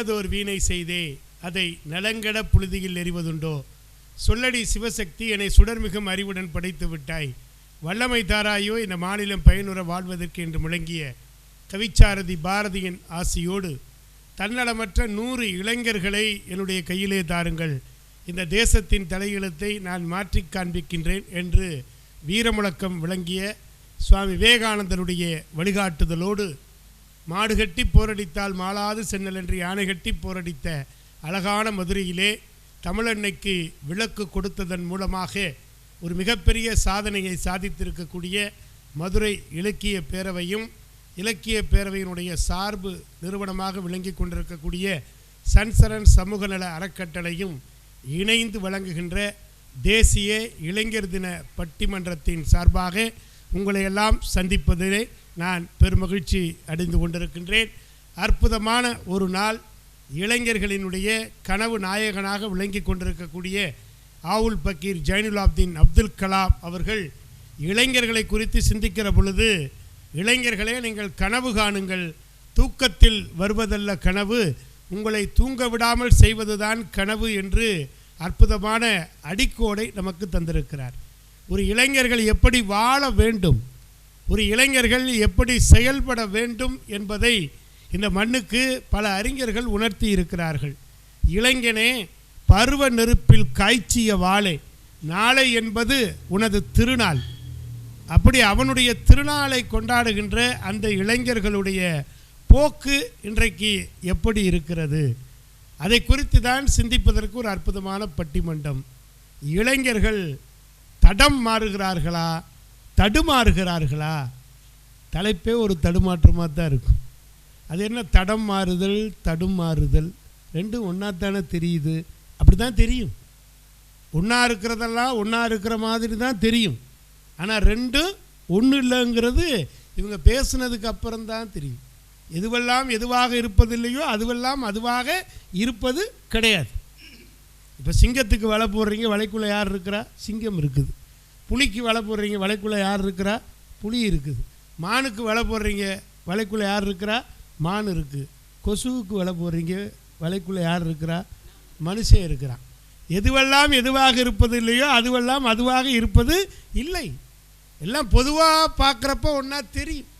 நல்லதோர் வீணை செய்தே அதை நலங்கட புழுதியில் எறிவதுண்டோ. சொல்லடி சிவசக்தி என்னை சுடர்மிகும் அறிவுடன் படைத்து விட்டாய். வல்லமை தாராயோ இந்த மாநிலம் பயனுற வாழ்வதற்கு என்று முழங்கிய கவிச்சாரதி பாரதியின் ஆசியோடு தன்னலமற்ற 100 இளைஞர்களை என்னுடைய கையிலே தாருங்கள், இந்த தேசத்தின் தலையெழுத்தை நான் மாற்றி காண்பிக்கின்றேன் என்று வீரமுழக்கம் விளங்கிய சுவாமி விவேகானந்தருடைய வழிகாட்டுதலோடு மாடு கட்டி போரடித்தால் மாளாது சென்னல் என்று யானை கட்டி போரடித்த அழகான மதுரையிலே தமிழன்னைக்கு விளக்கு கொடுத்ததன் மூலமாக ஒரு மிகப்பெரிய சாதனையை சாதித்திருக்கக்கூடிய மதுரை இலக்கிய பேரவையும் இலக்கிய பேரவையினுடைய சார்பு நிறுவனமாக விளங்கி கொண்டிருக்கக்கூடிய சன்சரன் சமூக நல அறக்கட்டளையும் இணைந்து வழங்குகின்ற தேசிய இளைஞர் தின பட்டிமன்றத்தின் சார்பாக உங்களை எல்லாம் சந்திப்பதிலே நான் பெருமகிழ்ச்சி அடைந்து கொண்டிருக்கின்றேன். அற்புதமான ஒரு நாள். இளைஞர்களினுடைய கனவு நாயகனாக விளங்கி கொண்டிருக்கக்கூடிய ஆவுல் பக்கீர் ஜைனுலாப்தீன் அப்துல் கலாம் அவர்கள் இளைஞர்களை குறித்து சிந்திக்கிற பொழுது, இளைஞர்களே நீங்கள் கனவு காணுங்கள், தூக்கத்தில் வருவதல்ல கனவு, உங்களை தூங்க விடாமல் செய்வதுதான் கனவு என்று அற்புதமான அடிக்கோடை நமக்கு தந்திருக்கிறார். ஒரு இளைஞர்கள் எப்படி வாழ வேண்டும், ஒரு இளைஞர்கள் எப்படி செயல்பட வேண்டும் என்பதை இந்த மண்ணுக்கு பல அறிஞர்கள் உணர்த்தி இருக்கிறார்கள். இளைஞனே, பருவ நெருப்பில் காய்ச்சிய வாழை, நாளை என்பது உனது திருநாள். அப்படி அவனுடைய திருநாளை கொண்டாடுகின்ற அந்த இளைஞர்களுடைய போக்கு இன்றைக்கு எப்படி இருக்கிறது, அதை குறித்து தான் சிந்திப்பதற்கு ஒரு அற்புதமான பட்டிமன்றம். இளைஞர்கள் தடம் மாறுகிறார்களா, தடுமாறுகிறார்களா? தலைப்பே ஒரு தடுமாற்றமாக தான் இருக்கும். அது என்ன தடம் மாறுதல் தடுமாறுதல் ரெண்டும் ஒன்றாத்தானே தெரியுது. அப்படி தான் தெரியும். ஒன்றா இருக்கிறதெல்லாம் ஒன்றா இருக்கிற மாதிரி தான் தெரியும். ஆனால் ரெண்டும் ஒன்றும் இல்லைங்கிறது இவங்க பேசுனதுக்கு அப்புறம்தான் தெரியும். எதுவெல்லாம் எதுவாக இருப்பதில்லையோ அதுவெல்லாம் அதுவாக இருப்பது கிடையாது. இப்போ சிங்கத்துக்கு வலை போடுறீங்க, வலைக்குள்ளே யார் இருக்கிறா? சிங்கம் இருக்குது. புலிக்கு வலை போடுறீங்க, வலைக்குள்ளே யார் இருக்கிறா? புலி இருக்குது. மானுக்கு வலை போடுறீங்க, வலைக்குள்ளே யார் இருக்கிறா? மான் இருக்குது. கொசுவுக்கு வலை போடுறீங்க, வலைக்குள்ளே யார் இருக்கிறா? மனுஷன் இருக்கிறான். எதுவெல்லாம் எதுவாக இருப்பது இல்லையோ அதுவெல்லாம் அதுவாக இருப்பது இல்லை. எல்லாம் பொதுவாக பார்க்குறப்ப ஒன்றா தெரியும்.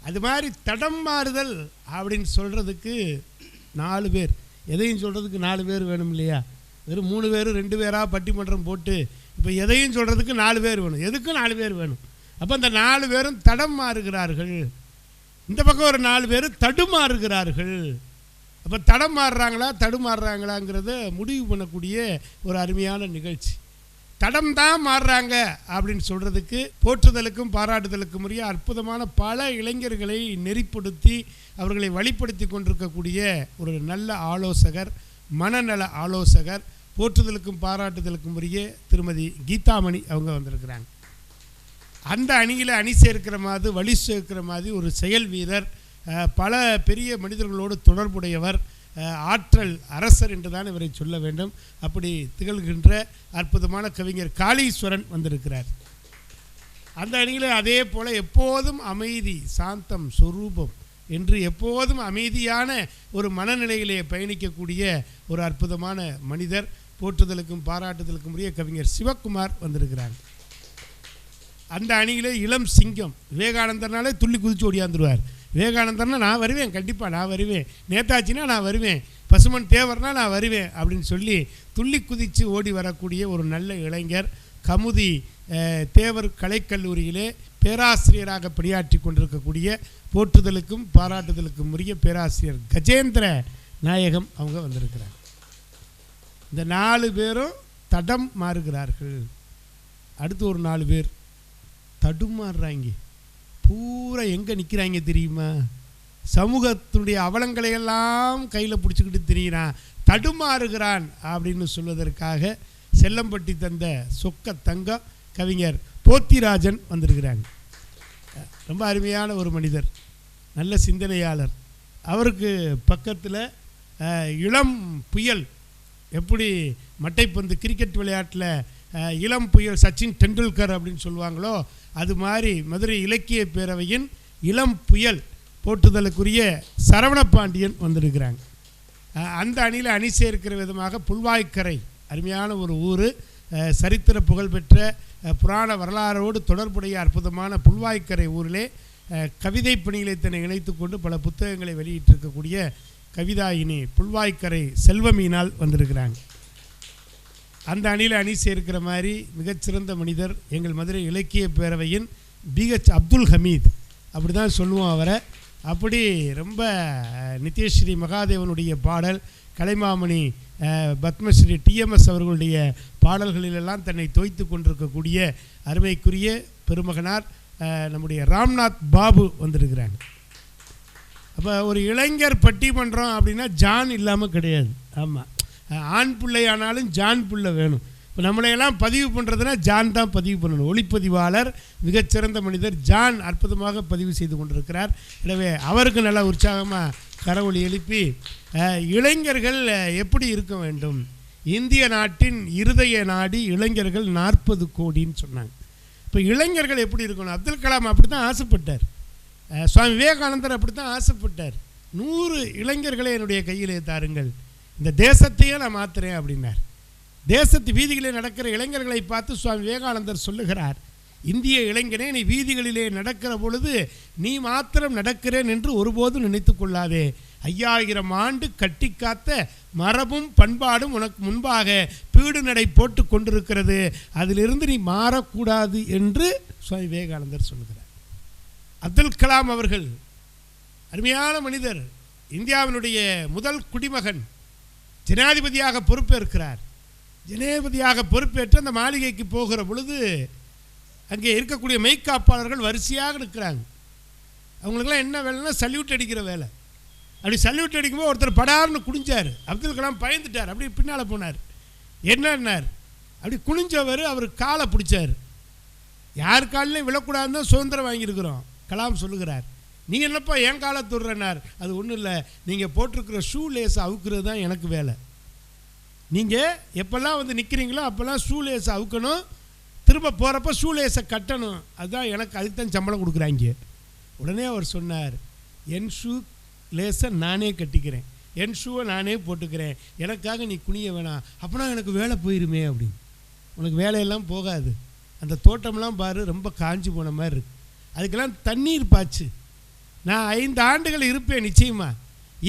அது மாதிரி தடம் மாறுதல் அப்படின்னு சொல்கிறதுக்கு 4 பேர், எதையும் சொல்கிறதுக்கு 4 பேர் வேணும் இல்லையா? வெறும் 3 பேர் 2 பேராக பட்டிமன்றம் போட்டு இப்போ எதையும் சொல்கிறதுக்கு 4 பேர் வேணும். எதுக்கும் 4 பேர் வேணும். அப்போ அந்த 4 பேரும் தடம் மாறுகிறார்கள். இந்த பக்கம் ஒரு 4 பேர் தடுமாறுகிறார்கள். அப்போ தடம் மாறுறாங்களா தடுமாறுறாங்களாங்கிறத முடிவு பண்ணக்கூடிய ஒரு அருமையான நிகழ்ச்சி. தடம் தான் மாறுறாங்க அப்படின்னு சொல்கிறதுக்கு போற்றுதலுக்கும் பாராட்டுதலுக்கும் உரிய அற்புதமான பல இளைஞர்களை நெறிப்படுத்தி அவர்களை வழிப்படுத்தி கொண்டிருக்கக்கூடிய ஒரு நல்ல ஆலோசகர், மனநல ஆலோசகர், போற்றுதலுக்கும் பாராட்டுதலுக்கும் உரிய திருமதி கீதாமணி அவங்க வந்திருக்கிறாங்க. அந்த அணியில் அணி சேர்க்கிற மாதிரி, வழி சேர்க்கிற மாதிரி ஒரு செயல் வீரர், பல பெரிய மனிதர்களோடு தொடர்புடையவர், ஆற்றல் அரசர் என்று தான் இவரை சொல்ல வேண்டும். அப்படி திகழ்கின்ற அற்புதமான கவிஞர் காளீஸ்வரன் வந்திருக்கிறார். அந்த அணியில் அதே போல் எப்போதும் அமைதி, சாந்தம், சொரூபம் என்று எப்போதும் அமைதியான ஒரு மனநிலையிலே பயணிக்கக்கூடிய ஒரு அற்புதமான மனிதர், போற்றுதலுக்கும் பாராட்டுதலுக்கும் உரிய கவிஞர் சிவகுமார் வந்திருக்கிறார். அந்த அணியிலே இளம் சிங்கம், விவேகானந்தர்னாலே துள்ளி குதிச்சு ஓடியாந்துருவார். விவேகானந்தர்னா நான் வருவேன், கண்டிப்பாக நான் வருவேன், நேதாஜினா நான் வருவேன், பசுமன் தேவர்னா நான் வருவேன் அப்படின்னு சொல்லி துள்ளி குதித்து ஓடி வரக்கூடிய ஒரு நல்ல இளைஞர். கமுதி தேவர் கலைக்கல்லூரியிலே பேராசிரியராக பணியாற்றி கொண்டிருக்கக்கூடிய போற்றுதலுக்கும் பாராட்டுதலுக்கும் உரிய பேராசிரியர் கஜேந்திர நாயகம் அவங்க வந்திருக்கிறார். இந்த 4 பேரும் தடம் மாறுகிறார்கள். அடுத்து ஒரு 4 பேர் தடுமாறுறாங்க. பூரா எங்கே நிற்கிறாங்க தெரியுமா? சமூகத்தினுடைய அவலங்களையெல்லாம் கையில் பிடிச்சிக்கிட்டு திரிகிறான், தடுமாறுகிறான் அப்படின்னு சொல்வதற்காக செல்லம்பட்டி தந்த சொக்க தங்கம் கவிஞர் போத்திராஜன் வந்திருக்கிறாங்க. ரொம்ப அருமையான ஒரு மனிதர், நல்ல சிந்தனையாளர். அவருக்கு பக்கத்தில் இளம் புயல், எப்படி மட்டைப்பந்து கிரிக்கெட் விளையாட்டில் இளம் புயல் சச்சின் டெண்டுல்கர் அப்படின்னு சொல்லுவாங்களோ அது மாதிரி மதுரை இலக்கிய பேரவையின் இளம் புயல் போற்றுதலுக்குரிய சரவண பாண்டியன் வந்திருக்கிறாங்க. அந்த அணியில் அணி சேர்க்கிற விதமாக புல்வாய்க்கரை அருமையான ஒரு ஊர், சரித்திர புகழ்பெற்ற புராண வரலாறோடு தொடர்புடைய அற்புதமான புல்வாய்க்கரை ஊரிலே கவிதை பணிகளை தன்னை இணைத்து கொண்டு பல புத்தகங்களை வெளியிட்டிருக்கக்கூடிய கவிதாயினி புல்வாய்க்கரை செல்வமீனால் வந்திருக்கிறாங்க. அந்த அணியில் அணி சேர்க்கிற மாதிரி மிகச்சிறந்த மனிதர் எங்கள் மதுரை இலக்கிய பேரவையின் பிஹெச் அப்துல் ஹமீத், அப்படி தான் சொல்லுவோம் அவரை. அப்படி ரொம்ப நித்யஸ்ரீ மகாதேவனுடைய பாடல், கலைமாமணி பத்மஸ்ரீ டிஎம்எஸ் அவர்களுடைய பாடல்களிலெல்லாம் தன்னை தோய்த்து கொண்டிருக்கக்கூடிய அருமைக்குரிய பெருமகனார் நம்முடைய ராம்நாத் பாபு வந்திருக்கிறாங்க. அப்போ ஒரு இளைஞர் பட்டிமன்றம் அப்படின்னா ஜான் இல்லாமல் கிடையாது. ஆமாம், ஆண் பிள்ளையானாலும் ஜான் பிள்ளை வேணும். இப்போ நம்மளையெல்லாம் பதிவு பண்ணுறதுனா ஜான் தான் பதிவு பண்ணணும். ஒளிப்பதிவாளர் மிகச்சிறந்த மனிதர் ஜான் அற்புதமாக பதிவு செய்து கொண்டிருக்கிறார். எனவே அவருக்கு நல்லா உற்சாகமாக கரவொலி எழுப்பி இளைஞர்கள் எப்படி இருக்க வேண்டும், இந்திய நாட்டின் இருதய நாடி இளைஞர்கள் 40 கோடின்னு சொன்னாங்க. இப்போ இளைஞர்கள் எப்படி இருக்கணும்? அப்துல் கலாம் அப்படி தான் ஆசைப்பட்டார், சுவாமி விவேகானந்தர் அப்படி தான் ஆசைப்பட்டார். 100 இளைஞர்களை என்னுடைய கையிலே தாருங்கள், இந்த தேசத்தையே நான் மாற்றுறேன் அப்படின்னார். தேசத்து வீதிகளிலே நடக்கிற இளைஞர்களை பார்த்து சுவாமி விவேகானந்தர் சொல்லுகிறார், இந்திய இளைஞனே, நீ வீதிகளிலே நடக்கிற பொழுது நீ மாத்திரம் நடக்கிறேன் என்று ஒருபோதும் நினைத்து கொள்ளாதே. 5000 ஆண்டு கட்டி காத்த மரபும் பண்பாடும் உனக்கு முன்பாக பீடு நடை போட்டு கொண்டிருக்கிறது, அதிலிருந்து நீ மாறக்கூடாது என்று சுவாமி விவேகானந்தர் சொல்லுகிறார். அப்துல் கலாம் அவர்கள் அருமையான மனிதர், இந்தியாவினுடைய முதல் குடிமகன், ஜனாதிபதியாக பொறுப்பேற்கிறார். ஜனாதிபதியாக பொறுப்பேற்று அந்த மாளிகைக்கு போகிற பொழுது அங்கே இருக்கக்கூடிய மெய்காப்பாளர்கள் வரிசையாக நிற்கிறாங்க. அவங்களுக்கெல்லாம் என்ன வேலைன்னா சல்யூட் அடிக்கிற வேலை. அப்படி சல்யூட் அடிக்கும்போது ஒருத்தர் படார்னு குனிஞ்சார். அப்துல் கலாம் பயந்துட்டார், அப்படி பின்னால் போனார். என்னன்னார், அப்படி குனிஞ்சவர் அவர் காலை பிடிச்சார். யார் காலிலையும் விழக்கூடாதுன்னு தான் சுதந்திரம் வாங்கியிருக்கிறோம். கலாம் சொல்லுகிறார், நீ என்னப்பா என் காலை தொடுறனார், அது ஒன்றும் இல்லை, நீங்கள் போட்டிருக்கிற ஷூ லேஸை அவுக்கிறது தான் எனக்கு வேலை. நீங்கள் எப்போல்லாம் வந்து நிற்கிறீங்களோ அப்போல்லாம் ஷூ லேஸை அவுக்கணும், திரும்ப போகிறப்ப ஷூ லேஸை கட்டணும், அதுதான் எனக்கு, அதுக்கு தான் சம்பளம் கொடுக்குறாங்க. உடனே அவர் சொன்னார், என் ஷூ லேஸை நானே கட்டிக்கிறேன், என் ஷூவை நானே போட்டுக்கிறேன், எனக்காக நீ குனிய வேணாம், அப்போனா எனக்கு வேலை போயிருமே அப்படின்னு. உனக்கு வேலையெல்லாம் போகாது, அந்த தோட்டம்லாம் பாரு ரொம்ப காஞ்சி போன மாதிரி இருக்கு, அதுக்கெல்லாம் தண்ணீர் பாய்ச்சு, நான் 5 ஆண்டுகள் இருப்பேன் நிச்சயமாக,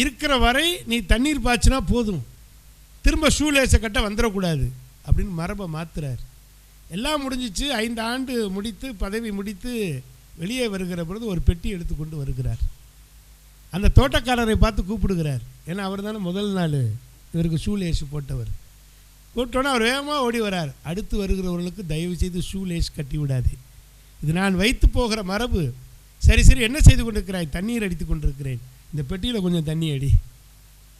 இருக்கிற வரை நீ தண்ணீர் பாய்ச்சினா போதும், திரும்ப ஷூ லேஸை கட்ட வந்துடக்கூடாது அப்படின்னு மரபை மாற்றுறார். எல்லாம் முடிஞ்சிச்சு. 5 ஆண்டு முடித்து பதவி முடித்து வெளியே வருகிற பொழுது ஒரு பெட்டி எடுத்துக்கொண்டு வருகிறார். அந்த தோட்டக்காரரை பார்த்து கூப்பிடுகிறார், ஏன்னா அவர் தானே முதல் நாள் இவருக்கு ஷூ லேஸ் போட்டவர். கூப்பிட்டோன்னா அவர் வேகமாக ஓடி வரார். அடுத்து வருகிறவர்களுக்கு தயவு செய்து ஷூ லேஸ் கட்டி விடாது, இது நான் வைத்து போகிற மரபு. சரி சரி, என்ன செய்து கொண்டிருக்கிறாய்? தண்ணீர் அடித்து கொண்டிருக்கிறேன், இந்த பெட்டியில் கொஞ்சம் தண்ணி அடி.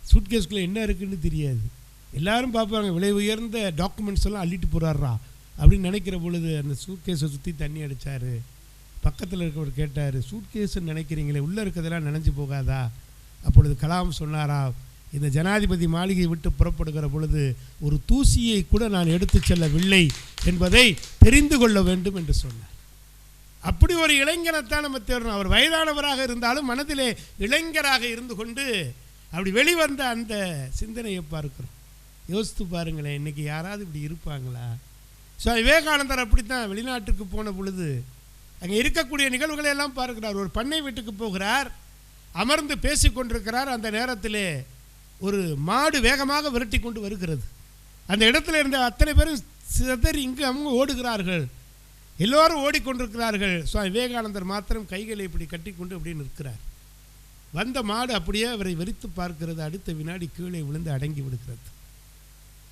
சூட்கேஸ்குள்ளே என்ன இருக்குன்னு தெரியாது, எல்லாரும் பார்ப்பாங்க, விலை உயர்ந்த டாக்குமெண்ட்ஸ் எல்லாம் அள்ளிட்டு போகிறாரா அப்படின்னு நினைக்கிற பொழுது அந்த சூட்கேஸை சுற்றி தண்ணி அடித்தார். பக்கத்தில் இருக்கவர் கேட்டார், சூட்கேஸ்ன்னு நினைக்கிறீங்களே, உள்ளே இருக்கிறதெல்லாம் நினைஞ்சு போகாதா? அப்பொழுது கலாம் சொன்னாரா, இந்த ஜனாதிபதி மாளிகையை விட்டு புறப்படுகிற பொழுது ஒரு தூசியை கூட நான் எடுத்து செல்லவில்லை என்பதை தெரிந்து கொள்ள வேண்டும் என்று சொன்னார். அப்படி ஒரு இளைஞனைத்தான் நம்ம தேடணும். அவர் வயதானவராக இருந்தாலும் மனதிலே இளைஞராக இருந்து கொண்டு அப்படி வெளிவந்த அந்த சிந்தனையை பார்க்கிறோம். யோசித்து பாருங்களேன், இன்றைக்கி யாராவது இப்படி இருப்பாங்களா? ஸோ விவேகானந்தர் அப்படித்தான் வெளிநாட்டுக்கு போன பொழுது அங்கே இருக்கக்கூடிய நிகழ்வுகளை எல்லாம் பார்க்கிறார். ஒரு பண்ணை வீட்டுக்கு போகிறார், அமர்ந்து பேசி கொண்டிருக்கிறார். அந்த நேரத்தில் ஒரு மாடு வேகமாக விரட்டி கொண்டு வருகிறது. அந்த இடத்துல இருந்த அத்தனை பேரும் சிதறி இங்கு அவங்க ஓடுகிறார்கள், எல்லோரும் ஓடிக்கொண்டிருக்கிறார்கள். ஸோ விவேகானந்தர் மாத்திரம் கைகளை இப்படி கட்டி கொண்டு அப்படியே நிற்கிறார். வந்த மாடு அப்படியே அவரை வெறித்து பார்க்கிறது. அடுத்த வினாடி கீழே விழுந்து அடங்கி விடுகிறது.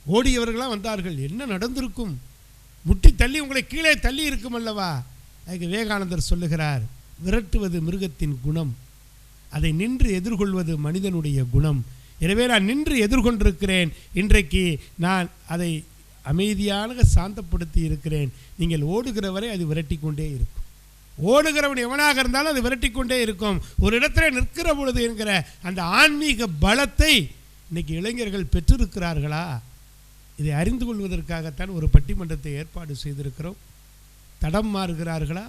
ஓடியவர்களாம் வந்தார்கள், என்ன நடந்திருக்கும், முட்டி தள்ளி உங்களை கீழே தள்ளி இருக்கும் அல்லவா? அதுக்கு விவேகானந்தர் சொல்லுகிறார், விரட்டுவது மிருகத்தின் குணம், அதை நின்று எதிர்கொள்வது மனிதனுடைய குணம். எனவே நான் நின்று எதிர்கொண்டிருக்கிறேன், இன்றைக்கு நான் அதை அமைதியாக சாந்தப்படுத்தி இருக்கிறேன். நீங்கள் ஓடுகிற வரை அது விரட்டி கொண்டே இருக்கும். ஓடுகிறவன் எவனாக இருந்தாலும் அது விரட்டி கொண்டே இருக்கும். ஒரு இடத்துல நிற்கிற பொழுது என்கிற அந்த ஆன்மீக பலத்தை இன்னைக்கு இளைஞர்கள் பெற்றிருக்கிறார்களா? இதை அறிந்து கொள்வதற்காகத்தான் ஒரு பட்டிமன்றத்தை ஏற்பாடு செய்திருக்கிறோம். தடம் மாறுகிறார்களா,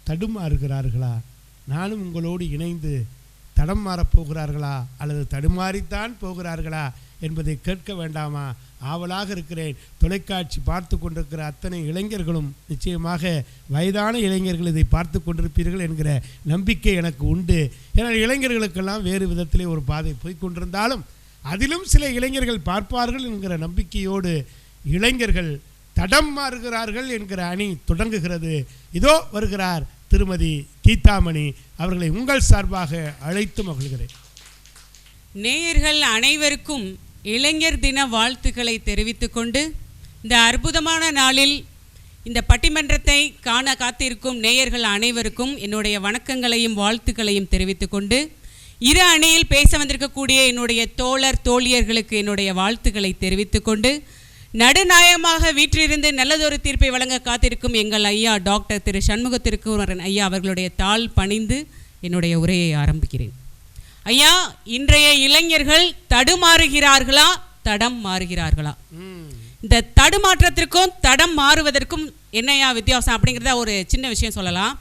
தடுமாறுகிறார்களா? நானும் உங்களோடு இணைந்து தடம் மாறப் போகிறார்களா அல்லது தடுமாறித்தான் போகிறார்களா என்பதை கேட்க வேண்டாமா? ஆவலாக இருக்கிறேன். தொலைக்காட்சி பார்த்து கொண்டிருக்கிற அத்தனை இளைஞர்களும் நிச்சயமாக வயதான இளைஞர்கள் இதை பார்த்து கொண்டிருப்பீர்கள் என்கிற நம்பிக்கை எனக்கு உண்டு. ஏன்னால் இளைஞர்களுக்கெல்லாம் வேறு விதத்திலே ஒரு பாதை போய்கொண்டிருந்தாலும் அதிலும் சில இளைஞர்கள் பார்ப்பார்கள் என்கிற நம்பிக்கையோடு இளைஞர்கள் தடம் மாறுகிறார்கள் என்கிற அணி தொடங்குகிறது. இதோ வருகிறார் திருமதி கீதாமணி அவர்களை உங்கள் சார்பாக அழைத்து மகிழ்கிறேன். நேயர்கள் அனைவருக்கும் இளைஞர் தின வாழ்த்துக்களை தெரிவித்துக் கொண்டு இந்த அற்புதமான நாளில் இந்த பட்டிமன்றத்தை காண காத்திருக்கும் நேயர்கள் அனைவருக்கும் என்னுடைய வணக்கங்களையும் வாழ்த்துக்களையும் தெரிவித்துக் கொண்டு இரு அணியில் பேச வந்திருக்கக்கூடிய என்னுடைய தோழர் தோழியர்களுக்கு என்னுடைய வாழ்த்துக்களை தெரிவித்துக் கொண்டு நடுநாயகமாக வீற்றிருந்து நல்லதொரு தீர்ப்பை வழங்க காத்திருக்கும் எங்கள் ஐயா டாக்டர் திரு சண்முக திருக்குமரன் ஐயா அவர்களுடைய தாள் பணிந்து என்னுடைய உரையை ஆரம்பிக்கிறேன். ஐயா, இன்றைய இளைஞர்கள் தடுமாறுகிறார்களா தடம் மாறுகிறார்களா? இந்த தடுமாற்றத்திற்கும் தடம் மாறுவதற்கும் என்னையா வித்தியாசம் அப்படிங்கிறத ஒரு சின்ன விஷயம் சொல்லலாம்.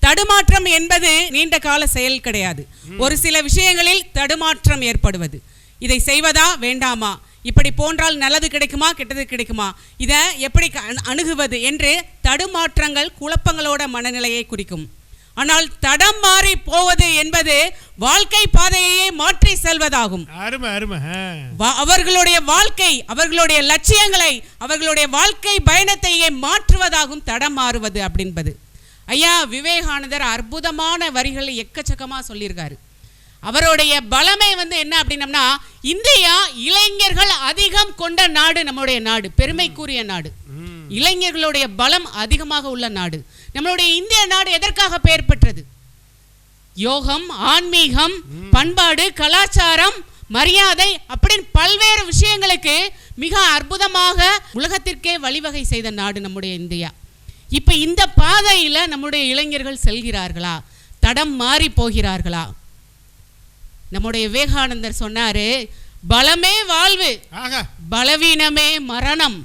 தடுமாற்றம் என்பது நீண்ட கால செயல் கிடையாது. ஒரு சில விஷயங்களில் தடுமாற்றம் ஏற்படுவது, இதை செய்வதா வேண்டாமா, இப்படி போன்றால் நல்லது கிடைக்குமா கெட்டது கிடைக்குமா, இதை எப்படி அணுகுவது என்று தடுமாற்றங்கள் குழப்பங்களோட மனநிலையை குறிக்கும். ஆனால் தடம் மாறி போவது என்பது வாழ்க்கை பாதையை மாற்றி செல்வதாகும். அவர்களுடைய வாழ்க்கை, அவர்களுடைய லட்சியங்களை, அவர்களுடைய வாழ்க்கை பயணத்தையே மாற்றுவதாகும் தடம் மாறுவது அப்படின்பது. ஐயா விவேகானந்தர் அற்புதமான வரிகளை எக்கச்சக்கமா சொல்லியிருக்காரு. அவருடைய பலமே என்ன அப்படின்னம்னா, இந்தியா இளைஞர்கள் அதிகம் கொண்ட நாடு, நம்முடைய நாடு பெருமைக்குரிய நாடு, இளைஞர்களுடைய பலம் அதிகமாக உள்ள நாடு. நம்மளுடைய இந்திய நாடு எதற்காக பெயர் பெற்றது? யோகம், ஆன்மீகம், பண்பாடு, கலாச்சாரம், மரியாதை அப்படின்னு பல்வேறு விஷயங்களுக்கு மிக அற்புதமாக உலகத்திற்கே வழிவகை செய்த நாடு நம்முடைய இந்தியா. இப்ப இந்த பாதையில நம்முடைய இளைஞர்கள் செல்கிறார்களா, தடம் மாறி போகிறார்களா? நம்முடைய விவேகானந்தர் சொன்னாரு, பலமே வாழ்வு, பலவீனமே மரணம்.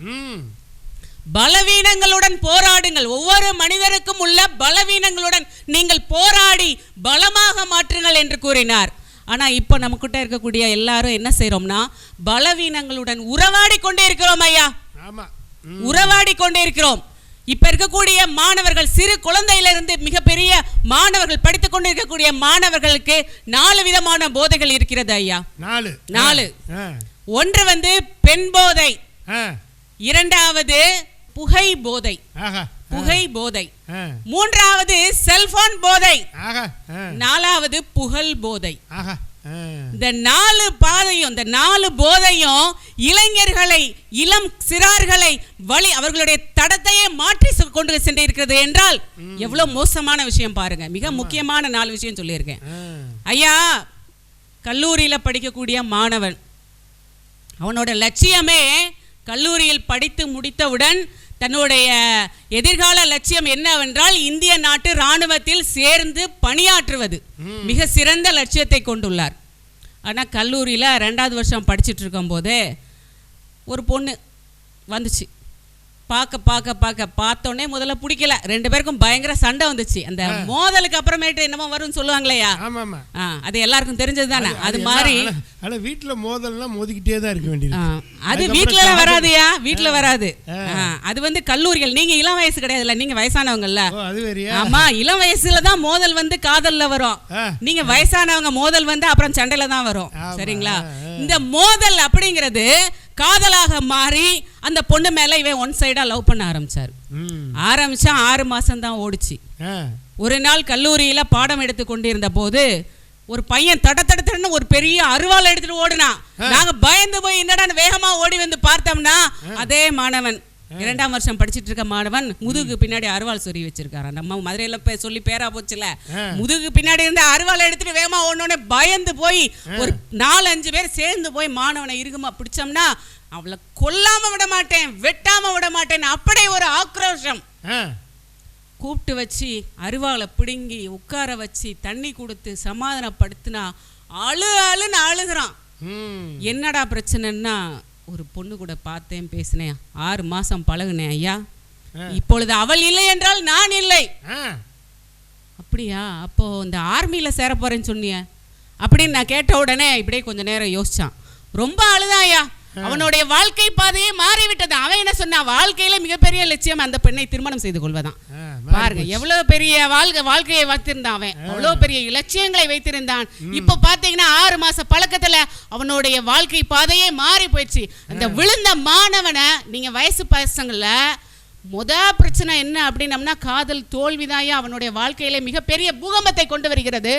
பலவீனங்களுடன் போராடுங்கள். ஒவ்வொரு மனிதருக்கும் உள்ள பலவீனங்களுடன் நீங்கள் போராடி பலமாக மாற்றுங்கள் என்று கூறினார். ஆனா இப்ப நமக்கிட்ட இருக்கக்கூடிய எல்லாரும் என்ன செய்யறோம்னா, பலவீனங்களுடன் உறவாடி கொண்டே இருக்கிறோம். ஐயா, உறவாடி கொண்டே இருக்கிறோம். இப்ப இருக்கக்கூடிய மாணவர்கள், சிறு குழந்தையிலிருந்து மிகப்பெரிய மாணவர்கள், படித்துக் கொண்டு இருக்கக்கூடிய மாணவர்களுக்கு 4 விதமான போதைகள் இருக்கிறது ஐயா. 4. ஒன்று பெண் போதை, இரண்டாவது புகை போதை, மூன்றாவது செல்போன் போதை, நாலாவது புகழ் போதை. இந்த 4 பாதையும், இந்த 4 போதையும் இளைஞர்களை, இளம் சிறார்களை வழி அவர்களுடைய தடத்தையே மாற்றி கொண்டு சென்றிருக்கிறது என்றால் எவ்வளவு மோசமான விஷயம் பாருங்க. மிக முக்கியமான 4 விஷயம் சொல்லியிருக்கேன் ஐயா. கல்லூரியில படிக்கக்கூடிய மாணவன், அவனோட லட்சியமே கல்லூரியில் படித்து முடித்தவுடன் தன்னுடைய எதிர்கால லட்சியம் என்னவென்றால் இந்திய நாட்டு இராணுவத்தில் சேர்ந்து பணியாற்றுவது. மிக சிறந்த லட்சியத்தை கொண்டுள்ளார். ஆனால் கல்லூரியில் 2வது வருஷம் படிச்சுட்டு இருக்கும் போது ஒரு பொண்ணு வந்துச்சு. பார்த்தோன்னே முதல்ல பிடிக்கல, 2 பேருக்கும் பயங்கர சண்டை வந்துச்சு. அந்த மோதலுக்கு அப்புறமேட்டு என்னமோ வரும்னு சொல்லுவாங்களேயா, அது எல்லாருக்கும் தெரிஞ்சது தானே. அது மாதிரி வீட்டுல மோதல்லாம் மோதிக்கிட்டே தான் இருக்க வேண்டியது. அது வீட்டுல வராதுயா, வீட்டுல வராது. அது கல்லூரிகள். நீங்க இளம் வயசு கிடையாதுல்ல, நீங்க வயசானவங்கல்ல. ஆமா, இளம் வயசுல தான் மோதல் காதல்ல வரும். நீங்க வயசானவங்க மோதல் அப்புறம் சண்டையில தான் வரும். சரிங்களா? இந்த மோதல் அப்படிங்கிறது காதலாக மாறி அந்த பொண்ணு மேல இவன் ஒன் சைடா லவ் பண்ண ஆரம்பிச்சா 6 மாசம் தான் ஓடிச்சு. ஒரு நாள் கல்லூரியில பாடம் எடுத்து கொண்டிருந்த போது ஒரு பையன் தடன்னு ஒரு பெரிய அருவாள் எடுத்துட்டு ஓடுனா. நாங்க பயந்து போய் என்னடா வேகமா ஓடி வந்து பார்த்தோம்னா அதே மாணவன், 2ஆம் வருஷம் படிச்சுட்டு இருக்க மாணவன் முதுகு பின்னாடி அருவாள் சொறி வச்சிருக்காரு. நம்ம மதுரையில சொல்லி பேரா போச்சுல, முதுகு பின்னாடி இருந்த அருவாள் எடுத்துட்டு வேகமா ஓடனே பயந்து போய் ஒரு 4-5 பேர் சேர்ந்து போய் மாணவனை இறுகமா பிடிச்சோம்னா, அவளை கொல்லாம விட மாட்டேன், வெட்டாம விட மாட்டேன், அப்படியே ஒரு ஆக்ரோஷம். கூப்பிட்டு வச்சு அருவாளை பிடுங்கி உட்கார வச்சு தண்ணி கொடுத்து சமாதானப்படுத்தினா அழுன்னு அழுகிறான். என்னடா பிரச்சனைன்னா, ஒரு பொண்ணு கூட பார்த்தேன், பேசினேன், 6 மாசம் பழகுனேன் ஐயா, இப்பொழுது அவள் இல்லை என்றால் நான் இல்லை. அப்படியா? அப்போ இந்த ஆர்மியில சேர போறேன்னு சொன்னிய, அப்படின்னு நான் கேட்ட உடனே இப்படியே கொஞ்ச நேரம் யோசிச்சான். ரொம்ப அழுதாயா, அவனுடைய வாழ்க்கை பாதையே மாறிவிட்டது. அவன் என்ன சொன்னா, வாழ்க்கையில மிகப்பெரிய லட்சியம் அந்த பெண்ணை திருமணம் செய்து கொள்வதான். பாருங்க எவ்வளவு பெரிய வாழ்க்கையை வைத்திருந்தான் அவன், அவ்வளவு பெரிய இலட்சியங்களை வைத்திருந்தான். இப்ப பாத்தீங்கன்னா 6 மாச பழக்கத்துல அவனுடைய வாழ்க்கை பாதையே மாறி போயிடுச்சு. அந்த விழுந்த மாணவனை நீங்க வயசு பசங்கள பிரச்சனை என்ன அப்படின்னம்னா காதல் தோல்விதாயா அவனுடைய வாழ்க்கையில மிகப்பெரிய பூகம்பத்தை கொண்டு வருகிறது.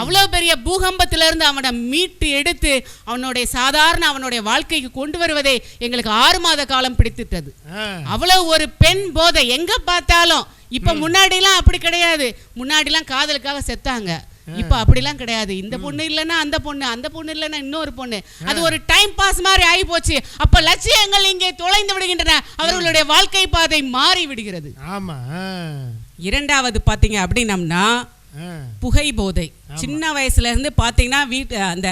அவ்வளவு பெரிய பூகம்பத்திலிருந்து அவனை மீட்டு எடுத்து அவனுடைய வாழ்க்கைக்கு கொண்டு வருவதே எங்களுக்கு 6 மாத காலம் பிடித்துட்டது. அவ்வளவு ஒரு பெண் போதை எங்க பார்த்தாலும். இப்ப முன்னாடிலாம் அப்படி கிடையாது. முன்னாடிலாம் காதலுக்காக செத்தாங்க. இப்ப அப்படிலாம் கிடையாது. இந்த பொண்ணு இல்லைன்னா அந்த பொண்ணு, அந்த பொண்ணு இல்லைன்னா இன்னொரு பொண்ணு. அது ஒரு டைம் பாஸ் மாதிரி ஆகி போச்சு. அப்ப லட்சியங்கள் இங்கே தொலைந்து விடுகின்றன, அவர்களுடைய வாழ்க்கை பாதை மாறி விடுகிறது. ஆமா. இரண்டாவது பாத்தீங்க அப்படின்னம்னா புகை போதை. சின்ன வயசுல இருந்து பாத்தீங்கன்னா அந்த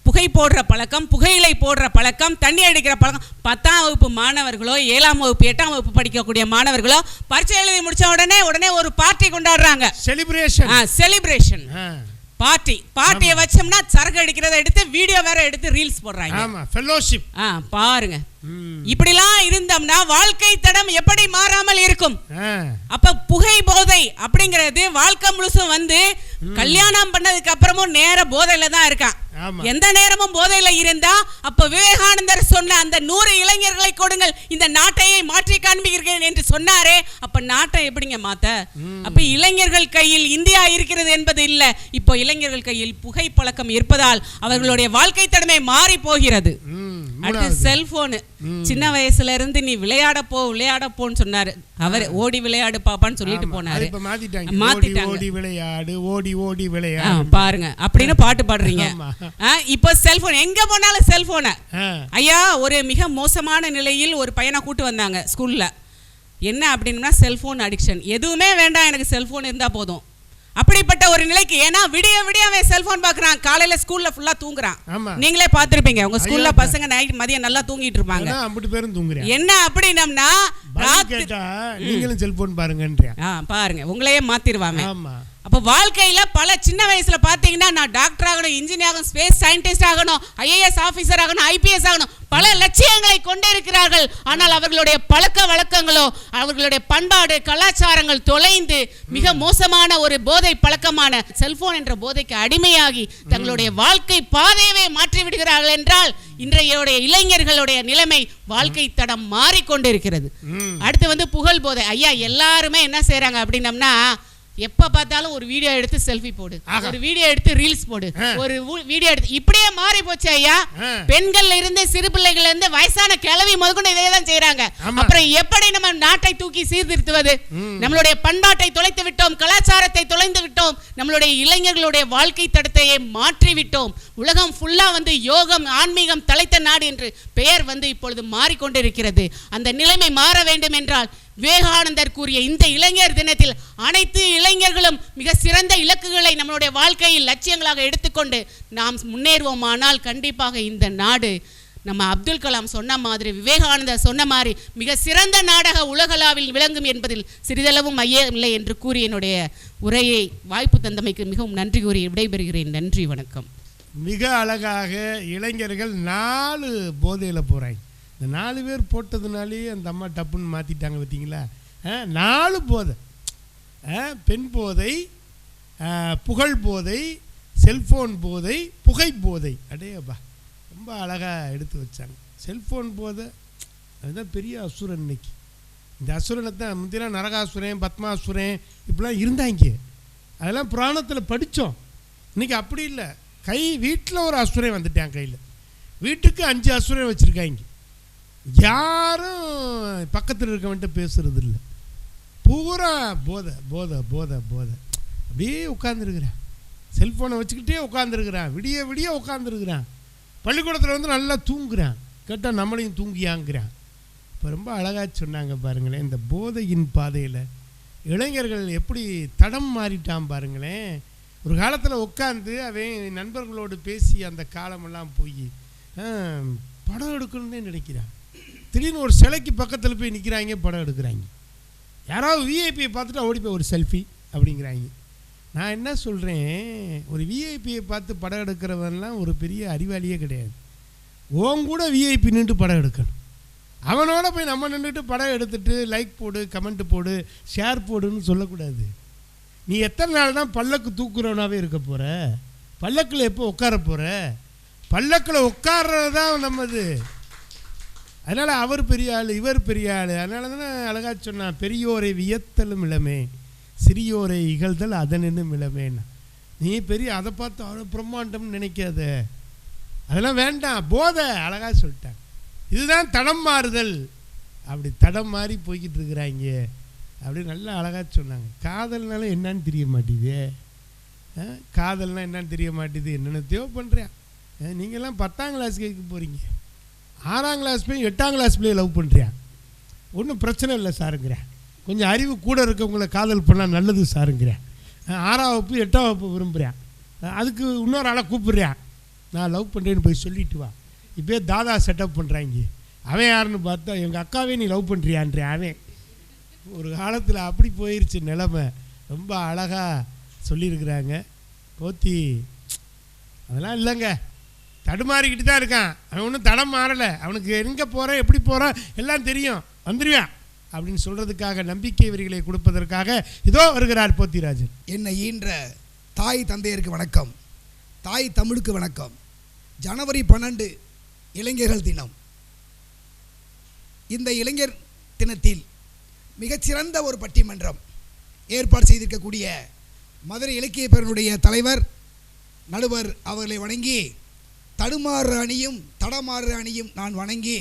புகை போடுற பழக்கம், புகையிலை போடுற பழக்கம், தண்ணி அடிக்கிற பழக்கம். 10ஆம் வகுப்பு மாணவர்களோ 7ஆம் வகுப்பு 8ஆம் வகுப்பு படிக்கக்கூடிய மாணவர்களோ பரீட்சை எழுதி முடிச்ச உடனே ஒரு பார்ட்டி கொண்டாடுறாங்க. செலிப்ரேஷன் பார்ட்டியை வச்சோம்னா சரக்கு அடிக்கிறத எடுத்து வீடியோ வேற எடுத்து ரீல்ஸ் போடுறாங்க. ஆமா, ஃபெல்லோஷிப். பாருங்க, இப்படிலாம் இருந்தோம்னா வாழ்க்கை தடம் எப்படி மாறாமல் இருக்கும்? அப்ப புகை போதை அப்படிங்கிறது வாழ்க்கை முழுசும் வந்து கல்யாணம் பண்ணதுக்கு அப்புறமும் நேர போதையில தான் இருக்கான். எந்த நேரமும் போதையில இருந்தா அப்ப விவேகானந்தர் சொன்ன அந்த 100 இளைஞர்களை கொடுங்கள், இந்த நாட்டையே மாற்றி காண்பிக்கிறேன் என்று சொன்னாரே, அப்ப நாட்டை எப்படிங்க மாத்த? அப்ப இளைஞர்கள் கையில் இந்தியா இருக்கிறது என்பது இல்ல, இப்போ இளைஞர்கள் கையில் புகை பழக்கம் இருப்பதால் அவர்களுடைய வாழ்க்கை தடமே மாறி போகிறது. அடுத்து செல்போனு. சின்ன வயசுல இருந்து நீ விளையாட போன்னு சொன்னாரு அவர். ஓடி விளையாடு பாப்பான்னு சொல்லிட்டு போனாரு. பாருங்க அப்படின்னு பாட்டு பாடுறீங்க. இப்ப செல்போன், எங்க போனாலும் செல்போன. ஐயா, ஒரு மிக மோசமான நிலையில் ஒரு பையனை கூட்டு வந்தாங்க ஸ்கூல்ல. என்ன அப்படின்னா செல்போன் அடிக்ஷன். எதுவுமே வேண்டாம், எனக்கு செல்போன் இருந்தா போதும் அப்படிப்பட்ட ஒரு நிலைக்கு. ஏன்னா விடிய அவன் செல்போன் பாக்குறான், காலையில ஸ்கூல்ல ஃபுல்லா தூங்குறான். நீங்களே பாத்திருப்பீங்க, உங்க ஸ்கூல்ல பசங்க நைட் மதியம் நல்லா தூங்கிட்டு இருப்பாங்க. என்ன அப்படின்னா நீங்களும் செல்போன் பாருங்க, பாருங்க உங்களையே மாத்திருவாங்க. அப்போ வாழ்க்கையில பல சின்ன வயசுல பாத்தீங்கன்னா நான் டாக்டர் ஆகணும், இன்ஜினியர் ஆகணும், ஸ்பேஸ் சயின்டிஸ்ட் ஆகணும், ஐஏஎஸ் ஆபீசர் ஆகணும், ஐபிஎஸ் ஆகணும், பல லட்சியங்களை கொண்டே இருக்கிறார்கள். ஆனால் அவர்களுடைய பழக்க வழக்கங்களோ அவர்களுடைய பண்பாடு கலாச்சாரங்கள் தொலைந்து மிக மோசமான ஒரு போதை பழக்கமான செல்போன் என்ற போதைக்கு அடிமையாகி தங்களுடைய வாழ்க்கை பாதையவே மாற்றி விடுகிறார்கள் என்றால் இன்றைய இளைஞர்களுடைய நிலைமை வாழ்க்கை தடம் மாறிக்கொண்டிருக்கிறது. அடுத்து வந்து புகழ் போதை. ஐயா, எல்லாருமே என்ன செய்யறாங்க அப்படின்னம்னா எப்ப பார்த்தாலும் ஒரு வீடியோ எடுத்து செல்ஃபி போடு, ஒரு வீடியோ எடுத்து ரீல்ஸ் போடு, ஒரு வீடியோ எடுத்து இப்படியே மாறி போச்சு ஐயா. பெண்கள்ல இருந்து சிறு பிள்ளைகள் இருந்து வயசான கிழவி முதற்கொண்டு இதே தான் செய்யறாங்க. அப்புறம் எப்படி நம்ம நாட்டை தூக்கி சீர்திருத்துவது? நம்மளுடைய பண்பாட்டை தொலைத்து விட்டோம், கலாச்சாரத்தை தொலைந்து விட்டோம், நம்மளுடைய இளைஞர்களுடைய வாழ்க்கை தடத்தையே மாற்றி விட்டோம். உலகம் ஃபுல்லா வந்து யோகம் ஆன்மீகம் தலைத்த நாடு என்று பெயர் வந்து இப்பொழுது மாறிக்கொண்டிருக்கிறது. அந்த நிலைமை மாற வேண்டும் என்றால் விவேகானந்தர் கூறிய இந்த இளைஞர் தினத்தில் அனைத்து இளைஞர்களும் மிக சிறந்த இலக்குகளை நம்மளுடைய வாழ்க்கையில் லட்சியங்களாக எடுத்துக்கொண்டு நாம் முன்னேறுவோமானால் கண்டிப்பாக இந்த நாடு நம்ம அப்துல் கலாம் சொன்ன மாதிரி, விவேகானந்தர் சொன்ன மாதிரி மிக சிறந்த நாடாக உலகளாவில் விளங்கும் என்பதில் சிறிதளவும் ஐயமில்லை என்று கூறி என்னுடைய உரையை வாய்ப்பு தந்தமைக்கு மிகவும் நன்றி கூறி விடைபெறுகிறேன். நன்றி, வணக்கம். மிக அழகாக இளைஞர்கள் 4 போதையில் போகிறாங்க. இந்த 4 பேர் போட்டதுனாலே அந்த அம்மா டப்புன்னு மாற்றிட்டாங்க பார்த்தீங்களா? 4 போதை: பெண் போதை, புகழ் போதை, செல்ஃபோன் போதை, புகை போதை. அடேப்பா, ரொம்ப அழகாக எடுத்து வச்சாங்க. செல்ஃபோன் போதை அதுதான் பெரிய அசுரன். இன்னைக்கு இந்த அசுரனை தான் முந்தினா நரகாசுரன் பத்மாசுரன் இப்படிலாம் இருந்தாங்க. அதெல்லாம் புராணத்தில் படித்தோம். இன்றைக்கி அப்படி இல்லை. வீட்டில் ஒரு அசுரன் வந்துட்டான். கையில் வீட்டுக்கு 5 அசுரன் வச்சுருக்காங்க. யாரும் பக்கத்தில் இருக்கவன்ட்டு பேசுறது இல்லை. பூரா போதை போதை போதை போதை. அப்படியே உட்காந்துருக்குறான், செல்ஃபோனை வச்சுக்கிட்டே உட்காந்துருக்குறான், விடிய உட்காந்துருக்குறான். பள்ளிக்கூடத்தில் வந்து நல்லா தூங்குறான். கேட்டால் நம்மளையும் தூங்கியாங்கிறான். இப்போ ரொம்ப அழகாக சொன்னாங்க பாருங்களேன். இந்த போதையின் பாதையில் இளைஞர்கள் எப்படி தடம் மாறிட்டான் பாருங்களேன். ஒரு காலத்தில் உட்காந்து அவன் நண்பர்களோடு பேசி அந்த காலமெல்லாம் போய் படம் எடுக்கணுன்னே நினைக்கிறான். திடீர்னு ஒரு சிலைக்கு பக்கத்தில் போய் நிற்கிறாங்க, படம் எடுக்கிறாங்க. யாராவது விஐபியை பார்த்துட்டு ஓடி போய் ஒரு செல்ஃபி அப்படிங்கிறாங்க. நான் என்ன சொல்கிறேன், ஒரு விஐபியை பார்த்து படம் எடுக்கிறவன்லாம் ஒரு பெரிய அறிவாளியே கிடையாது. ஓன் கூட விஐபி நின்று படம் எடுக்கணும். அவனோட போய் நம்ம நின்றுட்டு படம் எடுத்துட்டு லைக் போடு, கமெண்ட் போடு, ஷேர் போடுன்னு சொல்லக்கூடாது. நீ எத்தனை நாள் தான் பல்லக்கு தூக்குறவனாகவே இருக்க போகிற? பல்லக்கில் எப்போ உட்கார போகிற? பல்லக்கில் உட்கார்றது தான் நம்மது. அதனால் அவர் பெரிய ஆள், இவர் பெரிய ஆள். அதனால தானே அழகா சொன்னான், பெரியோரை வியத்தலும் இளமே, சிறியோரை இகழ்தல் அதனும் இளமேன்னா. நீ பெரிய அதை பார்த்து அவ்வளோ பிரம்மாண்டம்னு நினைக்காத, அதெல்லாம் வேண்டாம், போதை. அழகாக சொல்லிட்டாங்க, இதுதான் தடம் மாறுதல். அப்படி தடம் மாறி போய்கிட்டு இருக்கிறாங்க அப்படி நல்லா அழகாக சொன்னாங்க. காதல்னால என்னன்னு தெரிய மாட்டேது, காதல்னால் என்னன்னு தெரிய மாட்டேது, என்னென்னத்தையோ பண்ணுறேன். நீங்கள்லாம் 10ஆம் கிளாஸ் கேட்க போகிறீங்க, 6ஆம் கிளாஸ் போய் 8ஆம் கிளாஸ் பிள்ளைய லவ் பண்ணுறியா? ஒன்றும் பிரச்சனை இல்லை சாருங்கிறேன். கொஞ்சம் அறிவு கூட இருக்கவங்களை காதல் பண்ணால் நல்லது சாருங்கிறேன். 6ஆம் வகுப்பு 8ஆம் வகுப்பு விரும்புகிறேன், அதுக்கு இன்னொரு ஆளை கூப்பிட்றேன், நான் லவ் பண்ணுறேன்னு போய் சொல்லிட்டு வா. இப்போயே தாதா செட்டப் பண்ணுறாங்க. அவன் யாருன்னு பார்த்தா எங்கள் அக்காவே நீ லவ் பண்ணுறியான்றேன். அவன் ஒரு காலத்தில் அப்படி போயிடுச்சு நிலைமை. ரொம்ப அழகாக சொல்லியிருக்கிறாங்க. போத்தி அதெல்லாம் இல்லைங்க, தடுமாறிக்கிட்டு தான் இருக்கான். அவன் ஒன்றும் தடம் மாறலை. அவனுக்கு எங்கே போகிறான், எப்படி போகிறான் எல்லாம் தெரியும், வந்துடுவான் அப்படின்னு சொல்கிறதுக்காக, நம்பிக்கை வரிகளை கொடுப்பதற்காக இதோ வருகிறார் போத்திராஜன். என்னை ஈன்ற தாய் தந்தையருக்கு வணக்கம், தாய் தமிழுக்கு வணக்கம். ஜனவரி 12 இளைஞர்கள் தினம். இந்த இளைஞர் தினத்தில் மிகச்சிறந்த ஒரு பட்டிமன்றம் ஏற்பாடு செய்திருக்கக்கூடிய மதுரை இலக்கிய பேரனுடைய தலைவர் நடுவர் அவர்களை வணங்கி, தடுமாறு அணியும் தடமாறு அணியும் நான் வணங்கி,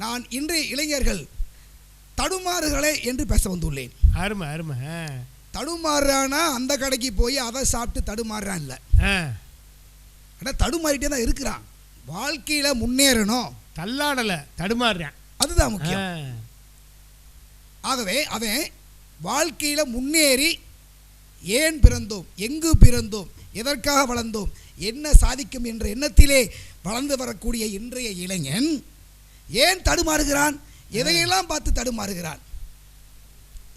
நான் இன்றைய இளைஞர்கள் தடுமாறுகளே என்று பேச வந்துள்ளேன். அருமை அருமை. தடுமாறுறானா அந்த கடைக்கு போய் அதை சாப்பிட்டு தடுமாறுறான் இல்லை, ஆனால் தடுமாறிட்டே தான் இருக்கிறான். வாழ்க்கையில் முன்னேறணும், தள்ளாடலை, தடுமாறுறான், அதுதான் முக்கியம். ஆகவே அவன் வாழ்க்கையில் முன்னேறி ஏன் பிறந்தோம், எங்கு பிறந்தோம், எதற்காக வளர்ந்தோம், என்ன சாதிக்கும் என்ற எண்ணத்திலே வளர்ந்து வரக்கூடிய இன்றைய இளைஞன் ஏன் தடுமாறுகிறான், எதையெல்லாம் பார்த்து தடுமாறுகிறான்?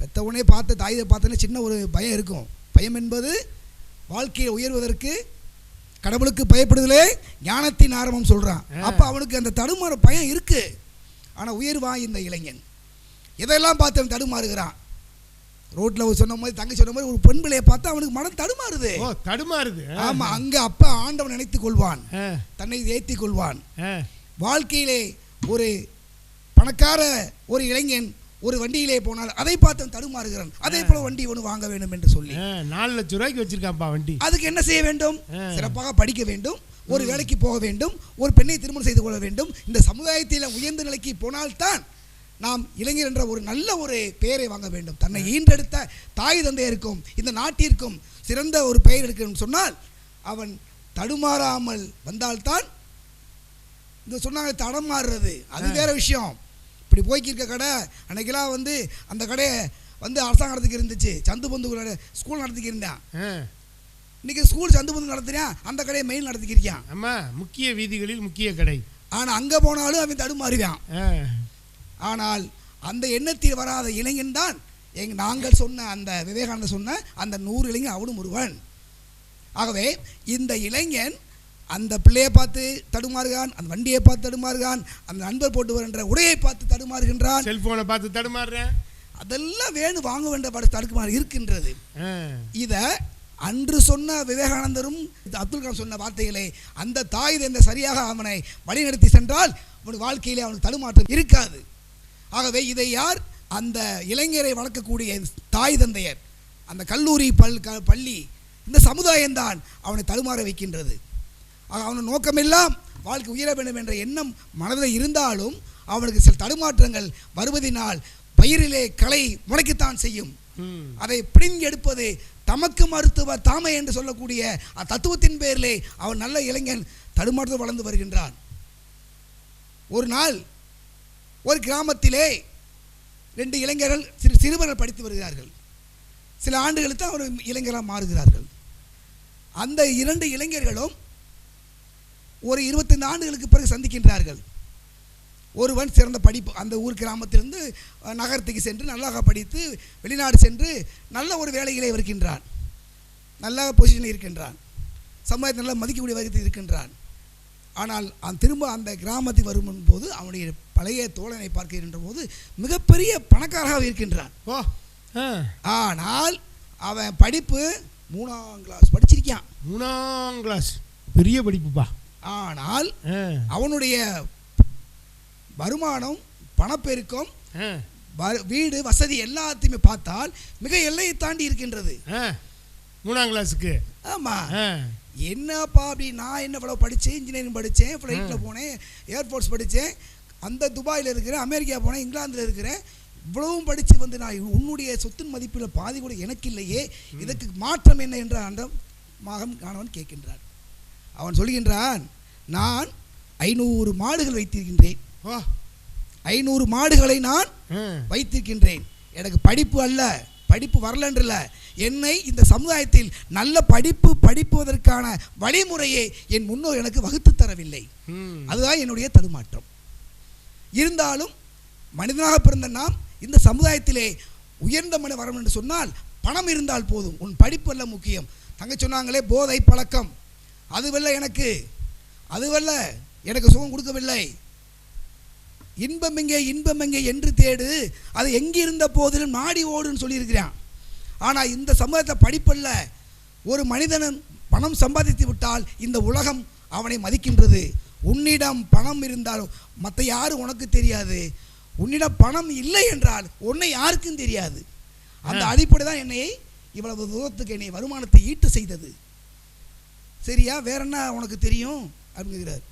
பெற்றவனே பார்த்து தாயை பார்த்தோன்னே சின்ன ஒரு பயம் இருக்கும். பயம் என்பது வாழ்க்கையில் உயர்வதற்கு கடவுளுக்கு பயப்படுதலே ஞானத்தின் ஆரம்பம் சொல்கிறான். அப்போ அவனுக்கு அந்த தடுமாற பயம் இருக்கு. ஆனால் உயர்வான் இந்த இளைஞன். எதெல்லாம் பார்த்து அவன் தடுமாறுகிறான்? ரோட்டில் சொன்ன மாதிரி, தங்கை சொன்ன மாதிரி, ஒரு பெண் பிள்ளையை பார்த்தா அவனுக்கு மனம் தடுமாறுது. தடுமாறுது. ஆமாம், அங்கே அப்போ ஆண்டவன் நினைத்துக் கொள்வான், தன்னை ஏற்றி கொள்வான். வாழ்க்கையிலே ஒரு பணக்கார ஒரு இளைஞன் ஒரு வண்டியிலே போனால் அதை பார்த்து தடுமாறுகிறான். அதே போல வண்டி ஒன்று வாங்க வேண்டும் என்று சொல்லி 4 லட்சம் ரூபாய்க்கு வச்சிருக்காப்பா வண்டி. அதுக்கு என்ன செய்ய வேண்டும்? சிறப்பாக படிக்க வேண்டும், ஒரு வேலைக்கு போக வேண்டும், ஒரு பெண்ணை திருமணம் செய்து கொள்ள வேண்டும். இந்த சமுதாயத்தில் உயர்ந்த நிலைக்கு போனால்தான் நாம் இளைஞர் என்ற ஒரு நல்ல ஒரு பெயரை வாங்க வேண்டும். தன்னை ஈன்றெடுத்த தாய் தந்தையருக்கும் இந்த நாட்டிற்கும் சிறந்த ஒரு பெயர் எடுக்கணும்னு சொன்னால் அவன் தடுமாறாமல் வந்தால்தான். இந்த சொன்னாங்க தடமாறுறது, அது வேற விஷயம். இப்படி போய்க்கிருக்க கடை அன்னைக்கெல்லாம் அந்த கடையை அரசாங்கம் நடத்திக்கு இருந்துச்சு. சந்து பந்து ஸ்கூல் நடத்திக்கு இருந்தான். இன்னைக்கு ஸ்கூல் சந்து பந்து நடத்துறான், அந்த கடையை மெயின் நடத்திக்கிருக்கான். ஆமா, முக்கிய வீதிகளில் முக்கிய கடை. ஆனால் அங்கே போனாலும் அவன் தடுமாறுவான். ஆனால் அந்த எண்ணத்தில் வராத இளைஞன் தான் நாங்கள் சொன்ன அந்த விவேகானந்தர் சொன்ன அந்த 100 இளைஞன் அவனும் ஒருவன். ஆகவே இந்த இளைஞன் அந்த பிள்ளையை பார்த்து தடுமாறுகிறான், அந்த வண்டியை பார்த்து தடுமாறுகிறான், அந்த நண்பர் போட்டு வருகின்ற உடையை பார்த்து தடுமாறுகின்றான், செல்போனை பார்த்து தடுமாறுறேன். அதெல்லாம் வேணும் வாங்க வேண்டிய தடுமாறு இருக்கின்றது. இதை அன்று சொன்ன விவேகானந்தரும் அப்துல் கலாம் சொன்ன வார்த்தைகளை அந்த தாய் தந்தை சரியாக அவனை வழிநடத்தி சென்றால் அவன் வாழ்க்கையிலே அவனுக்கு தடுமாற்றம் இருக்காது. ஆகவே இதை யார்? அந்த இளைஞரை வளர்க்கக்கூடிய தாய் தந்தையர், அந்த கல்லூரி பள்ளி, இந்த சமுதாயம்தான் அவனை தடுமாற வைக்கின்றது. அவன் நோக்கமெல்லாம் வாழ்க்கை உயர வேண்டும் என்ற எண்ணம் மனதில் இருந்தாலும் அவனுக்கு சில தடுமாற்றங்கள் வருவதனால் பயிரிலே களை முளைக்கத்தான் செய்யும். அதை பிடிங்கி எடுப்பது தமக்கு மருத்துவ தாமை என்று சொல்லக்கூடிய தத்துவத்தின் பேரிலே அவன் நல்ல இளைஞன் தடுமாற்றத்தில் வளர்ந்து வருகின்றான். ஒரு நாள் ஒரு கிராமத்திலே 2 இளைஞர்கள் சிறுவர்கள் படித்து வருகிறார்கள். சில ஆண்டுகளுக்கு அவர் இளைஞராக மாறுகிறார்கள். அந்த 2 இளைஞர்களும் ஒரு 25 ஆண்டுகளுக்கு பிறகு சந்திக்கின்றார்கள். ஒருவன் சிறந்த படிப்பு, அந்த ஊர் கிராமத்திலிருந்து நகரத்துக்கு சென்று நல்லாக படித்து வெளிநாடு சென்று நல்ல ஒரு வேலையிலே இருக்கின்றான். நல்ல பொசிஷனில் இருக்கின்றான், சமுதாயத்தில் நல்லா மதிக்கக்கூடிய வகையில் இருக்கின்றான். ஆனால் திரும்ப அந்த கிராமத்துக்கு வரும் போது அவனுடைய பழைய தோழனை பார்க்கின்ற போது மிகப்பெரிய பணக்காரராக இருக்கின்றான். ஆனால் அவன் படிப்பு 3ஆம் கிளாஸ் படிச்சிருக்கான். 3ஆம் கிளாஸ் பெரிய படிப்புப்பா. ஆனால் அவனுடைய வருமானம், பணப்பெருக்கம், வீடு வசதி எல்லாத்தையுமே பார்த்தால் மிக எல்லையை தாண்டி இருக்கின்றது. 3ஆம் கிளாஸுக்கு. ஆமாம். என்னப்பா அப்படி, நான் என்ன இவ்வளோ படித்தேன், இன்ஜினியரிங் படித்தேன், ஃப்ளைட்டில் போனேன், ஏர்ஃபோர்ஸ் படித்தேன், அந்த துபாயில் இருக்கிறேன், அமெரிக்கா போனேன், இங்கிலாந்தில் இருக்கிறேன், இவ்வளவும் படித்து வந்து நான் உன்னுடைய சொத்தின் மதிப்பில் பாதி கூட எனக்கு இல்லையே, இதற்கு மாற்றம் என்ன என்ற அந்த மகன் காணவன் கேட்கின்றான். அவன் சொல்கின்றான், நான் 500 மாடுகள் வைத்திருக்கின்றேன், 500 மாடுகளை நான் வைத்திருக்கின்றேன். எனக்கு படிப்பு அல்ல, படிப்பு வரலன்றல, என்னை இந்த சமுதாயத்தில் நல்ல படிப்பதற்கான வழிமுறையை என் முன்னோர் எனக்கு வகுத்து தரவில்லை. அதுதான் என்னுடைய தடுமாற்றம். இருந்தாலும் மனிதனாக பிறந்த நாம் இந்த சமுதாயத்திலே உயர்ந்த மனித வரம் என்று சொன்னால் பணம் இருந்தால் போதும், உன் படிப்பு அல்ல முக்கியம். தங்க சொன்னாங்களே, போதை பழக்கம் அதுவல்ல எனக்கு சுகம் கொடுக்கவில்லை, இன்பம் எங்கே என்று தேடு, அது எங்கிருந்த போதிலும் நாடி ஓடுன்னு சொல்லியிருக்கிறான். ஆனால் இந்த சமூகத்தில் படிப்பல்ல, ஒரு மனிதன் பணம் சம்பாதித்து விட்டால் இந்த உலகம் அவனை மதிக்கின்றது. உன்னிடம் பணம் இருந்தாலும் மற்ற யாரும் உனக்கு தெரியாது, உன்னிடம் பணம் இல்லை என்றால் உன்னை யாருக்கும் தெரியாது. அந்த அடிப்படை தான் என்னை இவ்வளவு தூரத்துக்கு என்னை வருமானத்தை ஈட்டு செய்தது. சரியா, வேற என்ன உனக்கு தெரியும் அப்படிங்கிறார்.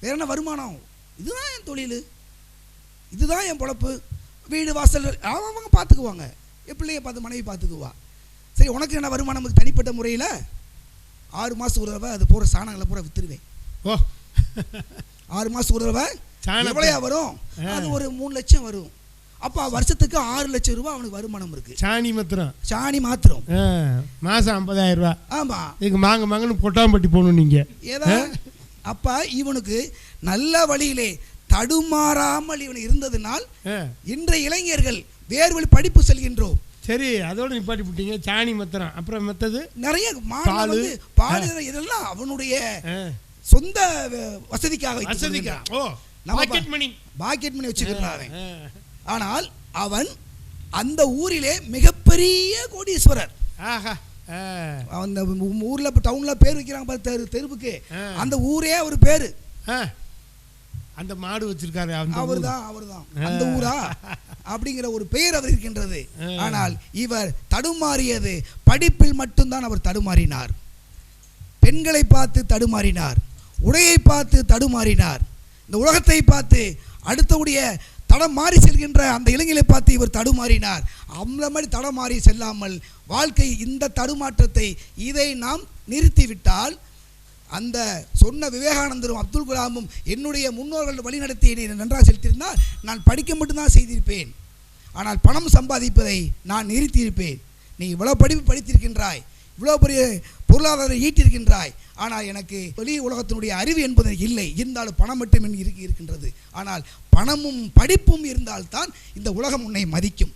வேற என்ன வருமானம், இதுதான் என் தொழில், இதுதான் என் பொழப்பு, வீடு வாசல் அவங்க பார்த்துக்குவாங்க, என் பிள்ளைய பார்த்து மனைவி பார்த்துக்குவா. சரி, உனக்கு என்ன வருமானம்? நமக்கு தனிப்பட்ட முறையில் 6 மாதத்துக்கு ஒரு தடவை அது போகிற சாணங்களை பூரா விற்றுருவேன். 6 மாதத்துக்கு ஒரு தடவை எவ்வளோ வரும்? அது ஒரு 3 லட்சம் வரும். அப்போ வருஷத்துக்கு 6 லட்சம் ரூபாய் அவனுக்கு வருமானம் இருக்கு. சாணி மாத்திரம் மாதம் 50,000 ரூபா. ஆமாம், இதுக்கு மாங்கன்னு பொட்டாம்பட்டி போகணும் நீங்கள் ஏதா. அப்போ இவனுக்கு நல்ல வழியிலே தடுமாறாமல் இவன் இருந்ததுனால் இன்றைய இளைஞர்கள் வேறு வழி படிப்பு செல்கின்றோம். சரி, அதோட நிப்பாட்டி விட்டீங்க. சாணி மத்திரம், அப்புறம் மற்றது நிறைய பால் இதெல்லாம் அவனுடைய சொந்த வசதிக்காக பாக்கெட் மணி வச்சுக்கிறான். ஆனால் அவன் அந்த ஊரிலே மிகப்பெரிய கோடீஸ்வரர். அந்த ஊர்ல டவுன்ல பேர் வைக்கிறாங்க தெருவுக்கு, அந்த ஊரே ஒரு பேரு. அந்த மாடு வச்சிருக்காரு அவர்தான் அந்த ஊரா அப்படிங்கிற ஒரு பெயர் அவர் இருக்கின்றது. ஆனால் இவர் தடுமாறியது படிப்பில் மட்டும்தான். அவர் தடுமாறினார், பெண்களை பார்த்து தடுமாறினார், உடையை பார்த்து தடுமாறினார், இந்த உலகத்தை பார்த்து அடுத்தவுடைய தடம் மாறி செல்கின்ற அந்த இளைஞர்களை பார்த்து இவர் தடுமாறினார். அந்த மாதிரி தடமாறி செல்லாமல் வாழ்க்கை இந்த தடுமாற்றத்தை இதை நாம் நிறுத்திவிட்டால், அந்த சொன்ன விவேகானந்தரும் அப்துல் கலாமும் என்னுடைய முன்னோர்கள் வழிநடத்தி என்னை நன்றாக செலுத்தியிருந்தால் நான் படிக்க மட்டும்தான் செய்திருப்பேன். ஆனால் பணம் சம்பாதிப்பதை நான் நிறுத்தியிருப்பேன். நீ இவ்வளோ படிப்பு படித்திருக்கின்றாய், இவ்வளோ பெரிய பொருளாதாரம் ஈட்டிருக்கின்றாய், ஆனால் எனக்கு வெளி உலகத்தினுடைய அறிவு என்பது இல்லை. இருந்தாலும் பணம் மட்டும் இருக்கின்றது. ஆனால் பணமும் படிப்பும் இருந்தால்தான் இந்த உலகம் உன்னை மதிக்கும்.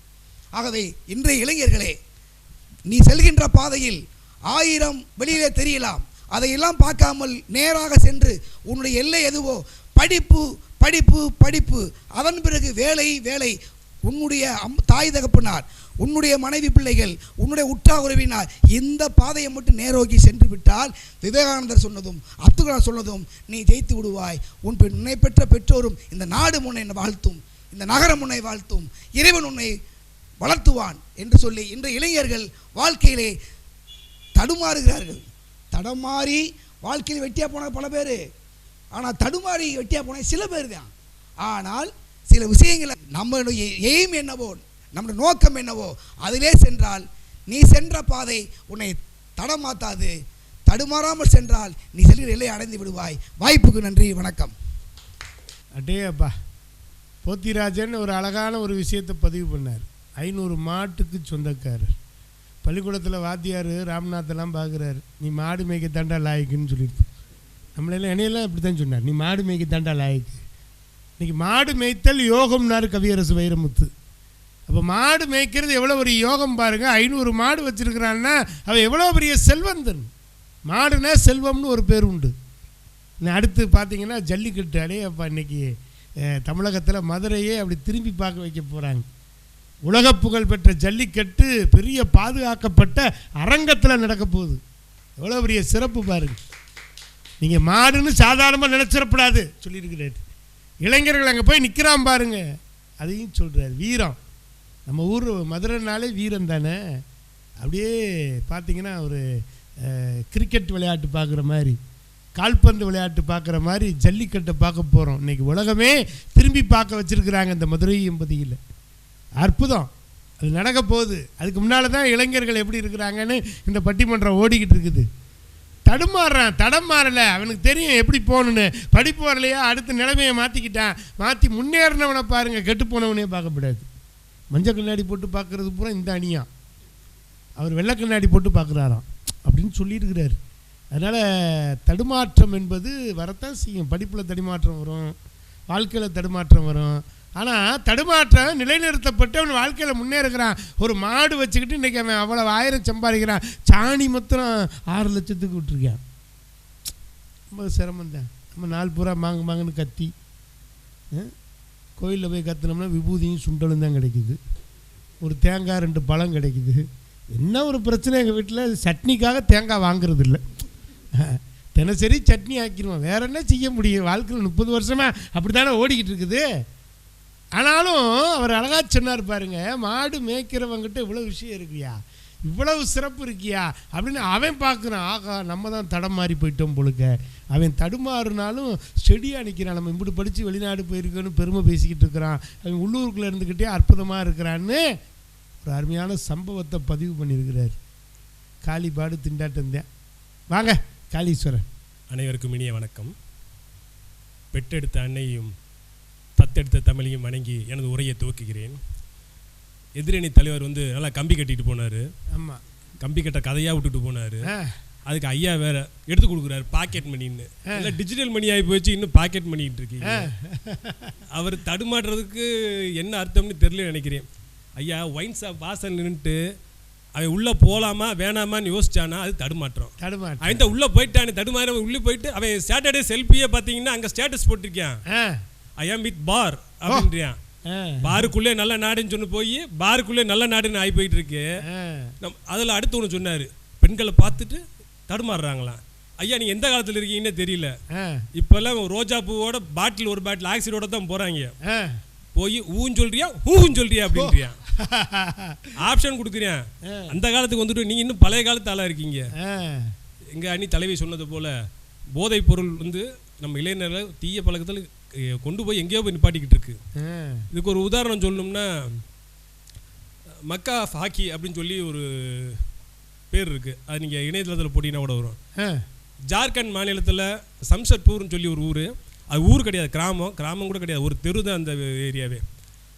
ஆகவே இன்றைய இளைஞர்களே, நீ செல்கின்ற பாதையில் 1000 வெளியிலே தெரியலாம், அதையெல்லாம் பார்க்காமல் நேராக சென்று உன்னுடைய எல்லை எதுவோ படிப்பு படிப்பு படிப்பு, அதன் பிறகு வேலை வேலை. உன்னுடைய தாய் தகப்பனார், உன்னுடைய மனைவி பிள்ளைகள், உன்னுடைய உற்றார் உறவினார், இந்த பாதையை மட்டும் நேரோக்கி சென்று விட்டால் விவேகானந்தர் சொன்னதும் அப்துல் கலாம் சொன்னதும் நீ ஜெயித்து விடுவாய். உன்னை பெற்ற பெற்றோரும் இந்த நாடு உன்னை வாழ்த்தும், இந்த நகரம் உன்னை வாழ்த்தும், இறைவன் உன்னை வளர்த்துவான் என்று சொல்லி இன்றைய இளைஞர்கள் வாழ்க்கையிலே தடுமாறுகிறார்கள். தடமாறி வாழ்க்கையில் வெட்டியாக போன பல பேர், ஆனால் தடுமாறி வெட்டியாக போன சில பேர் தான். ஆனால் சில விஷயங்களை நம்மளுடைய எய்ம் என்னவோ, நம்முடைய நோக்கம் என்னவோ அதிலே சென்றால் நீ சென்ற பாதை உன்னை தடமாத்தாது. தடுமாறாமல் சென்றால் நீ செல்கிற எல்லையை அடைந்து விடுவாய். வாய்ப்புக்கு நன்றி, வணக்கம். அடே அப்பா, போத்திராஜன் ஒரு அழகான ஒரு விஷயத்தை பதிவு பண்ணார். 500 மாட்டுக்கு சொந்தக்காரர். பள்ளிக்கூடத்தில் வாத்தியார் ராம்நாத்தெல்லாம் பார்க்குறாரு, நீ மாடு மேய்க்க தாண்டா லாய்க்குன்னு சொல்லிட்டு நம்மளெல்லாம் என்னையெல்லாம் இப்படி தான் சொன்னார், நீ மாடு மேய்க்க தாண்டா லாய்க்கு. இன்றைக்கி மாடு மேய்த்தல் யோகம்னார் கவியரசு வைரமுத்து. அப்போ மாடு மேய்க்கிறது எவ்வளோ ஒரு யோகம் பாருங்கள். 500 மாடு வச்சுருக்கிறான்னா அவன் எவ்வளோ பெரிய செல்வந்தன். மாடுனா செல்வம்னு ஒரு பேர் உண்டு. அடுத்து பார்த்தீங்கன்னா ஜல்லிக்கட்டு. அடே அப்பா, இன்றைக்கி தமிழகத்தில் மதுரையே அப்படி திரும்பி பார்க்க வைக்க போகிறாங்க. உலக புகழ் பெற்ற ஜல்லிக்கட்டு பெரிய பாதுகாக்கப்பட்ட அரங்கத்தில் நடக்க போகுது. எவ்வளோ பெரிய சிறப்பு பாருங்கள். நீங்கள் மாடுன்னு சாதாரணமாக நினச்சிடப்படாது சொல்லியிருக்கிறார். இளைஞர்கள் அங்கே போய் நிற்கிறான் பாருங்க, அதையும் சொல்கிறார். வீரம், நம்ம ஊர் மதுரைனாலே வீரம் தானே. அப்படியே பார்த்தீங்கன்னா ஒரு கிரிக்கெட் விளையாட்டு பார்க்குற மாதிரி, கால்பந்து விளையாட்டு பார்க்குற மாதிரி ஜல்லிக்கட்டை பார்க்க போகிறோம். இன்றைக்கி உலகமே திரும்பி பார்க்க வச்சுருக்குறாங்க இந்த மதுரை எம்பதியில். அற்புதம், அது நடக்க போகுது. அதுக்கு முன்னால் தான் இளைஞர்கள் எப்படி இருக்கிறாங்கன்னு இந்த பட்டிமன்றம் ஓடிக்கிட்டு இருக்குது. தடுமாறுறான், தடம் மாறலை, அவனுக்கு தெரியும் எப்படி போகணுன்னு. படிப்பு வரலையா, அடுத்த நிலைமையை மாற்றிக்கிட்டான். மாற்றி முன்னேறினவனை பாருங்கள், கெட்டு போனவனே பார்க்கப்படாது. மஞ்சள் கண்ணாடி போட்டு பார்க்குறது பூரா இந்த அணியா, அவர் வெள்ளை கண்ணாடி போட்டு பார்க்குறாராம் அப்படின்னு சொல்லியிருக்கிறார். அதனால் தடுமாற்றம் என்பது வரத்தான் செய்யும். படிப்பில் தடுமாற்றம் வரும், வாழ்க்கையில் தடுமாற்றம் வரும். ஆனால் தடுமாற்றம் நிலைநிறுத்தப்பட்டு அவன் வாழ்க்கையில் முன்னேறுகிறான். ஒரு மாடு வச்சுக்கிட்டு இன்றைக்கி அவன் அவ்வளோ 1000 சம்பாதிக்கிறான். சாணி மொத்தம் 6 லட்சத்துக்கு விட்டுருக்கான். ரொம்ப சிரமம் தான். நம்ம நாள் பூரா மாங்குன்னு கத்தி கோயிலில் போய் கத்தினோம்னா விபூதியும் சுண்டலும் தான் கிடைக்குது. ஒரு தேங்காய் 2 பழம் கிடைக்குது. என்ன ஒரு பிரச்சனை, எங்கள் வீட்டில் சட்னிக்காக தேங்காய் வாங்குறது இல்லை. தினசரி சட்னி ஆக்கிடுவோம். வேறு என்ன செய்ய முடியும்? வாழ்க்கையில் 30 வருஷமாக அப்படி தானே ஓடிக்கிட்டு இருக்குது. ஆனாலும் அவர் அழகாக சொன்னார் பாருங்க, மாடு மேய்க்கிறவங்கிட்ட இவ்வளோ விஷயம் இருக்குயா, இவ்வளவு சிறப்பு இருக்கியா அப்படின்னு அவன் பார்க்குறான். ஆகா, நம்ம தான் தடம் மாறி போயிட்டோம் பொழுக்க. அவன் தடுமாறுனாலும் செடியாக நிற்கிறான். நம்ம இப்படி படித்து வெளிநாடு போயிருக்கோன்னு பெருமை பேசிக்கிட்டு இருக்கிறான். அவன் உள்ளூருக்குள்ளே இருந்துக்கிட்டே அற்புதமாக இருக்கிறான்னு ஒரு அருமையான சம்பவத்தை பதிவு பண்ணியிருக்கிறார். காளிபாடு திண்டாட்டந்தேன். வாங்க காளீஸ்வரன். அனைவருக்கும் இனிய வணக்கம். பெற்றெடுத்த அன்னையும் தத்தெடுத்த தமிழையும் வணங்கி எனது உரையை துவக்குகிறேன். எதிரணி தலைவர் நல்லா கம்பி கட்டிட்டு போனார். ஆமாம், கம்பி கட்ட கதையாக விட்டுட்டு போனார். அதுக்கு ஐயா வேற எடுத்து கொடுக்குறாரு பாக்கெட் மணின்னு. எல்லாம் டிஜிட்டல் மணி ஆகி போயிடுச்சு, இன்னும் பாக்கெட் மணிட்டு இருக்கீங்க. அவர் தடுமாடுறதுக்கு என்ன அர்த்தம்னு தெரியல நினைக்கிறேன். ஐயா ஒயின் ஷாப் வாசல் நின்றுட்டு அவன் உள்ளே போகலாமா வேணாமான்னு யோசிச்சானா அது தடுமாற்றம். அவன் உள்ளே போயிட்டான், தடுமாற உள்ளே போயிட்டு அவன் சாட்டர்டே செல்ஃபியை பார்த்தீங்கன்னா அங்கே ஸ்டேட்டஸ் போட்டிருக்கான், ஐ ஆம் வித் பார் அப்படின்றான். பாருக்குள்ளே நல்ல நாடுன்னு சொன்ன போய் பாருக்குள்ளே நல்ல நாடுன்னு ஆகி போயிட்டு இருக்கு. அதில் அடுத்து ஒன்று சொன்னார், பெண்களை பார்த்துட்டு தடுமாறுறாங்களாம். ஐயா நீங்கள் எந்த காலத்தில் இருக்கீங்கன்னே தெரியல. இப்போல்லாம் ரோஜா பூவோட ஒரு பாட்டில் ஆக்சிடோட தான் போகிறாங்க. போய் ஊன்னு சொல்றியா ஊன்னு சொல்றியா அப்படின்றியா ஆப்ஷன் கொடுக்குறேன். அந்த காலத்துக்கு வந்துட்டு நீங்கள் இன்னும் பழைய காலத்து ஆளாக இருக்கீங்க. எங்கள் அணி தலைவி சொன்னது போல் போதைப் பொருள் நம்ம இளைஞர்களை தீய பழக்கத்தில் கொண்டு போய் எங்கேயோ போய் நிப்பாட்டிக்கிட்டு இருக்கு. இதுக்கு ஒரு உதாரணம் சொல்லணும்னா, மக்கா ஆஃப் ஹாக்கி அப்படின்னு சொல்லி ஒரு பேர் இருக்குது. அது நீங்கள் இணையதளத்தில் போட்டிங்கன்னா கூட வரும். ஜார்க்கண்ட் மாநிலத்தில் சம்ஷத்பூர்னு சொல்லி ஒரு ஊர். அது ஊர் கிடையாது, கிராமம் கூட கிடையாது, ஒரு தெரு தான் அந்த ஏரியாவே.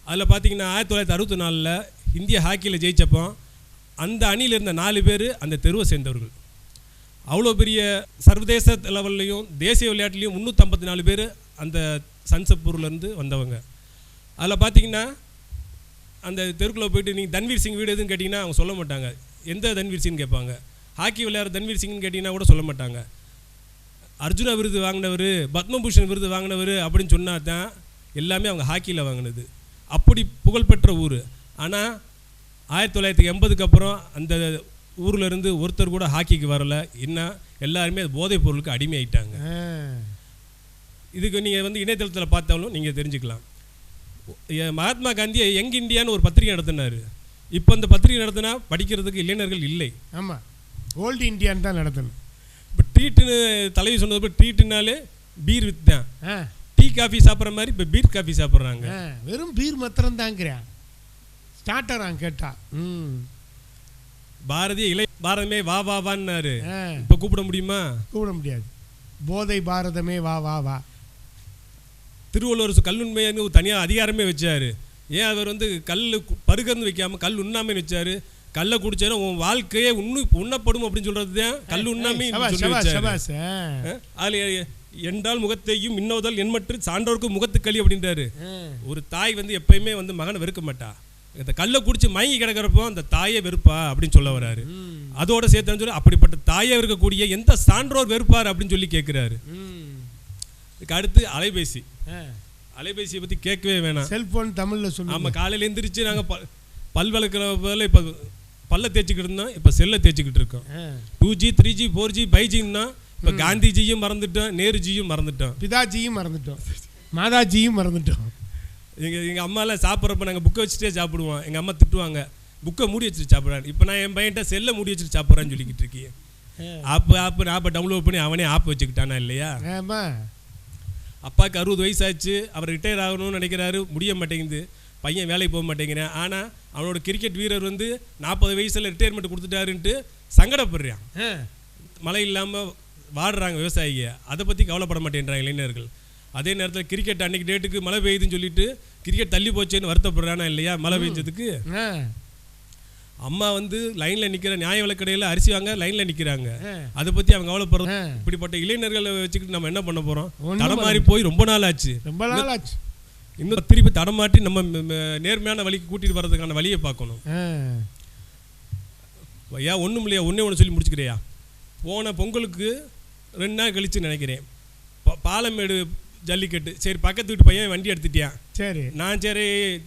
அதில் பார்த்தீங்கன்னா 1964 இந்திய ஹாக்கியில் ஜெயித்தப்போ அந்த அணியில் இருந்த 4 பேர் அந்த தெருவை சேர்ந்தவர்கள். அவ்வளோ பெரிய சர்வதேச லெவல்லையும் தேசிய விளையாட்டுலேயும் 354 பேர் அந்த சம்ஷத்பூர்லேருந்து வந்தவங்க. அதில் பார்த்தீங்கன்னா அந்த தெருக்குள்ளே போயிட்டு நீங்கள் தன்வீர் சிங் வீடு எதுன்னு கேட்டிங்கன்னா அவங்க சொல்ல மாட்டாங்க. எந்த தன்வீர் சிங்னு கேட்பாங்க. ஹாக்கி விளையாடுற தன்வீர் சிங்னு கேட்டிங்கன்னா கூட சொல்ல மாட்டாங்க. அர்ஜுனா விருது வாங்கினவர், பத்மபூஷன் விருது வாங்கினவர் அப்படின்னு சொன்னால் தான் எல்லாமே அவங்க ஹாக்கியில் வாங்கினது. அப்படி புகழ்பெற்ற ஊர். ஆனால் 1980க்கு அப்புறம் அந்த ஊரில் இருந்து ஒருத்தர் கூட ஹாக்கிக்கு வரலை. என்ன எல்லாருமே போதைப் பொருளுக்கு அடிமையாயிட்டாங்க. இதுக்கு நீங்கள் இணையதளத்தில் பார்த்தாலும் நீங்கள் தெரிஞ்சுக்கலாம். மகாத்மா காந்தி யங் இந்தியான்னு ஒரு பத்திரிகை நடத்தினார். இப்போ அந்த பத்திரிகை நடத்தினா படிக்கிறதுக்கு இளைஞர்கள் இல்லை. ஆமாம், ஓல்டு இந்தியான்னு தான் நடத்தணும். இப்போ ட்ரீட்டுன்னு தலைவி சொன்னது போய் ட்ரீட்டுனாலே பீர் வித்தான். டீ காஃபி சாப்பிட்ற மாதிரி இப்போ பீர் காஃபி சாப்பிட்றாங்க. வெறும் பீர் மாத்திரம் தாங்கிறேன் ஸ்டார்டரான் கேட்டா. பாரதிய பாரதமே வா வா வான்னாரு. இப்போ கூப்பிட முடியுமா? கூப்பிட முடியாது. போதை பாரதமே வா வா வா. திருவள்ளுவர் கல்லுண்மைன்னு ஒரு தனியாக அதிகாரமே வச்சார். ஏன் அவர் கல் பருகன்னு வைக்காமல் கல் உண்ணாமைன்னு வச்சார். கல்லை குடிச்சா உன் வாழ்க்கையே உண்ணப்படும் அப்படின்னு சொல்றது தான் கல் உண்ணாமை. அதில் என்றால் முகத்தையும் இன்னோதல் என்மற்று சான்றோருக்கு முகத்துக்களி அப்படின்றாரு. ஒரு தாய் எப்பயுமே மகனை வெறுக்க மாட்டா. இந்த கல்லை குடிச்சு மயங்கி கிடக்கிறப்போ அந்த தாயை வெறுப்பா அப்படின்னு சொல்ல வர்றாரு. அதோட சேர்த்து சொல்லி அப்படிப்பட்ட தாயை இருக்கக்கூடிய எந்த சான்றோர் வெறுப்பார் அப்படின்னு சொல்லி கேட்குறாரு. இதுக்கு அடுத்து அலைபேசியை பற்றி கேட்கவே வேணாம். செல்போன் தமிழில் சொல்லுவோம். ஆமாம், காலையில் எழுந்திரிச்சு நாங்கள் பல் வளர்க்குற போதில் இப்போ பல்ல தேய்ச்சிக்கிட்டு இருந்தோம், இப்போ செல்லை தேய்ச்சிக்கிட்டு இருக்கோம். 2G 3G 4G 5Gன்னா இப்போ காந்திஜியும் மறந்துட்டோம், நேருஜியும் மறந்துட்டோம், பிதாஜியும் மறந்துட்டோம், மாதாஜியும் மறந்துட்டோம். எங்கள் அம்மாலாம் சாப்பிட்றப்ப நாங்கள் புக்கை வச்சுட்டே சாப்பிடுவோம். எங்கள் அம்மா திட்டுவாங்க, புக்கை மூடி வச்சுட்டு சாப்பிட்றான். இப்போ நான் என் பையன்ட்ட செல்லை மூடி வச்சுட்டு சாப்பிட்றான்னு சொல்லிக்கிட்டு இருக்கேன். ஆப்பை டவுன்லோட் பண்ணி அவனே ஆப் வச்சுக்கிட்டானா இல்லையா? அப்பாவுக்கு 60 வயசாச்சு, அவர் ரிட்டையர் ஆகணும்னு நினைக்கிறாரு, முடிய மாட்டேங்குது. பையன் வேலைக்கு போக மாட்டேங்கிறேன். ஆனால் அவனோட கிரிக்கெட் வீரர் 40 வயசில் ரிட்டையர்மெண்ட் கொடுத்துட்டாருன்ட்டு சங்கடப்படுறான். மழை இல்லாமல் வாடுறாங்க விவசாயிங்க, அதை பற்றி கவலைப்பட மாட்டேன்றாங்க இளைஞர்கள். அதே நேரத்தில் கிரிக்கெட் அன்றைக்கி டேட்டுக்கு மழை பெய்யுதுன்னு சொல்லிட்டு கிரிக்கெட் தள்ளி போச்சேன்னு வருத்தப்படுறானா இல்லையா? மழை பெஞ்சதுக்கு அம்மா லைனில் நிற்கிற நியாய விலைக்கடையில் அரிசி வாங்க லைனில் நிற்கிறாங்க, அதை பற்றி அவங்க கவலைப்படுறோம். இப்படிப்பட்ட இளைஞர்களை வச்சுக்கிட்டு நம்ம என்ன பண்ண போகிறோம்? தடமாறி போய் ரொம்ப நாள் ஆச்சு. இன்னும் திருப்பி தடமாட்டி நம்ம நேர்மையான வழிக்கு கூட்டிகிட்டு வர்றதுக்கான வழியை பார்க்கணும். ஐயா ஒன்றும் இல்லையா, ஒன்று சொல்லி முடிச்சுக்கிறியா? போன பொங்கலுக்கு 2 நாள் கழிச்சு நினைக்கிறேன், பாலமேடு ஜல்லிக்கட்டு. சரி, பக்கத்து வீட்டு பையன் வண்டி எடுத்துட்டியான். சரி, நான் சரி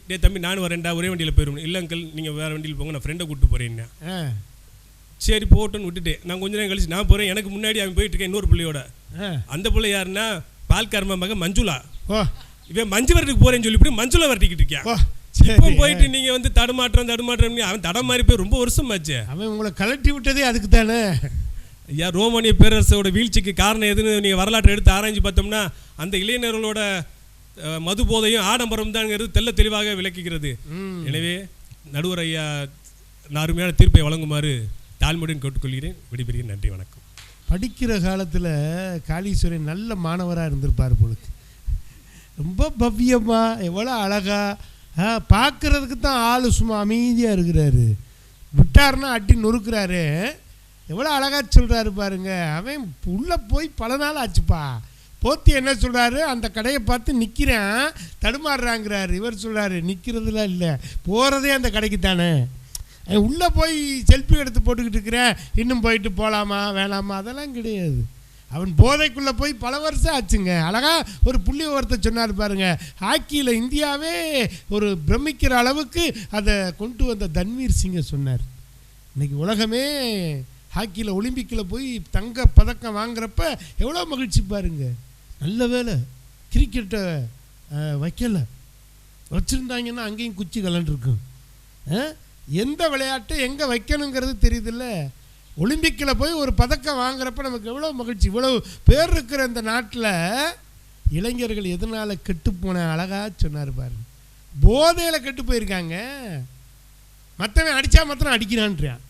டே தம்பி நானும் வரேன்டா, ஒரே வண்டியில் போயிடுவேன். இல்லை அங்கிள் நீங்கள் வேறு வண்டியில் போங்க, நான் ஃப்ரெண்டை கூப்பிட்டு போகிறேன்னா. சரி போட்டோன்னு விட்டுட்டேன். நான் கொஞ்ச நேரம் கழிச்சு நான் போகிறேன். எனக்கு முன்னாடி அவன் போயிட்டு இருக்கேன் இன்னொரு பிள்ளையோட. அந்த பிள்ளை யாருன்னா பால்காரமா மகன் மஞ்சுளா. இவன் மஞ்சு வரட்டுக்கு போகிறேன்னு சொல்லி இப்படி மஞ்சுளா வரட்டிக்கிட்டு இருக்கியா. இப்போ போயிட்டு நீங்கள் தடுமாற்றம் அவன் தடம் மாறி போய் ரொம்ப வருஷமாச்சு. அவன் உங்களை கலட்டி விட்டதே அதுக்கு தானே. ஐயா, ரோமானிய பேரரசோட வீழ்ச்சிக்கு காரணம் எதுன்னு நீங்கள் வரலாற்றை எடுத்து ஆராய்ச்சி பார்த்தோம்னா அந்த இளைஞர்களோட மது போதையும் ஆடம்பரம் தான்ங்கிறது தெல்ல தெளிவாக விளக்குகிறது. எனவே நடுவர் ஐயா அருமையான தீர்ப்பை வழங்குமாறு தாழ்மையுடன் கேட்டுக்கொள்கிறேன். விடைபெறுகிறேன். நன்றி, வணக்கம். படிக்கிற காலத்தில் காளீஸ்வரன் நல்ல மாணவராக இருந்திருப்பார் பொழுது. ரொம்ப பவ்யமாக எவ்வளோ அழகாக பார்க்குறதுக்கு தான் ஆள் சும்மா அமைதியாக இருக்கிறாரு. விட்டார்னா அட்டி நொறுக்கிறாரு. எவ்வளோ அழகாக சொல்கிறாரு பாருங்க. அவன் உள்ளே போய் பல நாள் ஆச்சுப்பா. போத்தி என்ன சொல்கிறாரு, அந்த கடையை பார்த்து நிற்கிறேன் தடுமாறுறாங்கிறாரு. இவர் சொல்கிறாரு நிற்கிறதுலாம் இல்லை, போகிறதே அந்த கடைக்கு தானே. உள்ளே போய் செல்ஃபி எடுத்து போட்டுக்கிட்டு இருக்கிறேன், இன்னும் போயிட்டு போகலாமா வேணாமா அதெல்லாம் கிடையாது. அவன் போதைக்குள்ளே போய் பல வருஷம் ஆச்சுங்க. அழகாக ஒரு புள்ளி ஒருத்தர் சொன்னார் பாருங்க, ஹாக்கியில் இந்தியாவே ஒரு பிரமிக்கிற அளவுக்கு அதை கொண்டு வந்த தன்வீர் சிங்கை சொன்னார். இன்றைக்கி உலகமே ஹாக்கியில் ஒலிம்பிக்கில் போய் தங்க பதக்கம் வாங்குறப்ப எவ்வளோ மகிழ்ச்சி பாருங்க. நல்ல வேலை கிரிக்கெட்டை வைக்கலை, வச்சுருந்தாங்கன்னா அங்கேயும் குச்சி கலண்டிருக்கும். எந்த விளையாட்டை எங்கே வைக்கணுங்கிறது தெரியுதில்ல. ஒலிம்பிக்கில் போய் ஒரு பதக்கம் வாங்குறப்ப நமக்கு எவ்வளோ மகிழ்ச்சி. இவ்வளோ பேர் இருக்கிற இந்த நாட்டில் இளைஞர்கள் எதனால் கெட்டுப்போன அழகாக சொன்னார் பாருங்க. போதையில் கெட்டு போயிருக்காங்க. மற்றவன் அடித்தா மாத்திரம் அடிக்கிறான்றான்,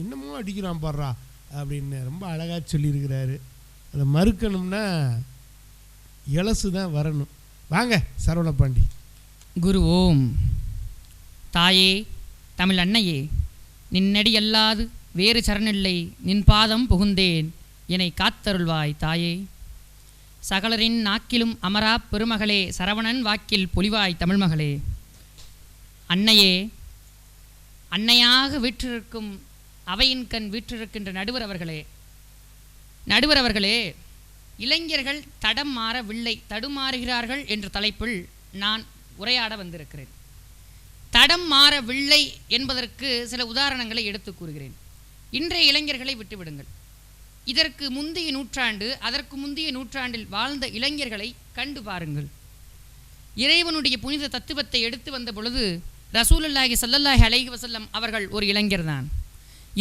இன்னமும் அடிக்கிறான் பாடுறா அப்படின்னு ரொம்ப அழகாக சொல்லியிருக்கிறாரு. அதை மறுக்கணும்னா இலசு தான் வரணும். வாங்க சரவண பாண்டி. குரு ஓம். தாயே தமிழ் அன்னையே, நின்னடி அல்லாது வேறு சரணில்லை, நின் பாதம் புகுந்தேன், என்னை காத்தருள்வாய் தாயே. சகலரின் நாக்கிலும் அமரா பெருமகளே, சரவணன் வாக்கில் பொலிவாய் தமிழ்மகளே. அன்னையே, அன்னையாக வீற்றிருக்கும் அவையின் கண் வீற்றிருக்கின்ற நடுவர் அவர்களே, இளைஞர்கள் தடம் மாறவில்லை, தடுமாறுகிறார்கள் என்ற தலைப்பில் நான் உரையாட வந்திருக்கிறேன். தடம் மாறவில்லை என்பதற்கு சில உதாரணங்களை எடுத்து கூறுகிறேன். இன்றைய இளைஞர்களை விட்டுவிடுங்கள். இதற்கு முந்தைய நூற்றாண்டு, அதற்கு முந்தைய நூற்றாண்டில் வாழ்ந்த இளைஞர்களை கண்டு பாருங்கள். இறைவனுடைய புனித தத்துவத்தை எடுத்து வந்த பொழுது ரசூலுல்லாஹி ஸல்லல்லாஹு அலைஹி வஸல்லம் அவர்கள் ஒரு இளைஞர்தான்.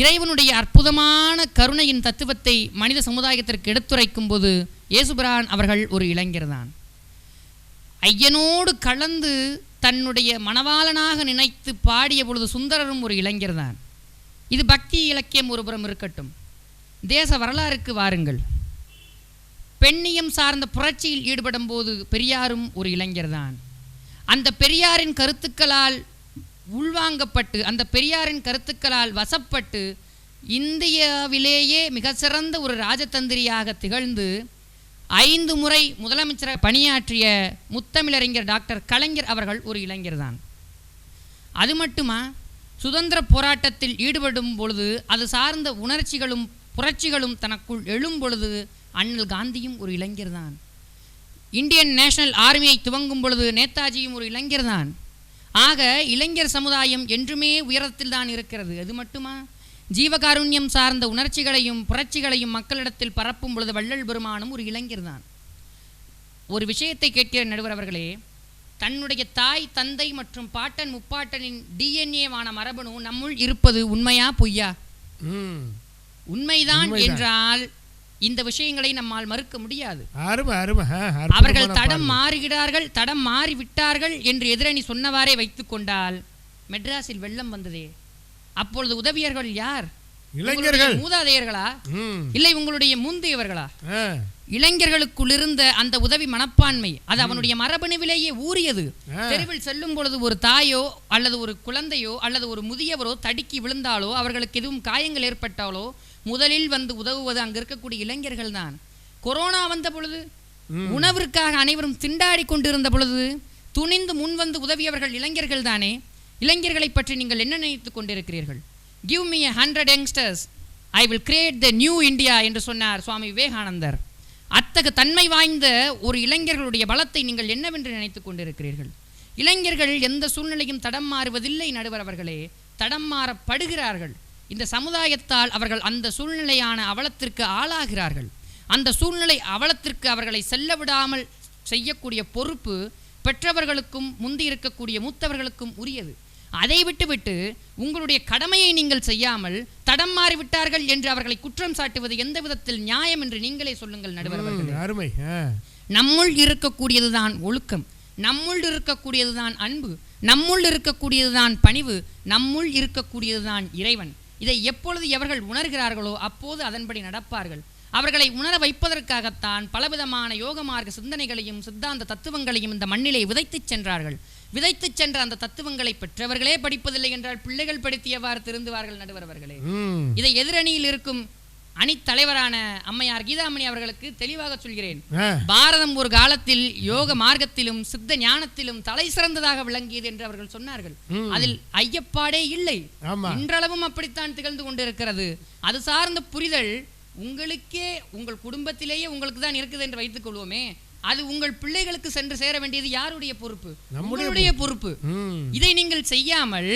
இறைவனுடைய அற்புதமான கருணையின் தத்துவத்தை மனித சமுதாயத்திற்கு எடுத்துரைக்கும் போது இயேசுபிரான் அவர்கள் ஒரு இளைஞர்தான். ஐயனோடு கலந்து தன்னுடைய மணவாளனாக நினைத்து பாடிய பொழுது சுந்தரரும் ஒரு இளைஞர்தான். இது பக்தி இலக்கியம் ஒருபுறம் இருக்கட்டும். தேச வரலாறுக்கு வாருங்கள். பெண்ணியம் சார்ந்த புரட்சியில் ஈடுபடும் போது பெரியாரும் ஒரு இளைஞர்தான். அந்த பெரியாரின் கருத்துக்களால் உள்வாங்கப்பட்டு, அந்த பெரியாரின் கருத்துக்களால் வசப்பட்டு இந்தியாவிலேயே மிக சிறந்த ஒரு ராஜதந்திரியாக திகழ்ந்து 5 முறை முதலமைச்சரை பணியாற்றிய முத்தமிழறிஞர் டாக்டர் கலைஞர் அவர்கள் ஒரு இளைஞர்தான். அது மட்டுமா, சுதந்திர போராட்டத்தில் ஈடுபடும் பொழுது அது சார்ந்த உணர்ச்சிகளும் புரட்சிகளும் தனக்குள் எழும் பொழுது அண்ணல் காந்தியும் ஒரு இளைஞர் தான். இந்தியன் நேஷனல் ஆர்மியை துவங்கும் பொழுது நேதாஜியும் ஒரு இளைஞர் தான். ஆக இளைஞர் சமுதாயம் என்றுமே உயரத்தில் தான் இருக்கிறது. அது மட்டுமா, ஜீவகாருண்யம் சார்ந்த உணர்ச்சிகளையும் புரட்சிகளையும் மக்களிடத்தில் பரப்பும் பொழுது வள்ளல் பெருமானும் ஒரு இளைஞர் தான். ஒரு விஷயத்தை கேட்கிற நடுவர் அவர்களே, தன்னுடைய தாய் தந்தை மற்றும் பாட்டன் முப்பாட்டனின் டிஎன்ஏவான மரபணு நம்முள் இருப்பது உண்மையா பொய்யா? உண்மைதான் என்றால் இந்த விஷயங்களை நம்மால் மறுக்க முடியாது. அவர்கள் தடம் மாறுகிறார்கள், தடம் மாறிவிட்டார்கள் என்று எதிரணி சொன்னவாறே வைத்துக் கொண்டால் மெட்ராஸில் வெள்ளம் வந்ததே, அப்பொழுது உதவியர்கள் யார்? இளைஞர்கள், மூதாதையர்களா? இல்லை, உங்களுடைய முந்தையவர்களா? இளைஞர்களுக்குள் இருந்த அந்த உதவி மனப்பான்மை அது அவனுடைய மரபணுவிலேயே ஊறியது. தெருவில் செல்லும் பொழுது ஒரு தாயோ அல்லது ஒரு குழந்தையோ அல்லது ஒரு முதியவரோ தடுக்கி விழுந்தாலோ அவர்களுக்கு எதுவும் காயங்கள் ஏற்பட்டாலோ முதலில் வந்து உதவுவது அங்கு இருக்கக்கூடிய இளைஞர்கள் தான். கொரோனா வந்த பொழுது உணவிற்காக அனைவரும் திண்டாடி கொண்டிருந்த பொழுது துணிந்து முன் வந்து உதவியவர்கள் இளைஞர்கள் தானே. இளைஞர்களை பற்றி நீங்கள் என்ன நினைத்துக் கொண்டிருக்கிறீர்கள்? Give me 100 youngsters, I will create the new India என்று சொன்னார் சுவாமி விவேகானந்தர். அத்தகு தன்மை வாய்ந்த ஒரு இளைஞர்களுடைய பலத்தை நீங்கள் என்னவென்று நினைத்துக் கொண்டிருக்கிறீர்கள்? இளைஞர்கள் எந்த சூழ்நிலையும் தடம் மாறுவதில்லை நடுவர் அவர்களே, தடம் மாறப்படுகிறார்கள். இந்த சமுதாயத்தால் அவர்கள் அந்த சூழ்நிலையான அவலத்திற்கு ஆளாகிறார்கள். அந்த சூழ்நிலை அவலத்திற்கு அவர்களை செல்ல விடாமல் செய்யக்கூடிய பொறுப்பு பெற்றவர்களுக்கும் முந்தி இருக்கக்கூடிய மூத்தவர்களுக்கும் உரியது. அதை விட்டுவிட்டு உங்களுடைய கடமையை நீங்கள் செய்யாமல் தடம் மாறிவிட்டார்கள் என்று அவர்களை குற்றம் சாட்டுவது எந்த விதத்தில் நியாயம் என்று நீங்களே சொல்லுங்கள் நடுவர் அவர்களே. நம்முள் இருக்கக்கூடியதுதான் ஒழுக்கம், நம்முள் இருக்கக்கூடியதுதான் அன்பு, நம்முள் இருக்கக்கூடியதுதான் பணிவு, நம்முள் இருக்கக்கூடியதுதான் இறைவன். இதை எப்பொழுது எவர்கள் உணர்கிறார்களோ அப்போது அதன்படி நடப்பார்கள். அவர்களை உணர வைப்பதற்காகத்தான் பலவிதமான யோக மார்க்க சிந்தனைகளையும் சித்தாந்த தத்துவங்களையும் இந்த மண்ணிலே விதைத்துச் சென்றார்கள். விதைத்துச் சென்ற அந்த தத்துவங்களை பெற்றவர்களே படிப்பதில்லை என்றால் பிள்ளைகள் படித்தியவாறு திருந்துவார்கள் நடுவர் அவர்களே. இதை எதிரணியில் இருக்கும் அணித்தலைவரான அம்மையார் கீதாமணி அவர்களுக்கு தெளிவாக சொல்கிறேன். பாரதம் ஒரு காலத்தில் யோக மார்க்கத்திலும் சித்த ஞானத்திலும் தலை சிறந்ததாக விளங்கியது என்று அவர்கள் சொன்னார்கள். அதில் ஐயப்பாடே இல்லை. இன்றளவும் அப்படித்தான் திகழ்ந்து கொண்டிருக்கிறது. அது சார்ந்த புரிதல் உங்களுக்கே உங்கள் குடும்பத்திலேயே உங்களுக்கு தான் இருக்குது என்று வைத்துக் கொள்வோமே, அது உங்கள் பிள்ளைகளுக்கு சென்று சேர வேண்டியது யாருடைய பொறுப்பு? நம்முடைய பொறுப்பு. இதை நீங்கள் செய்யாமல்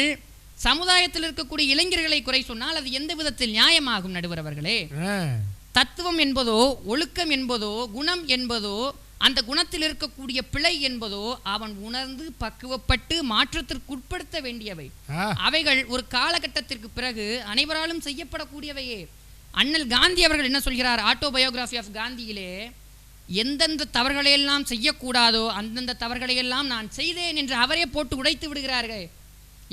சமுதாயத்தில் இருக்கக்கூடிய இளைஞர்களை குறை சொன்னால் அது எந்த விதத்தில் நியாயமாகும் நடுவர் அவர்களே? தத்துவம் என்பதோ ஒழுக்கம் என்பதோ குணம் என்பதோ அந்த குணத்தில் இருக்கக்கூடிய பிழை என்பதோ அவன் உணர்ந்து பக்குவப்பட்டு மாற்றத்திற்கு உட்படுத்த வேண்டியவை. அவைகள் ஒரு காலகட்டத்திற்கு பிறகு அனைவராலும் செய்யப்படக்கூடியவையே. அண்ணல் காந்தி அவர்கள் என்ன சொல்கிறார் ஆட்டோபயோகிராஃபி ஆஃப் காந்தியிலே, எந்தெந்த தவறுகளையெல்லாம் செய்யக்கூடாதோ அந்தந்த தவறுகளையெல்லாம் நான் செய்தேன் என்று அவரே போட்டு உடைத்து விடுகிறார்கள்.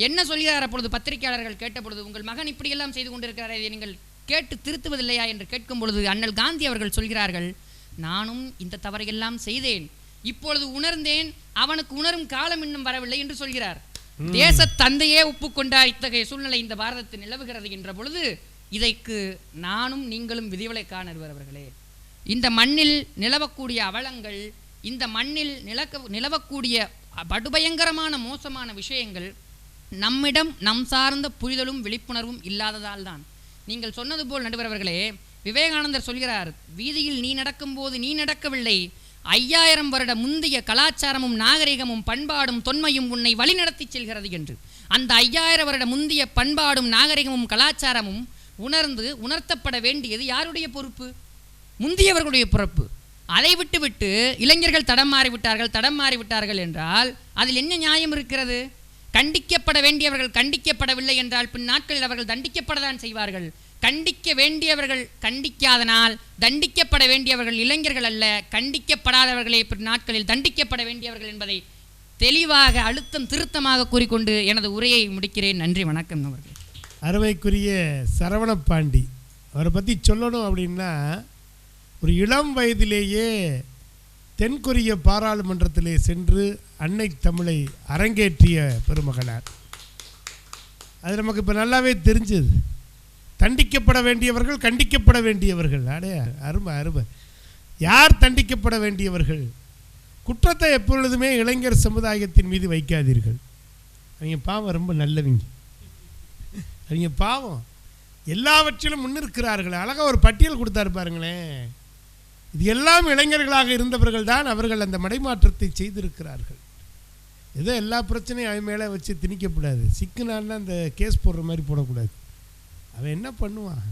என்ன சொல்கிறார் அப்பொழுது பத்திரிகையாளர்கள் கேட்டபொழுது, உங்கள் மகன் இப்படியெல்லாம் செய்து கொண்டிருக்கிறாரே, இதை நீங்கள் கேட்டு திருத்துவதில்லையா என்று கேட்கும் பொழுது அண்ணல் காந்தி அவர்கள் சொல்கிறார்கள், நானும் இந்த தவறையெல்லாம் செய்தேன், இப்பொழுது உணர்ந்தேன், அவனுக்கு உணரும் காலம் இன்னும் வரவில்லை என்று சொல்கிறார். தேச தந்தையே ஒப்புக்கொண்டார் இத்தகைய சூழ்நிலை இந்த பாரதத்தில் நிலவுகிறது என்ற பொழுது இதற்கு நானும் நீங்களும் விதிவிலக்கா நடுவர் அவர்களே. இந்த மண்ணில் நிலவக்கூடிய அவலங்கள், இந்த மண்ணில் நிலவக்கூடிய படுபயங்கரமான மோசமான விஷயங்கள் நம்மிடம் நம் சார்ந்த புரிதலும் விழிப்புணர்வும் இல்லாததால் தான். நீங்கள் சொன்னது போல் நடுவர் அவர்களே, விவேகானந்தர் சொல்கிறார், வீதியில் நீ நடக்கும்போது நீ நடக்கவில்லை, 5000 வருட முந்தைய கலாச்சாரமும் நாகரிகமும் பண்பாடும் தொன்மையும் உன்னை வழிநடத்தி செல்கிறது என்று. அந்த 5000 வருட முந்தைய பண்பாடும் நாகரிகமும் கலாச்சாரமும் உணர்த்தப்பட வேண்டியது யாருடைய பொறுப்பு? முந்தியவர்களுடைய பொறுப்பு. அதை விட்டுவிட்டு இளைஞர்கள் தடம் மாறிவிட்டார்கள் என்றால் அதில் என்ன நியாயம் இருக்கிறது? கண்டிக்கப்பட வேண்டியவர்கள் கண்டிக்கப்படவில்லை என்றால் பின் நாட்களில் அவர்கள் தண்டிக்கப்படத்தான் செய்வார்கள். கண்டிக்க வேண்டியவர்கள் கண்டிக்காதனால் தண்டிக்கப்பட வேண்டியவர்கள் இளைஞர்கள் அல்ல, கண்டிக்கப்படாதவர்களே பின் நாட்களில் தண்டிக்கப்பட வேண்டியவர்கள் என்பதை தெளிவாக அழுத்தம் திருத்தமாக கூறிக்கொண்டு எனது உரையை முடிக்கிறேன். நன்றி, வணக்கம். அவர்கள் அருமைக்குரிய சரவணப்பாண்டி அவரை பற்றி சொல்லணும் அப்படின்னா, ஒரு இளம் வயதிலேயே தென்கொரிய பாராளுமன்றத்திலே சென்று அன்னை தமிழை அரங்கேற்றிய பெருமகனார். அது நமக்கு இப்போ நல்லாவே தெரிஞ்சது. தண்டிக்கப்பட வேண்டியவர்கள் கண்டிக்கப்பட வேண்டியவர்கள். அருமை. யார் தண்டிக்கப்பட வேண்டியவர்கள்? குற்றத்தை எப்பொழுதுமே இளைஞர் சமுதாயத்தின் மீது வைக்காதீர்கள். அவங்க பாவம் ரொம்ப நல்லவங்க. அவங்க பாவம் எல்லாவற்றிலும் முன்னிற்கிறார்கள். அழகாக ஒரு பட்டியல் கொடுத்தாரு பாருங்களேன். இது எல்லாம் இளைஞர்களாக இருந்தவர்கள் தான் அவர்கள் அந்த மடைமாற்றத்தை செய்திருக்கிறார்கள். ஏதோ எல்லா பிரச்சனையும் அவன் மேலே வச்சு திணிக்கப்படாது. சிக்குனான்னா அந்த கேஸ் போடுற மாதிரி போடக்கூடாது. அவன் என்ன பண்ணுவான்,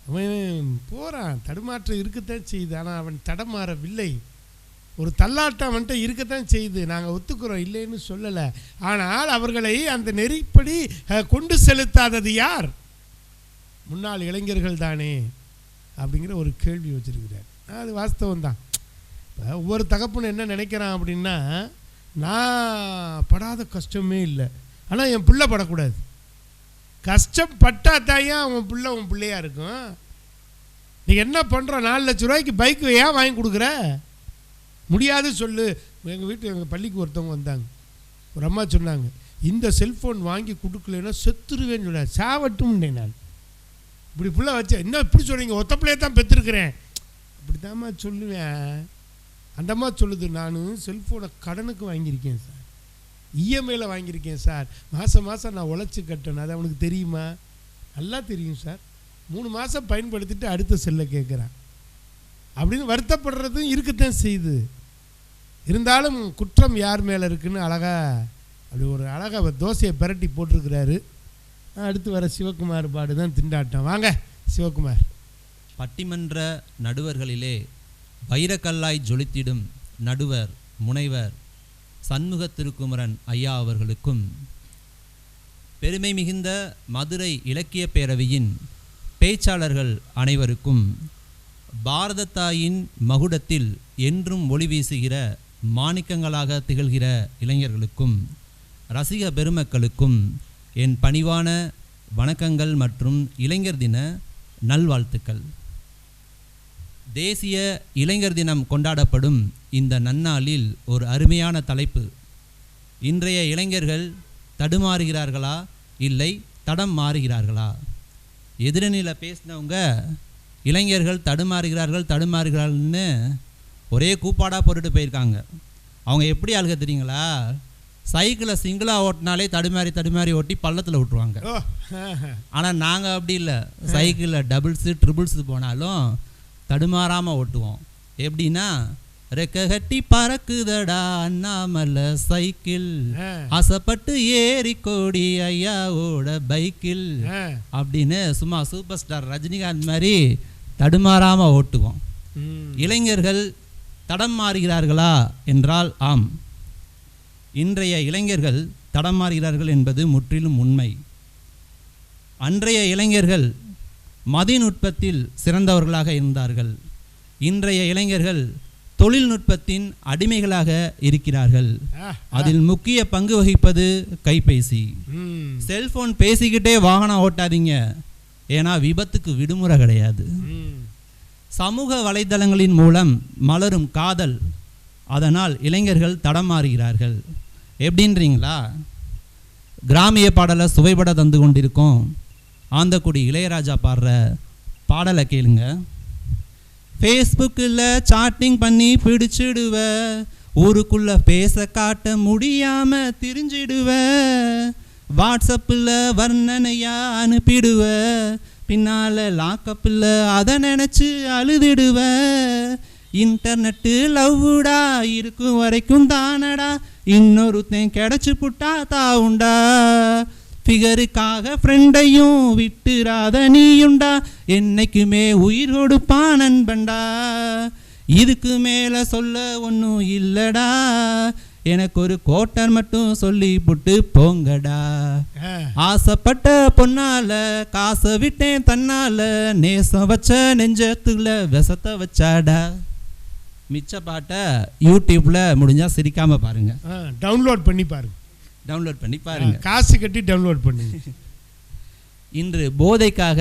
அவன் போகிறான், தடுமாற்றம் இருக்கத்தான் செய்யுது. ஆனால் அவன் தடமாறவில்லை. ஒரு தள்ளாட்டம் அவன்கிட்ட இருக்கத்தான் செய்யுது. நாங்கள் ஒத்துக்கிறோம், இல்லைன்னு சொல்லலை. ஆனால் அவர்களை அந்த நெறிப்படி கொண்டு செலுத்தாதது யார்? முன்னாள் இளைஞர்கள் தானே அப்படிங்கிற ஒரு கேள்வி வச்சிருக்கிறார். அது வாஸ்தவம் தான். இப்போ ஒவ்வொரு தகப்பனும் என்ன நினைக்கிறான் அப்படின்னா, நான் படாத கஷ்டமே இல்லை, ஆனால் என் பிள்ளை படக்கூடாது. கஷ்டப்பட்டா தாயா அவன் பிள்ளை உன் பிள்ளையா இருக்கும். நீ என்ன பண்ணுற, 4 லட்ச ரூபாய்க்கு பைக்கு ஏன் வாங்கி கொடுக்குற? முடியாது சொல்லு. எங்கள் பள்ளிக்கு ஒருத்தவங்க வந்தாங்க. ஒரு அம்மா சொன்னாங்க, இந்த செல்ஃபோன் வாங்கி கொடுக்கலன்னா செத்துருவேன்னு சொன்னார். சாவட்டும்னே நான். இப்படி பிள்ளை வச்சேன். என்ன இப்படி சொல்கிறீங்க, ஒத்த பிள்ளையை தான் பெற்றிருக்கிறேன். அப்படி தாம்மா சொல்லுவேன். அந்த அம்மா சொல்லுது, நான் செல்ஃபோனை கடனுக்கு வாங்கியிருக்கேன் சார், இஎம்ஐயில் வாங்கியிருக்கேன் சார், மாதம் மாதம் நான் உழைச்சி கட்டணும். அது அவனுக்கு தெரியுமா? நல்லா தெரியும் சார். 3 மாதம் பயன்படுத்திட்டு அடுத்த செல்லை கேட்குறான் அப்படின்னு வருத்தப்படுறதும் இருக்கத்தான் செய்யுது. இருந்தாலும் குற்றம் யார் மேலே இருக்குன்னு அழகாக அப்படி ஒரு அழகாக தோசையை பிரட்டி போட்டிருக்கிறாரு. அடுத்து வர சிவகுமார் பாடு தான் திண்டாட்டம். வாங்க சிவகுமார். பட்டிமன்ற நடுவர்களிலே வைரக்கல்லாய் ஜொலித்திடும் நடுவர் முனைவர் சண்முக திருக்குமரன் ஐயா அவர்களுக்கும், பெருமை மிகுந்த மதுரை இலக்கிய பேரவையின் பேச்சாளர்கள் அனைவருக்கும், பாரத தாயின் மகுடத்தில் என்றும் ஒளி வீசுகிற மாணிக்கங்களாக திகழ்கிற இளைஞர்களுக்கும் ரசிக பெருமக்களுக்கும் என் பணிவான வணக்கங்கள் மற்றும் இளைஞர் தின நல்வாழ்த்துக்கள். தேசிய இளைஞர் தினம் கொண்டாடப்படும் இந்த நன்னாளில் ஒரு அருமையான தலைப்பு, இன்றைய இளைஞர்கள் தடுமாறுகிறார்களா இல்லை தடம் மாறுகிறார்களா? எதிரணியில் பேசினவங்க இளைஞர்கள் தடுமாறுகிறார்கள்னு ஒரே கூப்பாடாக போட்டுட்டு போயிருக்காங்க. அவங்க எப்படி ஆளுக தெரியுங்களா, சைக்கிளை சிங்கிளாக ஓட்டினாலே தடுமாறி ஓட்டி பள்ளத்தில் விட்டுருவாங்க. ஆனால் நாங்கள் அப்படி இல்லை, சைக்கிளில் டபுள்ஸு ட்ரிபிள்ஸு போனாலும் தடுமாறாமல் ஓட்டுவோம். எப்படின்னா, ரெக்க கட்டி பறக்குதடா அண்ணாமலை சைக்கிள், ஆசைப்பட்டு ஏறி கோடி ஐயாவோட பைக்கில் அப்படின்னு சும்மா சூப்பர் ஸ்டார் ரஜினிகாந்த் மாதிரி தடுமாறாமல் ஓட்டுவோம். இளைஞர்கள் தடம் மாறுகிறார்களா என்றால் ஆம், இன்றைய இளைஞர்கள் தடம் மாறுகிறார்கள் என்பது முற்றிலும் உண்மை. அன்றைய இளைஞர்கள் மதிநுட்பத்தில் சிறந்தவர்களாக இருந்தார்கள். இன்றைய இளைஞர்கள் தொழில்நுட்பத்தின் அடிமைகளாக இருக்கிறார்கள். அதில் முக்கிய பங்கு வகிப்பது கைபேசி. செல்போன் பேசிக்கிட்டே வாகனம் ஓட்டாதீங்க, ஏன்னா விபத்துக்கு விடுமுறை கிடையாது. சமூக வலைதளங்களின் மூலம் மலரும் காதல், அதனால் இளைஞர்கள் தடமாறுகிறார்கள். எப்படின்றீங்களா, கிராமிய பாடலை சுவைபட தந்து கொண்டிருக்கோம். ஆந்தக்குடி இளையராஜா பாடுற பாடலை கேளுங்க. ஃபேஸ்புக்கில் சாட்டிங் பண்ணி பிடிச்சிடுவ, ஊருக்குள்ளே பேச காட்ட முடியாமல் திரிஞ்சிடுவ, வாட்ஸ்அப்பில் வர்ணனையா அனுப்பிடுவ, பின்னால் லாக்கப்பில் அதை நினச்சி அழுதிடுவ, இன்டர்நெட்டு லவ்வுடா இருக்கும் வரைக்கும் தானடா, இன்னொருத்தன் கிடச்சி புட்டா தாவுண்டா, ஃபிகருக்காக ஃப்ரெண்டையும் விட்டுறாத நீயுண்டா, என்னைக்குமே உயிர் கொடுப்பான் நண்பண்டா, இதுக்கு மேலே சொல்ல ஒன்றும் இல்லடா, எனக்கு ஒரு கோட்டர் மட்டும் சொல்லி புட்டு போங்கடா, ஆசைப்பட்ட பொண்ணால காசை விட்டேன் தன்னால, நேசம் வச்ச நெஞ்சத்துல விஷத்தை வச்சாடா. மிச்ச பாட்டை யூடியூப்ல முடிஞ்சா சிரிக்காம பாருங்க, டவுன்லோட் பண்ணி பாருங்க, காசு கட்டி டவுன்லோட் பண்ணுங்க. இன்று போதைக்காக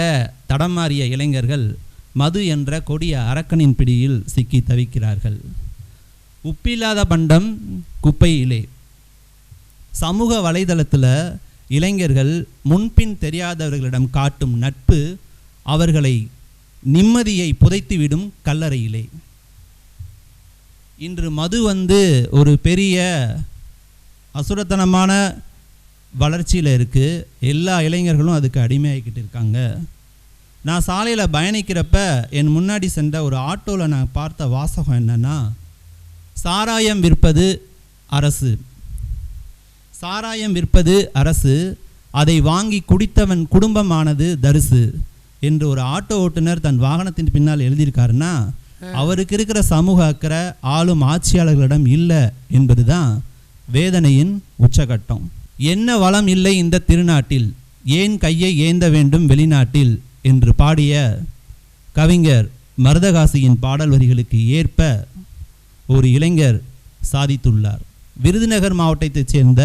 தடமாறிய இளைஞர்கள் மது என்ற கொடிய அரக்கனின் பிடியில் சிக்கி தவிக்கிறார்கள். உப்பில்லாத பண்டம் குப்பையிலே. சமூக வலைதளத்தில் இளைஞர்கள் முன்பின் தெரியாதவர்களிடம் காட்டும் நட்பு அவர்களை நிம்மதியை புதைத்துவிடும் கல்லறையிலே. இன்று மது ஒரு பெரிய அசுரத்தனமான வளர்ச்சியில் இருக்குது. எல்லா இளைஞர்களும் அதுக்கு அடிமையாகிக்கிட்டு இருக்காங்க. நான் சாலையில் பயணிக்கிறப்ப என் முன்னாடி சென்ற ஒரு ஆட்டோவில் நான் பார்த்த வாசகம் என்னென்னா, சாராயம் விற்பது அரசு, சாராயம் விற்பது அரசு, அதை வாங்கி குடித்தவன் குடும்பமானது தரிசு என்று ஒரு ஆட்டோ ஓட்டுநர் தன் வாகனத்தின் பின்னால் எழுதியிருக்காருன்னா அவருக்கு இருக்கிற சமூக அக்கறை ஆளும் ஆட்சியாளர்களிடம் இல்லை என்பது தான் வேதனையின் உச்சகட்டம். என்ன வளம் இல்லை இந்த திருநாட்டில், ஏன் கையை ஏந்த வேண்டும் வெளிநாட்டில் என்று பாடிய கவிஞர் மருதகாசியின் பாடல் வரிகளுக்கு ஏற்ப ஒரு இளைஞர் சாதித்துள்ளார். விருதுநகர் மாவட்டத்தைச் சேர்ந்த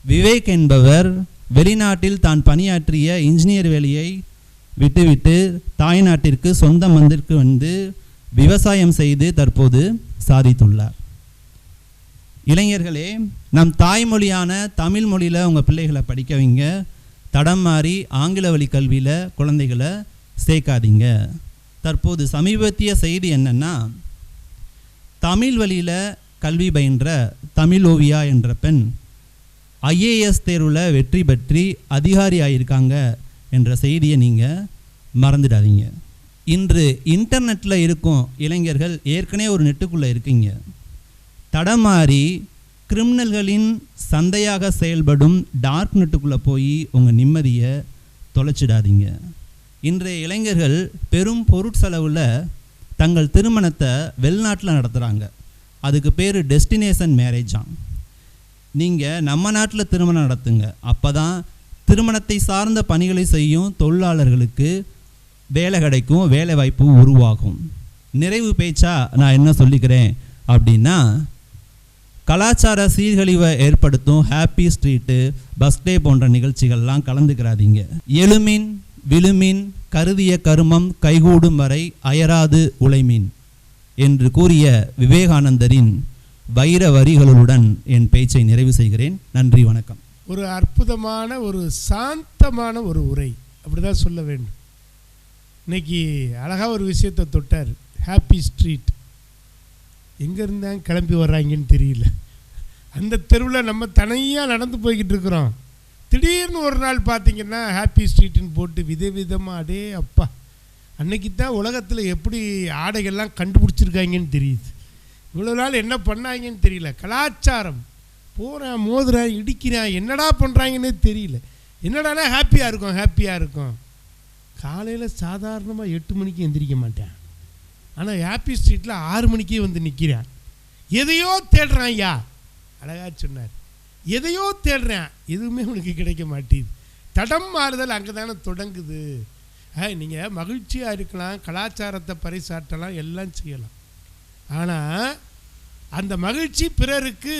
விவேக் என்பவர் வெளிநாட்டில் தான் பணியாற்றிய இன்ஜினியர் வேலையை விட்டுவிட்டு தாய்நாட்டிற்கு சொந்த மந்திற்கு வந்து விவசாயம் செய்து தற்போது சாதித்துள்ளார். இளைஞர்களே, நம் தாய்மொழியான தமிழ் மொழியில் உங்கள் பிள்ளைகளை படிக்க வைங்க. தடம் மாறி ஆங்கில வழி கல்வியில் குழந்தைகளை சேர்க்காதீங்க. தற்போது சமீபத்திய செய்தி என்னென்னா, தமிழ் வழியில் கல்வி பயின்ற தமிழ் ஓவியா என்ற பெண் IAS தேர்வில் வெற்றி பெற்று அதிகாரி ஆகியிருக்காங்க என்ற செய்தியை நீங்கள் மறந்துடாதீங்க. இன்று இன்டர்நெட்டில் இருக்கும் இளைஞர்கள் ஏற்கனவே ஒரு நெட்டுக்குள்ளே இருக்கீங்க. தடமாறி கிரிமினல்களின் சந்தையாக செயல்படும் டார்க் நெட்டுக்குள்ளே போய் உங்கள் நிம்மதியை தொலைச்சிடாதீங்க. இன்றைய இளைஞர்கள் பெரும் பொருட்செலவில் தங்கள் திருமணத்தை வெளிநாட்டில் நடத்துகிறாங்க. அதுக்கு பேர் டெஸ்டினேஷன் மேரேஜாம். நீங்கள் நம்ம நாட்டில் திருமணம் நடத்துங்க. அப்போ தான் திருமணத்தை சார்ந்த பணிகளை செய்யும் தொழிலாளர்களுக்கு வேலை கிடைக்கும், வேலை வாய்ப்பு உருவாகும். நிறைவு பேச்சா நான் என்ன சொல்லிக்கிறேன் அப்படின்னா, கலாச்சார சீர்கழிவை ஏற்படுத்தும் ஹாப்பி ஸ்ட்ரீட்டு, பஸ் டே போன்ற நிகழ்ச்சிகள்லாம் கலந்துக்கிறாதீங்க. எழுமின் விழுமின் கருதிய கருமம் கைகூடும் வரை அயராது உழைமின் என்று கூறிய விவேகானந்தரின் வைர வரிகளுடன் என் பேச்சை நிறைவு செய்கிறேன். நன்றி, வணக்கம். ஒரு அற்புதமான ஒரு சாந்தமான ஒரு உரை, அப்படிதான் சொல்ல வேண்டும். இன்னைக்கு அழகாக ஒரு விஷயத்தை தொட்டார். ஹாப்பி ஸ்ட்ரீட் எங்கே இருந்தாங்க கிளம்பி வர்றாங்கன்னு தெரியல. அந்த தெருவில் நம்ம தனியாக நடந்து போய்கிட்டு இருக்கிறோம். திடீர்னு ஒரு நாள் பார்த்திங்கன்னா ஹாப்பி ஸ்ட்ரீட்டுன்னு போட்டு விதவிதமாக, அடே அப்பா, அன்னைக்கு தான் உலகத்தில் எப்படி ஆடைகள்லாம் கண்டுபிடிச்சிருக்காங்கன்னு தெரியுது. இவ்வளோ நாள் என்ன பண்ணாங்கன்னு தெரியல. கலாச்சாரம் போகிறான், மோதுறான், இடிக்கிறான், என்னடா பண்ணுறாங்கன்னே தெரியல. என்னடானா ஹாப்பியாக இருக்கும், ஹாப்பியாக இருக்கும். காலையில் சாதாரணமாக 8 மணிக்கு எந்திரிக்க மாட்டேன், ஆனால் ஹாப்பி ஸ்ட்ரீட்டில் 6 மணிக்கே வந்து நிற்கிறான். எதையோ தேடுறான். ஐயா அழகா சொன்னார், எதையோ தேடுறேன், எதுவுமே உனக்கு கிடைக்க மாட்டேது. தடம் மாறுதல் அங்கே தானே தொடங்குது. நீங்கள் மகிழ்ச்சியாக இருக்கலாம், கலாச்சாரத்தை பறைசாற்றலாம், எல்லாம் செய்யலாம். ஆனால் அந்த மகிழ்ச்சி பிறருக்கு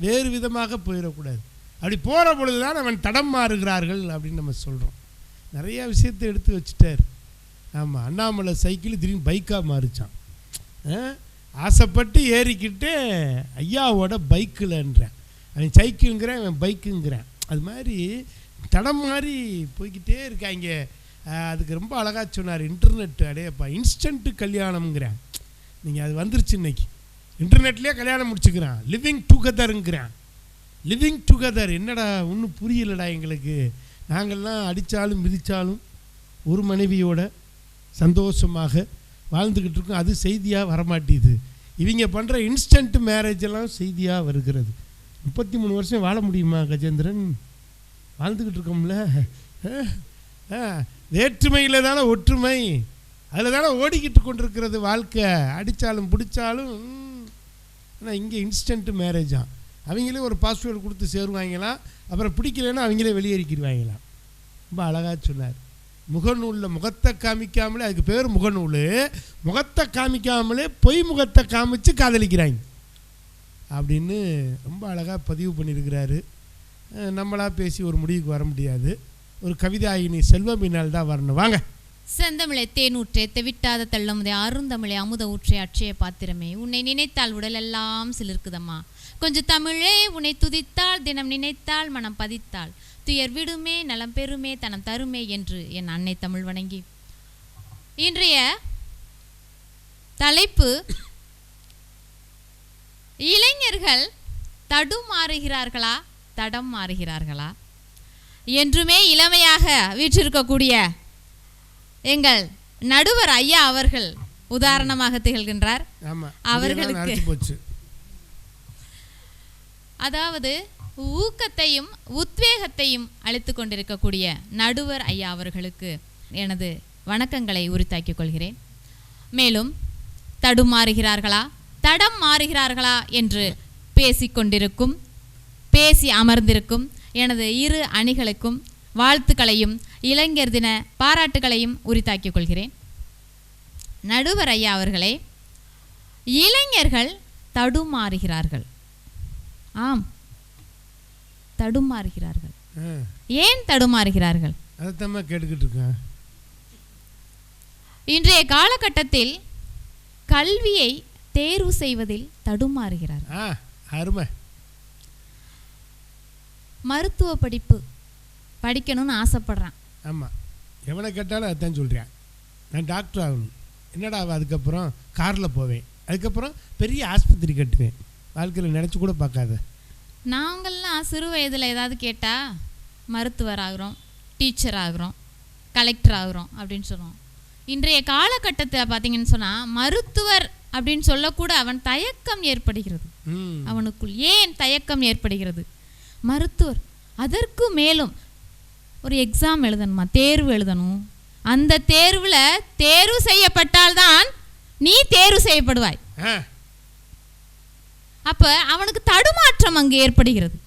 வேறு விதமாக போயிடக்கூடாது. அப்படி போகிற பொழுது தான் அவன் தடம் மாறுகிறார்கள் அப்படின்னு நம்ம சொல்கிறோம். நிறையா விஷயத்தை எடுத்து வச்சுட்டார். ஆமாம், அண்ணாமலை சைக்கிள் திடீர்னு பைக்காக மாறிச்சான். ஆசைப்பட்டு ஏறிக்கிட்டு ஐயாவோட பைக்கில்ன்றேன். அவன் சைக்கிள்ங்கிறேன், அவன் பைக்குங்கிறேன். அது மாதிரி தடம் மாதிரி போய்கிட்டே இருக்காங்க. அதுக்கு ரொம்ப அழகாக சொன்னார், இன்டர்நெட் அடையப்பா இன்ஸ்டன்ட்டு கல்யாணம்ங்கிறேன். நீங்கள் அது வந்துருச்சு இன்னைக்கு. இன்டர்நெட்லேயே கல்யாணம் முடிச்சுக்கிறான். லிவிங் டுகெதருங்கிறான். லிவிங் டுகெதர் என்னடா ஒன்றும் புரியலடா எங்களுக்கு. நாங்கள்லாம் அடித்தாலும் மிதித்தாலும் ஒரு மனைவியோட சந்தோஷமாக வாழ்ந்துக்கிட்டு இருக்கோம். அது செய்தியாக வரமாட்டேது. இவங்க பண்ணுற இன்ஸ்டன்ட் மேரேஜ் எல்லாம் செய்தியாக வருகிறது. 33 வருஷம் வாழ முடியுமா கஜேந்திரன்? வாழ்ந்துக்கிட்டு இருக்கோம்ல. வேற்றுமையில் தானே ஒற்றுமை, அதில் தானே ஓடிக்கிட்டு கொண்டிருக்கிறது வாழ்க்கை. அடித்தாலும் பிடிச்சாலும். ஆனால் இங்கே இன்ஸ்டன்ட் மேரேஜாம். அவங்களே ஒரு பாஸ்வேர்டு கொடுத்து சேருவாங்களாம், அப்புறம் பிடிக்கலன்னா அவங்களே வெளியேறிக்கிடுவாங்களாம். ரொம்ப அழகாக சொன்னார். முகநூலில் முகத்தை காமிக்காமலே, அதுக்கு பேர் முகநூல், முகத்தை காமிக்காமலே பொய் முகத்தை காமிச்சு காதலிக்கிறாங்க அப்படின்னு ரொம்ப அழகாக பதிவு பண்ணியிருக்கிறாரு. நம்மளாக பேசி ஒரு முடிவுக்கு வர முடியாது. ஒரு கவிதாயினி செல்வமீனால் தான் வரணும். வாங்க. செந்தமிழை தேனூற்றே தெவிட்டாத தள்ளமுதே அருந்தமிழை அமுத ஊற்றே அட்சய பாத்திரமே, உன்னை நினைத்தால் உடலெல்லாம் சிலிர்க்குதம்மா. கொஞ்சம் தமிழே உன்னை துதித்தாள், தினம் நினைத்தாள், மனம் பதித்தாள், துயர் விடுமே நலம் பெருமே தனம் தருமே என்று என் அன்னை தமிழ் வணங்கி. இன்றைய தலைப்பு, இளைஞர்கள் தடுமாறுகிறார்களா தடம் மாறுகிறார்களா? என்றுமே இளமையாக வீற்றிருக்கக்கூடிய எங்கள் நடுவர் ஐயா அவர்கள் உதாரணமாக திகழ்கின்றார். அவர்களுக்கு அதாவது ஊக்கத்தையும் உத்வேகத்தையும் அளித்து கொண்டிருக்கக்கூடிய நடுவர் ஐயா அவர்களுக்கு எனது வணக்கங்களை உரித்தாக்கிக் கொள்கிறேன். மேலும் தடுமாறுகிறார்களா, தடம் மாறுகிறார்களா என்று பேசிக்கொண்டிருக்கும், பேசி அமர்ந்திருக்கும் எனது இரு அணிகளுக்கும் வாழ்த்துக்களையும் இளைஞர் தின பாராட்டுகளையும் உரித்தாக்கிக் கொள்கிறேன். நடுவர் ஐயா அவர்களே, இளைஞர்கள் தடுமாறுகிறார்கள். ஆம், தடுமாறுகிறார்கள். ஏன் தடுமாறுகிறார்கள்? இன்றைய காலகட்டத்தில் கல்வியை தேர்வு செய்வதில் தடுமாறுகிறார்கள். மருத்துவ படிப்பு படிக்கணும்னு ஆசைப்படுறான். ஆமாம், எவனை கேட்டாலும் அதுதான் சொல்கிறேன். நான் டாக்டர் ஆகணும். என்னடா அதுக்கப்புறம் காரில் போவேன், அதுக்கப்புறம் பெரிய ஆஸ்பத்திரி கட்டுவேன். வாழ்க்கையில் நினச்சி கூட பார்க்காத. நாங்கள்லாம் சிறு வயதில் ஏதாவது கேட்டால் மருத்துவர் ஆகிறோம், டீச்சர் ஆகிறோம், கலெக்டர் ஆகிறோம் அப்படின்னு சொல்லுவோம். இன்றைய காலகட்டத்தில் பார்த்தீங்கன்னு சொன்னால் மருத்துவர் அப்படின்னு சொல்லக்கூட அவன் தயக்கம் ஏற்படுகிறது. அவனுக்குள் ஏன் தயக்கம் ஏற்படுகிறது? மருத்துவர், அதற்கு மேலும் ஒரு எக்ஸாம் எழுதணுமா, தேர்வு எழுதணும். அந்த தேர்வில் தேர்வு செய்யப்பட்டால்தான் நீ தேர்வு செய்யப்படுவாய். அப்ப அவனுக்கு தடுமாற்றம் அங்கு ஏற்படுகிறது.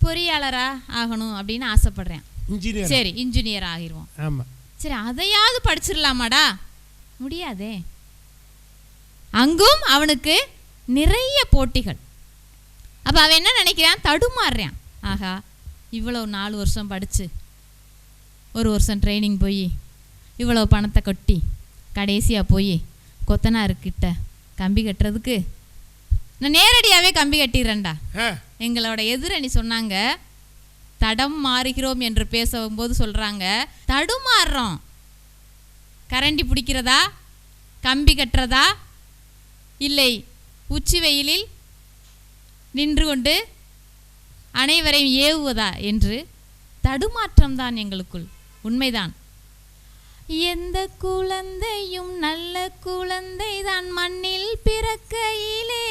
பொறியாளரா ஆகணும் அப்படின்னு ஆசைப்படுறேன். சரி, இன்ஜினியர் ஆகிருவோம். சரி, அதையாவது படிச்சிடலாமாடா? முடியாதே. அங்கும் அவனுக்கு நிறைய போட்டிகள். அப்ப அவன் என்ன நினைக்கிறான்? தடுமாறுறான். ஆகா, இவ்வளவு 4 வருஷம் படிச்சு 1 வருஷம் ட்ரைனிங் போய் இவ்வளவு பணத்தை கொட்டி கடைசியா போய் கொத்தனாருக்கிட்ட கம்பி கட்டுறதுக்கு நான் நேரடியாகவே கம்பி கட்டிடுறேன்டா. எங்களோட எதிரணி சொன்னாங்க, தடம் மாறுகிறோம் என்று பேசும்போது சொல்கிறாங்க, தடுமாறுறோம். கரண்டி பிடிக்கிறதா, கம்பி கட்டுறதா, இல்லை உச்சி வெயிலில் நின்று கொண்டு அனைவரையும் ஏவுவதா என்று தடுமாற்றம்தான் எங்களுக்குள். உண்மைதான். எந்த குழந்தையும் நல்ல குழந்தை தான் மண்ணில் பிறக்கையிலே,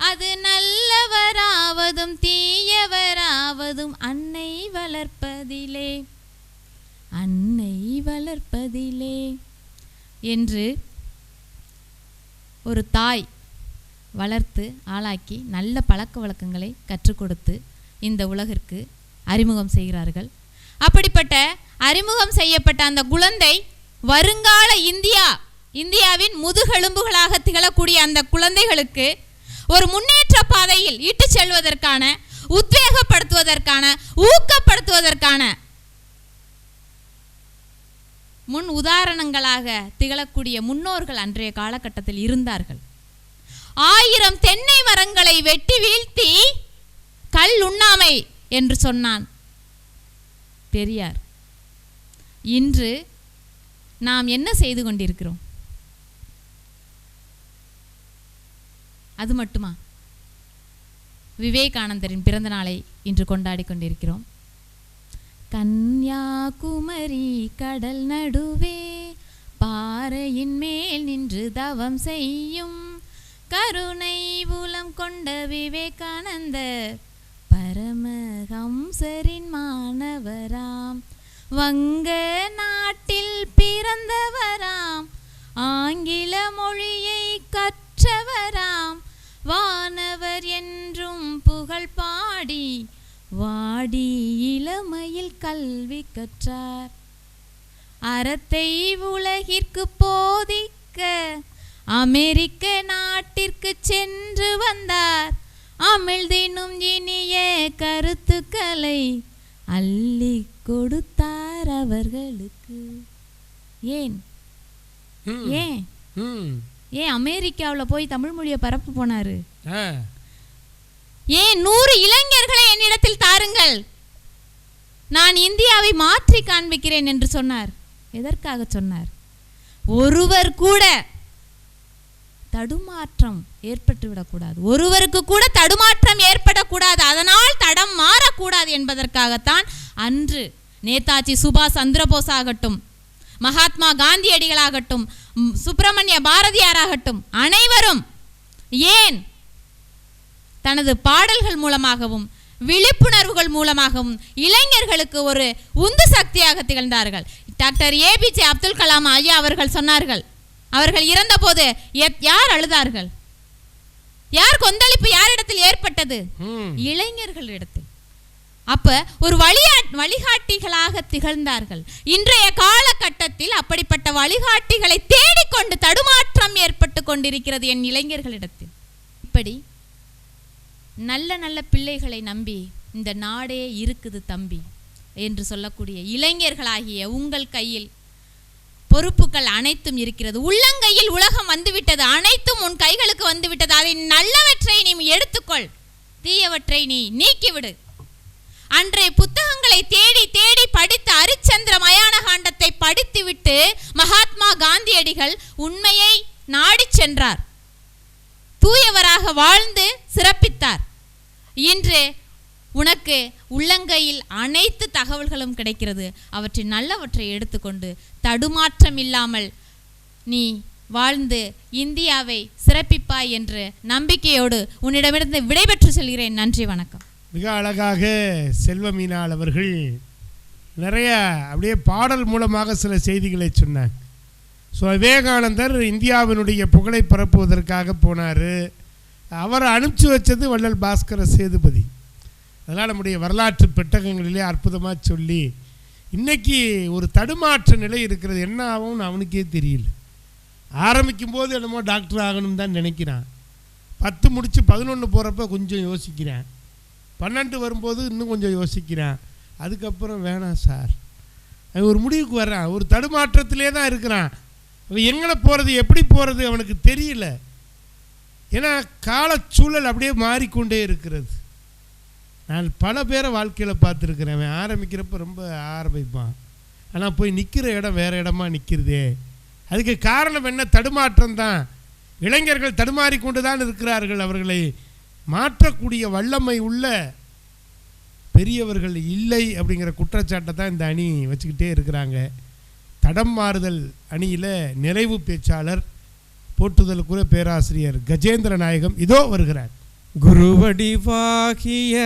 அது நல்லவராவதும் தீயவராவதும் அன்னை வளர்ப்பதிலே, அன்னை வளர்ப்பதிலே என்று ஒரு தாய் வளர்த்து ஆளாக்கி நல்ல பழக்க வழக்கங்களை கற்றுக் கொடுத்து இந்த உலகிற்கு அறிமுகம் செய்கிறார்கள். அப்படிப்பட்ட அறிமுகம் செய்யப்பட்ட அந்த குழந்தை வருங்கால இந்தியாவின் முதுகெலும்புகளாக திகழக்கூடிய அந்த குழந்தைகளுக்கு ஒரு முன்னேற்ற பாதையில் இட்டு செல்வதற்கான, உத்வேகப்படுத்துவதற்கான, ஊக்கப்படுத்துவதற்கான முன் உதாரணங்களாக திகழக்கூடிய முன்னோர்கள் அன்றைய காலகட்டத்தில் இருந்தார்கள். 1000 தென்னை மரங்களை வெட்டி வீழ்த்தி கல் உண்ணாமை என்று சொன்னான் பெரியார். இன்று நாம் என்ன செய்து கொண்டிருக்கிறோம்? அது மட்டுமா? விவேகானந்தரின் பிறந்த நாளை இன்று கொண்டாடி கொண்டிருக்கிறோம். கன்யாகுமரி கடல் நடுவே பாறையின் மேல் நின்று தவம் செய்யும் கருணை உளம் கொண்ட விவேகானந்தர் பரமஹம்சரின் மாணவராம், வங்க நாட்டில் பிறந்தவராம், ஆங்கில மொழியை கற்றவராம், வானவர் என்றும் புகழ் பாடி வாடி இளமையில் கல்வி கற்றார். அறத்தை உலகிற்கு போதிக்க அமெரிக்க நாட்டிற்கு சென்று வந்தார். அமிழ்தினும் இனிய கருத்துக்களை அள்ளி கொடுத்தார் அவர்களுக்கு. ஏன் ஏன் ஏன் அமெரிக்காவில் போய் தமிழ் மொழியை பரப்பு போனாரு? ஏன் 100 இளைஞர்களை என்னிடத்தில் தாருங்கள், நான் இந்தியாவை மாற்றி காண்பிக்கிறேன் என்று சொன்னார். எதற்காக சொன்னார்? ஒருவர் கூட தடுமாற்றம் ஏற்பட்டுவிடக்கூடாது, ஒருவருக்கு கூட தடுமாற்றம் ஏற்படக்கூடாது, அதனால் தடம் மாறக்கூடாது என்பதற்காகத்தான் அன்று நேதாஜி சுபாஷ் சந்திரபோஸ் ஆகட்டும், மகாத்மா காந்தியடிகளாகட்டும், சுப்பிரமணிய பாரதியாராகட்டும், அனைவரும் ஏன் தனது பாடல்கள் மூலமாகவும் விழிப்புணர்வுகள் மூலமாகவும் இளைஞர்களுக்கு ஒரு உந்து சக்தியாக திகழ்ந்தார்கள். டாக்டர் ஏபிஜே அப்துல் கலாம் ஐயா அவர்கள் சொன்னார்கள், அவர்கள் இறந்தபோது யார் அழுதார்கள், யார் கொந்தளிப்பு யாரிடத்தில் ஏற்பட்டது? இளைஞர்களிடத்தில். அப்ப ஒரு வழிகாட்டிகளாக திகழ்ந்தார்கள். இன்றைய காலகட்டத்தில் அப்படிப்பட்ட வழிகாட்டிகளை தேடிக்கொண்டு தடுமாற்றம் ஏற்பட்டு கொண்டிருக்கிறது என் இளைஞர்களிடத்தில். இப்படி நல்ல நல்ல பிள்ளைகளை நம்பி இந்த நாடே இருக்குது தம்பி என்று சொல்லக்கூடிய இளைஞர்களாகிய உங்கள் கையில் பொறுப்புகள் அனைத்தும் இருக்கிறது. உள்ளங்கையில் உலகம் வந்துவிட்டது, அனைத்தும் உன் கைகளுக்கு வந்துவிட்டது. அதை நல்லவற்றை நீ எடுத்துக்கொள், தீயவற்றை நீ நீக்கிவிடு. அன்றைய புத்தகங்களை தேடி தேடி படித்து அரிச்சந்திர மயான காண்டத்தை படித்துவிட்டு மகாத்மா காந்தியடிகள் உண்மையை நாடி சென்றார், தூயவராக வாழ்ந்து சிறப்பித்தார். இன்று உனக்கு உள்ளங்கையில் அனைத்து தகவல்களும் கிடைக்கிறது. அவற்றின் நல்லவற்றை எடுத்துக்கொண்டு தடுமாற்றம் இல்லாமல் நீ வாழ்ந்து இந்தியாவை சிறப்பிப்பாய் என்று நம்பிக்கையோடு உன்னிடமிருந்து விடைபெற்று செல்கிறேன். நன்றி, வணக்கம். மிக அழகாக செல்வமீனாள் அவர்கள் நிறைய அப்படியே பாடல் மூலமாக சில செய்திகளை சொன்னாங்க. ஸோ விவேகானந்தர் இந்தியாவினுடைய புகழை பரப்புவதற்காக போனார். அவரை அனுப்பிச்சி வச்சது வள்ளல் பாஸ்கர சேதுபதி. அதனால் நம்முடைய வரலாற்று பெட்டகங்களிலே அற்புதமாக சொல்லி இன்றைக்கி ஒரு தடுமாற்ற நிலை இருக்கிறது. என்ன ஆகும்னு அவனுக்கே தெரியல. ஆரம்பிக்கும் போது என்னமோ டாக்டர் ஆகணும் தான் நினைக்கிறான். 10 முடித்து 11 போகிறப்ப கொஞ்சம் யோசிக்கிறேன். 12 வரும்போது இன்னும் கொஞ்சம் யோசிக்கிறேன். அதுக்கப்புறம் வேணாம் சார், அவன் ஒரு முடிவுக்கு வர்றான். ஒரு தடுமாற்றத்திலே தான் இருக்கிறான். அவன் எங்கே போகிறது எப்படி போகிறது அவனுக்கு தெரியல. ஏன்னா காலச்சூழல் அப்படியே மாறிக்கொண்டே இருக்கிறது. நான் பல பேரை வாழ்க்கையில் பார்த்துருக்கிறேன். அவன் ஆரம்பிக்கிறப்ப ரொம்ப ஆரம்பிப்பான், ஆனால் போய் நிற்கிற இடம் வேறு இடமா நிற்கிறதே. அதுக்கு காரணம் என்ன? தடுமாற்றம் தான். இளைஞர்கள் தடுமாறிக்கொண்டு தான் இருக்கிறார்கள். அவர்களை மாற்றக்கூடிய வல்லமை உள்ள பெரியவர்கள் இல்லை அப்படிங்கிற குற்றச்சாட்டை தான் இந்த அணி வச்சுக்கிட்டே இருக்கிறாங்க. தடம் மாறுதல் அணியில் நிறைவு பேச்சாளர் போற்றுதலுக்குரிய பேராசிரியர் கஜேந்திர நாயகம் இதோ வருகிறார். குருவடிவாகிய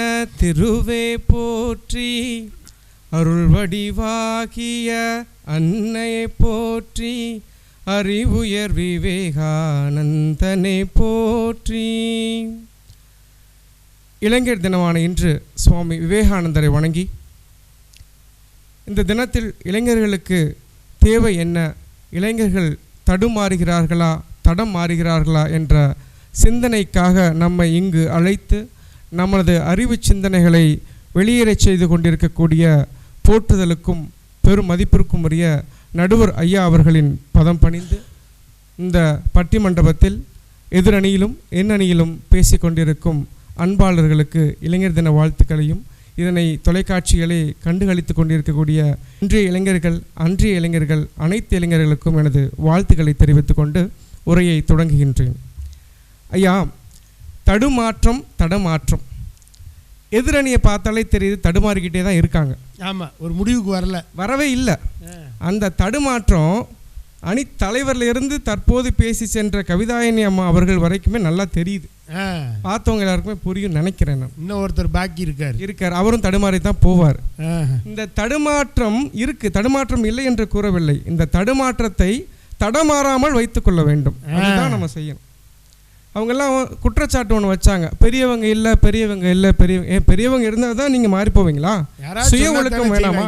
திருவே போற்றி, அருள்வடிவாகிய அன்னையை போற்றி, அறிவுயர் விவேகானந்தனை போற்றி. இளைஞர் தினமான இன்று சுவாமி விவேகானந்தரை வணங்கி இந்த தினத்தில் இளைஞர்களுக்கு தேவை என்ன, இளைஞர்கள் தடுமாறுகிறார்களா தடம் மாறுகிறார்களா என்ற சிந்தனைக்காக நம்மை இங்கு அழைத்து நமது அறிவு சிந்தனைகளை வெளியேறச் செய்து கொண்டிருக்கக்கூடிய போற்றுதலுக்கும் பெரும் மதிப்பிற்கும் உரிய நடுவர் ஐயா அவர்களின் பதம் பணிந்து இந்த பட்டிமண்டபத்தில் எதிரணியிலும் எண்ணணியிலும் பேசிக்கொண்டிருக்கும் அன்பாளர்களுக்கு இளைஞர் தின வாழ்த்துக்களையும் இதனை தொலைக்காட்சிகளை கண்டுகளித்து கொண்டிருக்கக்கூடிய இன்றைய இளைஞர்கள் அன்றைய இளைஞர்கள் அனைத்து இளைஞர்களுக்கும் எனது வாழ்த்துக்களை தெரிவித்து கொண்டு உரையை தொடங்குகின்றேன். ஐயா, தடுமாற்றம் தடமாற்றம் எதிரணியை பார்த்தாலே தெரியுது, தடுமாறிக்கிட்டே தான் இருக்காங்க. ஆமாம், ஒரு முடிவுக்கு வரவே இல்லை. அந்த தடுமாற்றம் அணி தலைவரிலிருந்து தற்போது பேசி சென்ற கவிதாயினி அம்மா அவர்கள் வரைக்குமே நல்லா தெரியுது. பார்த்தவங்க எல்லாருக்குமே புரியும் நினைக்கிறேன். நான் இன்னும் ஒருத்தர் பாக்கி இருக்கார், அவரும் தடுமாறி தான் போவார். இந்த தடுமாற்றம் இருக்கு, தடுமாற்றம் இல்லை என்று கூறவில்லை. இந்த தடுமாற்றத்தை தடமாறாமல் வைத்துக்கொள்ள வேண்டும், அதுதான் நம்ம செய்யணும். அவங்கெல்லாம் குற்றச்சாட்டு ஒன்று வச்சாங்க, பெரியவங்க இல்லை பெரியவங்க இல்லை பெரியவங்க இருந்தால் தான் நீங்கள் மாறி போவீங்களா? சுய ஒழுக்கம் வேணாமா?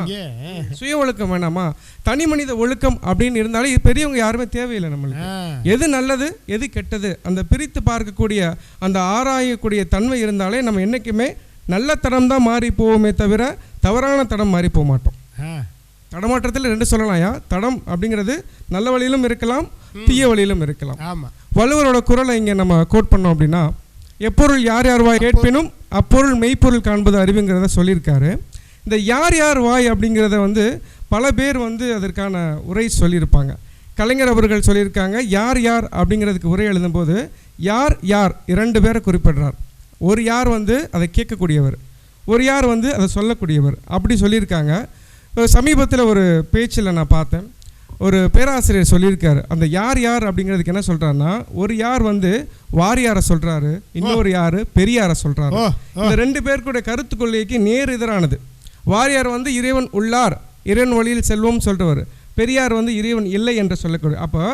சுய ஒழுக்கம் வேணாமா? தனி மனித ஒழுக்கம் அப்படின்னு இருந்தாலே பெரியவங்க யாருமே தேவையில்லை. நம்மளுக்கு எது நல்லது எது கெட்டது அந்த பிரித்து பார்க்கக்கூடிய அந்த ஆராயக்கூடிய தன்மை இருந்தாலே நம்ம என்றைக்குமே நல்ல தடம் தான் மாறி போவோமே தவிர தவறான தடம் மாறி போக மாட்டோம். தடமாற்றத்தில் 2 சொல்லலாம்யா. தடம் அப்படிங்கிறது நல்ல வழியிலும் இருக்கலாம், தீய வழியிலும் இருக்கலாம். ஆமாம், வள்ளுவரோட குறளை இங்கே நம்ம கோட் பண்ணோம் அப்படின்னா, எப்பொருள் யார் யார் வாய் கேட்பினும் அப்பொருள் மெய்ப்பொருள் காண்பது அறிவுங்கிறத சொல்லியிருக்காரு. இந்த யார் யார் வாய் அப்படிங்கிறத பல பேர் அதற்கான உரை சொல்லியிருப்பாங்க. கலைஞர் அவர்கள் சொல்லியிருக்காங்க, யார் யார் அப்படிங்கிறதுக்கு உரை எழுதும்போது யார் யார் 2 பேரை குறிப்பிடுறார். ஒரு யார் வந்து அதை கேட்கக்கூடியவர், ஒரு யார் வந்து அதை சொல்லக்கூடியவர், அப்படி சொல்லியிருக்காங்க. சமீபத்தில் ஒரு பேச்சில் நான் பார்த்தேன், ஒரு பேராசிரியர் சொல்லியிருக்காரு, அந்த யார் யார் அப்படிங்கிறதுக்கு என்ன சொல்கிறாருன்னா, ஒரு யார் வந்து வாரியாரை சொல்கிறாரு, இன்னொரு யார் பெரியாரை சொல்கிறாரு. இந்த 2 பேருக்குடைய கருத்து கொள்கைக்கு நேர் எதிரானது. வாரியார் வந்து இறைவன் உள்ளார், இறைவன் வழியில் செல்வோம் சொல்கிறவர். பெரியார் வந்து இறைவன் இல்லை என்று சொல்லக்கூடிய. அப்போ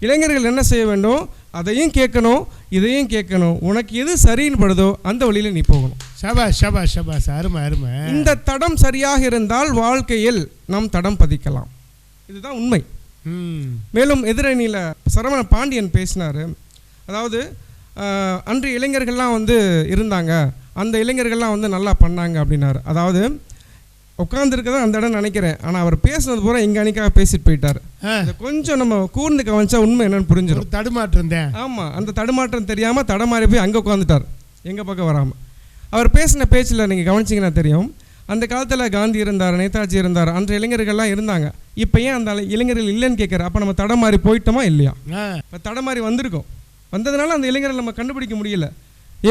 இளைஞர்கள் என்ன செய்ய வேண்டும், அதையும் கேட்கணும் இதையும் கேட்கணும். உனக்கு எது சரின்னு படுதோ அந்த வழியில் நீ போகணும். ஷபாஷ் ஷபாஷ் ஷபாஷ், அருமை அருமை. இந்த தடம் சரியாக இருந்தால் வாழ்க்கையில் நாம் தடம் பதிக்கலாம். இதுதான் உண்மை. மேலும் எதிரணியில் சரவண பாண்டியன் பேசினார். அதாவது அன்று இளைஞர்கள்லாம் வந்து இருந்தாங்க, அந்த இளைஞர்கள்லாம் வந்து நல்லா பண்ணாங்க அப்படின்னாரு. அதாவது உட்காந்துருக்கதான் அந்த இடம் நினைக்கிறேன், ஆனால் அவர் பேசுனது பூரா இங்கே அன்னைக்காக பேசிட்டு போயிட்டார். கொஞ்சம் நம்ம கூர்ந்து கவனிச்சா உண்மை என்னன்னு புரிஞ்சிடும். தடுமாற்றம் தான். ஆமாம், அந்த தடுமாற்றம் தெரியாமல் தடமாறி போய் அங்கே உட்காந்துட்டார், எங்கள் பக்கம் வராமல். அவர் பேசின பேச்சில் நீங்கள் கவனிச்சிங்கன்னா தெரியும், அந்த காலத்தில் காந்தி இருந்தார், நேதாஜி இருந்தார், அன்று இளைஞர்கள்லாம் இருந்தாங்க. இப்போ ஏன் அந்த இளைஞர்கள் இல்லைன்னு கேட்குற? அப்போ நம்ம தடமாறி போயிட்டோமா இல்லையா? இப்போ தடமாறி வந்திருக்கோம். வந்ததுனால அந்த இளைஞர்கள் நம்ம கண்டுபிடிக்க முடியல.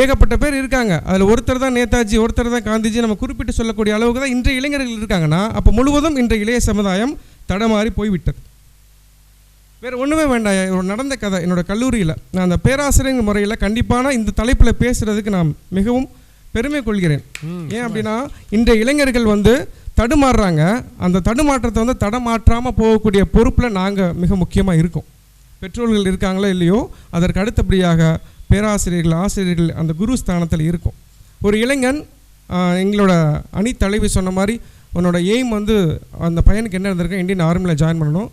ஏகப்பட்ட பேர் இருக்காங்க, அதில் ஒருத்தர் தான் நேதாஜி, ஒருத்தர் தான் காந்திஜி, நம்ம குறிப்பிட்டு சொல்லக்கூடிய அளவுக்கு தான் இன்றைய இளைஞர்கள் இருக்காங்கன்னா, அப்போ முழுவதும் இன்றைய இளைய சமுதாயம் தடமாறி போய்விட்டது. வேறு ஒன்றுமே வேண்டாம். நடந்த கதை என்னோடய கல்லூரியில் நான் அந்த பேராசிரியர் முறையில் கண்டிப்பான இந்த தலைப்பில் பேசுகிறதுக்கு நான் மிகவும் பெருமை கொள்கிறேன். ஏன் அப்படின்னா, இன்றைய இளைஞர்கள் வந்து தடுமாறுறாங்க. அந்த தடுமாற்றத்தை வந்து தடமாற்றாமல் போகக்கூடிய பொறுப்பில் நாங்கள் மிக முக்கியமாக இருக்கோம். பெற்றோர்கள் இருக்காங்களோ இல்லையோ, அதற்கு அடுத்தபடியாக பேராசிரியர்கள், ஆசிரியர்கள் அந்த குரு ஸ்தானத்தில் இருக்கும். ஒரு இளைஞன், எங்களோட அணி தலைவி சொன்ன மாதிரி, உன்னோட எய்ம் வந்து அந்த பையனுக்கு என்ன இருந்திருக்கு, இந்தியன் ஆர்மியில் ஜாயின் பண்ணணும்.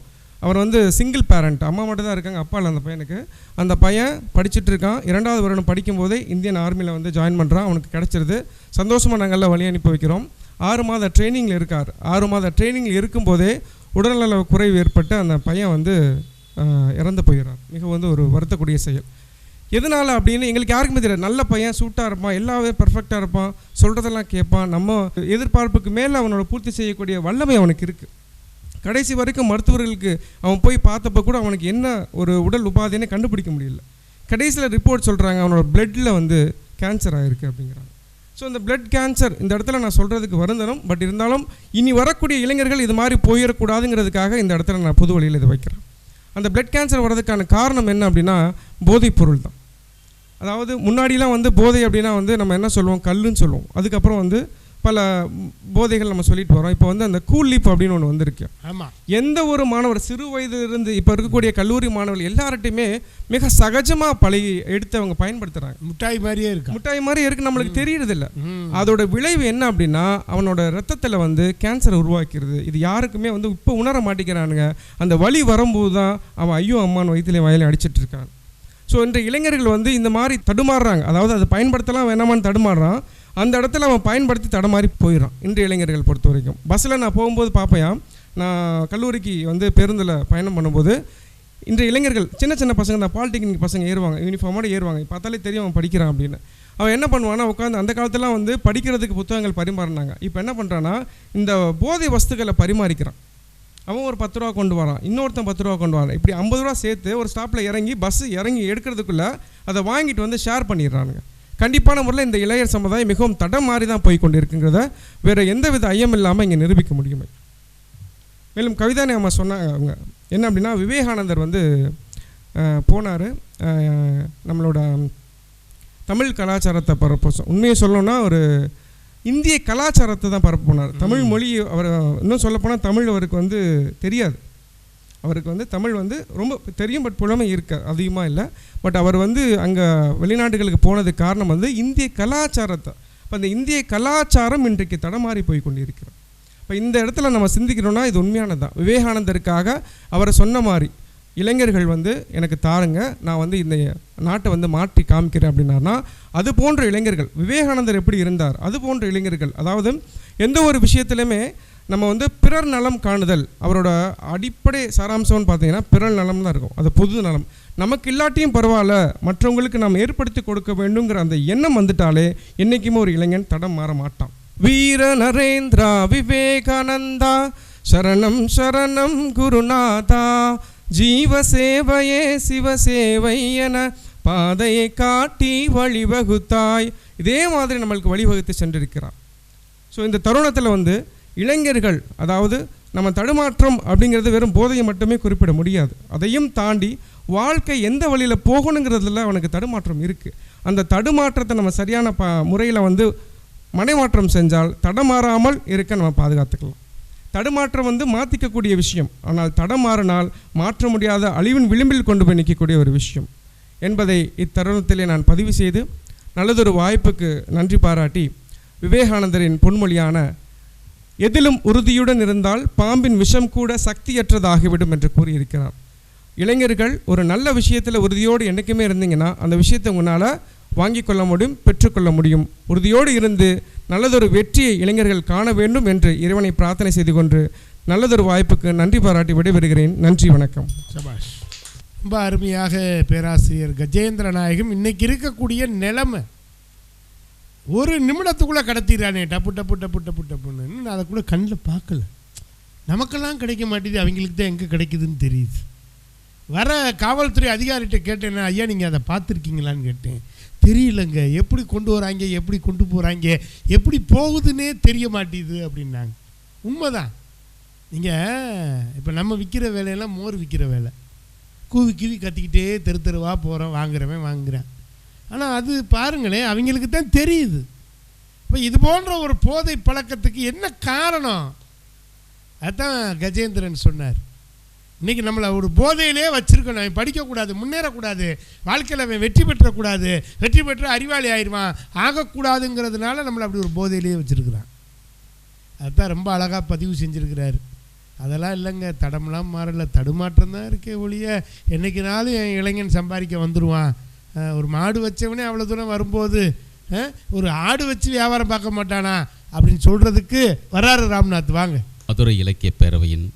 அவர் வந்து சிங்கிள் பேரண்ட், அம்மா மட்டும் தான் இருக்காங்க, அப்பா இல்லை அந்த பையனுக்கு. அந்த பையன் படிச்சுட்டு இருக்கான். 2வது வருடம் படிக்கும்போதே இந்தியன் ஆர்மியில் வந்து ஜாயின் பண்ணுறான். அவனுக்கு கிடச்சிருது. சந்தோஷமாக நாங்கள்லாம் வழி அனுப்பி வைக்கிறோம். 6 மாத ட்ரைனிங்கில் இருக்கார். 6 மாத ட்ரைனிங்கில் இருக்கும்போதே உடல்நல குறைவு ஏற்பட்டு அந்த பையன் வந்து இறந்து போயிடுறார். மிக வந்து ஒரு வருத்தக்கூடிய செயல். எதனால் அப்படின்னு எங்களுக்கு யாருக்குமே தெரியாது. நல்ல பையன், சூட்டாக இருப்பான், எல்லாமே பர்ஃபெக்டாக இருப்பான், சொல்கிறதெல்லாம் கேட்பான், நம்ம எதிர்பார்ப்புக்கு மேலே அவனோட பூர்த்தி செய்யக்கூடிய வல்லமை அவனுக்கு இருக்குது. கடைசி வரைக்கும் மருத்துவர்களுக்கு அவன் போய் பார்த்தப்போ கூட அவனுக்கு என்ன ஒரு உடல் உபாதைன்னு கண்டுபிடிக்க முடியல. கடைசியில் ரிப்போர்ட் சொல்கிறாங்க, அவனோட பிளட்டில் வந்து கேன்சர் ஆகிருக்கு அப்படிங்கிறாங்க. ஸோ இந்த பிளட் கேன்சர் இந்த இடத்துல நான் சொல்கிறதுக்கு வருந்தனும். பட் இருந்தாலும் இனி வரக்கூடிய இளைஞர்கள் இது மாதிரி போயிடக்கூடாதுங்கிறதுக்காக இந்த இடத்துல நான் பொது வழியில் இதை வைக்கிறேன். அந்த பிளட் கேன்சர் வர்றதுக்கான காரணம் என்ன அப்படின்னா, போதைப்பொருள் தான். அதாவது முன்னாடிலாம் வந்து போதை அப்படின்னா வந்து நம்ம என்ன சொல்லுவோம், கல்லுன்னு சொல்லுவோம். அதுக்கப்புறம் வந்து பல போதைகள் நம்ம சொல்லிட்டு வரோம். இப்போ வந்து அந்த கூல் லீப் அப்படின்னு ஒன்று வந்திருக்கு. ஆமாம், எந்த ஒரு மாணவர் சிறு வயதிலிருந்து இப்போ இருக்கக்கூடிய கல்லூரி மாணவர்கள் எல்லார்ட்டையுமே மிக சகஜமாக பழகி எடுத்து அவங்க பயன்படுத்துகிறாங்க. முட்டாய் மாதிரியே இருக்கு, முட்டாய் மாதிரி இருக்குது, நம்மளுக்கு தெரியறதில்ல. அதோட விளைவு என்ன அப்படின்னா, அவனோட ரத்தத்தில் வந்து கேன்சரை உருவாக்கிறது. இது யாருக்குமே வந்து இப்போ உணர மாட்டேங்கிறானுங்க. அந்த வலி வரும்போது தான் அவன் ஐயோ அம்மான்னு வயிற்றுலையும் வயலையும் அடிச்சிட்டு இருக்கான். ஸோ இன்றைய இளைஞர்கள் வந்து இந்த மாதிரி தடுமாறுறாங்க. அதாவது அதை பயன்படுத்தலாம் வேணாமான்னு தடுமாறுறான். அந்த இடத்துல அவன் பயன்படுத்தி தடமாறி போயிடறான். இன்றைய இளைஞர்கள் பொறுத்த வரைக்கும் பஸ்ஸில் நான் போகும்போது பார்ப்பேன், நான் கல்லூரிக்கு வந்து பேருந்தில் பயணம் பண்ணும்போது இன்றைய இளைஞர்கள் சின்ன சின்ன பசங்க தான், பாலிடெக்னிக் பசங்க ஏறுவாங்க, யூனிஃபார்மோடு ஏறுவாங்க. பார்த்தாலே தெரியும் அவன் படிக்கிறான் அப்படின்னு. அவன் என்ன பண்ணுவான்னா, உட்காந்து அந்த காலத்துலாம் வந்து படிக்கிறதுக்கு புத்தகங்கள் பரிமாறினாங்க. இப்போ என்ன பண்ணுறான்னா, இந்த போதை வஸ்துக்களை பரிமாறிக்கிறான். அவன் ஒரு 10 ரூபா கொண்டு வரான், இன்னொருத்தன் 10 ரூபா கொண்டு வரான். இப்படி 50 ரூபா சேர்த்து ஒரு ஸ்டாப்பில் இறங்கி பஸ்ஸு இறங்கி எடுக்கிறதுக்குள்ளே அதை வாங்கிட்டு வந்து ஷேர் பண்ணிடுறானுங்க. கண்டிப்பான முறையில் இந்த இளைஞர் சமுதாயம் மிகவும் தடம் மாறி தான் போய் கொண்டு இருக்குங்கிறத வேறு எந்தவித ஐயம் இல்லாமல் இங்கே நிரூபிக்க முடியுமே. மேலும் கவிதானே அம்மா சொன்னாங்க, அவங்க என்ன அப்படின்னா, விவேகானந்தர் வந்து போனார் நம்மளோட தமிழ் கலாச்சாரத்தை பரப்ப. உண்மையை சொல்லணும்னா ஒரு இந்திய கலாச்சாரத்தை தான் பரப்ப போனார். தமிழ் மொழி அவர் இன்னும் சொல்லப்போனால் தமிழ் அவருக்கு வந்து தெரியாது. அவருக்கு வந்து தமிழ் வந்து ரொம்ப தெரியும், பட் புலமை இருக்க அதிகமாக இல்லை. பட் அவர் வந்து அங்கே வெளிநாடுகளுக்கு போனதுக்கு காரணம் வந்து இந்திய கலாச்சாரத்தை. இப்போ அந்த இந்திய கலாச்சாரம் இன்றைக்கு தடமாறி போய் கொண்டு இருக்கிறோம். இப்போ இந்த இடத்துல நம்ம சிந்திக்கிறோன்னா இது உண்மையானது தான். விவேகானந்தருக்காக அவரை சொன்ன மாதிரி இளைஞர்கள் வந்து எனக்கு தாருங்க, நான் வந்து இந்த நாட்டை வந்து மாற்றி காமிக்கிறேன் அப்படின்னாருனா, அது போன்ற இளைஞர்கள், விவேகானந்தர் எப்படி இருந்தார் அது போன்ற இளைஞர்கள். அதாவது எந்த ஒரு விஷயத்துலையுமே நம்ம வந்து பிறர் நலம் காணுதல், அவரோட அடிப்படை சாராம்சம்னு பார்த்தீங்கன்னா பிறர் நலம் தான் இருக்கும். அது பொது நலம். நமக்கு இல்லாட்டியும் பரவாயில்ல, மற்றவங்களுக்கு நாம் ஏற்படுத்தி கொடுக்க வேண்டுங்கிற அந்த எண்ணம் வந்துட்டாலே என்றைக்குமே ஒரு இளைஞன் தடம் மாற மாட்டான். வீர நரேந்திரா விவேகானந்தா சரணம் சரணம் குருநாதா ஜீவசேவையே சிவசேவை என பாதையை காட்டி வழிவகுத்தாய். இதே மாதிரி நம்மளுக்கு வழிவகுத்து சென்றிருக்கிறார். ஸோ இந்த தருணத்தில் வந்து இளைஞர்கள், அதாவது நம்ம தடுமாற்றம் அப்படிங்கிறது வெறும் போதையை மட்டுமே குறிப்பிட முடியாது. அதையும் தாண்டி வாழ்க்கை எந்த வழியில் போகணுங்கிறதுல அவனுக்கு தடுமாற்றம் இருக்குது. அந்த தடுமாற்றத்தை நம்ம சரியான முறையில் வந்து மனைமாற்றம் செஞ்சால் தடமாறாமல் இருக்க நம்ம பாதுகாத்துக்கலாம். தடுமாற்றம் வந்து மாற்றிக்கக்கூடிய விஷயம், ஆனால் தடமாறினால் மாற்ற முடியாத அழிவின் விளிம்பில் கொண்டு போய் நிற்கக்கூடிய ஒரு விஷயம் என்பதை இத்தருணத்திலே நான் பதிவு செய்து நல்லதொரு வாய்ப்புக்கு நன்றி பாராட்டி விவேகானந்தரின் பொன்மொழியான எதிலும் உறுதியுடன் இருந்தால் பாம்பின் விஷம் கூட சக்தியற்றதாகிவிடும் என்று கூறியிருக்கிறார். இளைஞர்கள் ஒரு நல்ல விஷயத்தில் உறுதியோடு என்றைக்குமே இருந்தீங்கன்னா அந்த விஷயத்தை உங்களால் வாங்கி கொள்ள முடியும், பெற்றுக்கொள்ள முடியும். உறுதியோடு இருந்து நல்லதொரு வெற்றியை இளைஞர்கள் காண வேண்டும் என்று இறைவனை பிரார்த்தனை செய்து கொண்டு நல்லதொரு வாய்ப்புக்கு நன்றி பாராட்டி விடைபெறுகிறேன். நன்றி, வணக்கம். சபாஷ். ரொம்ப அருமையாக பேராசிரியர் கஜேந்திர நாயகம் இன்னைக்கு இருக்கக்கூடிய நிலைமை ஒரு நிமிடத்துக்குள்ளே கடத்திடுறானே, டப்பு டப்பு டப்பு டப்பு டப்புன்னு. நான் அதை கூட கண்ணில் பார்க்கல. நமக்கெல்லாம் கிடைக்க மாட்டேது, அவங்களுக்கு தான் எங்கே கிடைக்குதுன்னு தெரியுது. வர காவல்துறை அதிகாரிகிட்ட கேட்டேன்னா, ஐயா நீங்கள் அதை பார்த்துருக்கீங்களான்னு கேட்டேன். தெரியலங்க, எப்படி கொண்டு வராங்க, எப்படி கொண்டு போகிறாங்க, எப்படி போகுதுன்னே தெரிய மாட்டேது அப்படின்னாங்க. உண்மைதான். நீங்கள் இப்போ நம்ம விற்கிற வேலையெல்லாம் மோர் விற்கிற வேலை, கூவி கூவி கத்திக்கிட்டே தெரு தெருவாக போகிறோம், வாங்குறவன் வாங்குகிறேன். ஆனால் அது பாருங்களேன், அவங்களுக்கு தான் தெரியுது. இப்போ இது போன்ற ஒரு போதை பழக்கத்துக்கு என்ன காரணம்? அதுதான் கஜேந்திரன் சொன்னார். இன்றைக்கி நம்மளை ஒரு போதையிலே வச்சுருக்கணும். அவன் படிக்கக்கூடாது, முன்னேறக்கூடாது, வாழ்க்கையில் அவன் வெற்றி பெற்றக்கூடாது, வெற்றி பெற்ற அறிவாளி ஆயிடுவான், ஆகக்கூடாதுங்கிறதுனால நம்மளை அப்படி ஒரு போதையிலே வச்சுருக்கிறான். அதுதான் ரொம்ப அழகாக பதிவு செஞ்சுருக்கிறாரு. அதெல்லாம் இல்லைங்க, தடம்லாம் மாறல, தடுமாற்றம் தான் இருக்கே ஒழிய என்றைக்குனாலும் என் இளைஞன் சம்பாதிக்க வந்துடுவான். ஒரு மாடு வச்சவனே அவ்வளோ தூரம் வரும்போது ஒரு ஆடு வச்சு வியாபாரம் பார்க்க மாட்டானா அப்படின்னு சொல்கிறதுக்கு வராரு ராம்நாத். வாங்க. மதுரை இலக்கிய பேரவையின்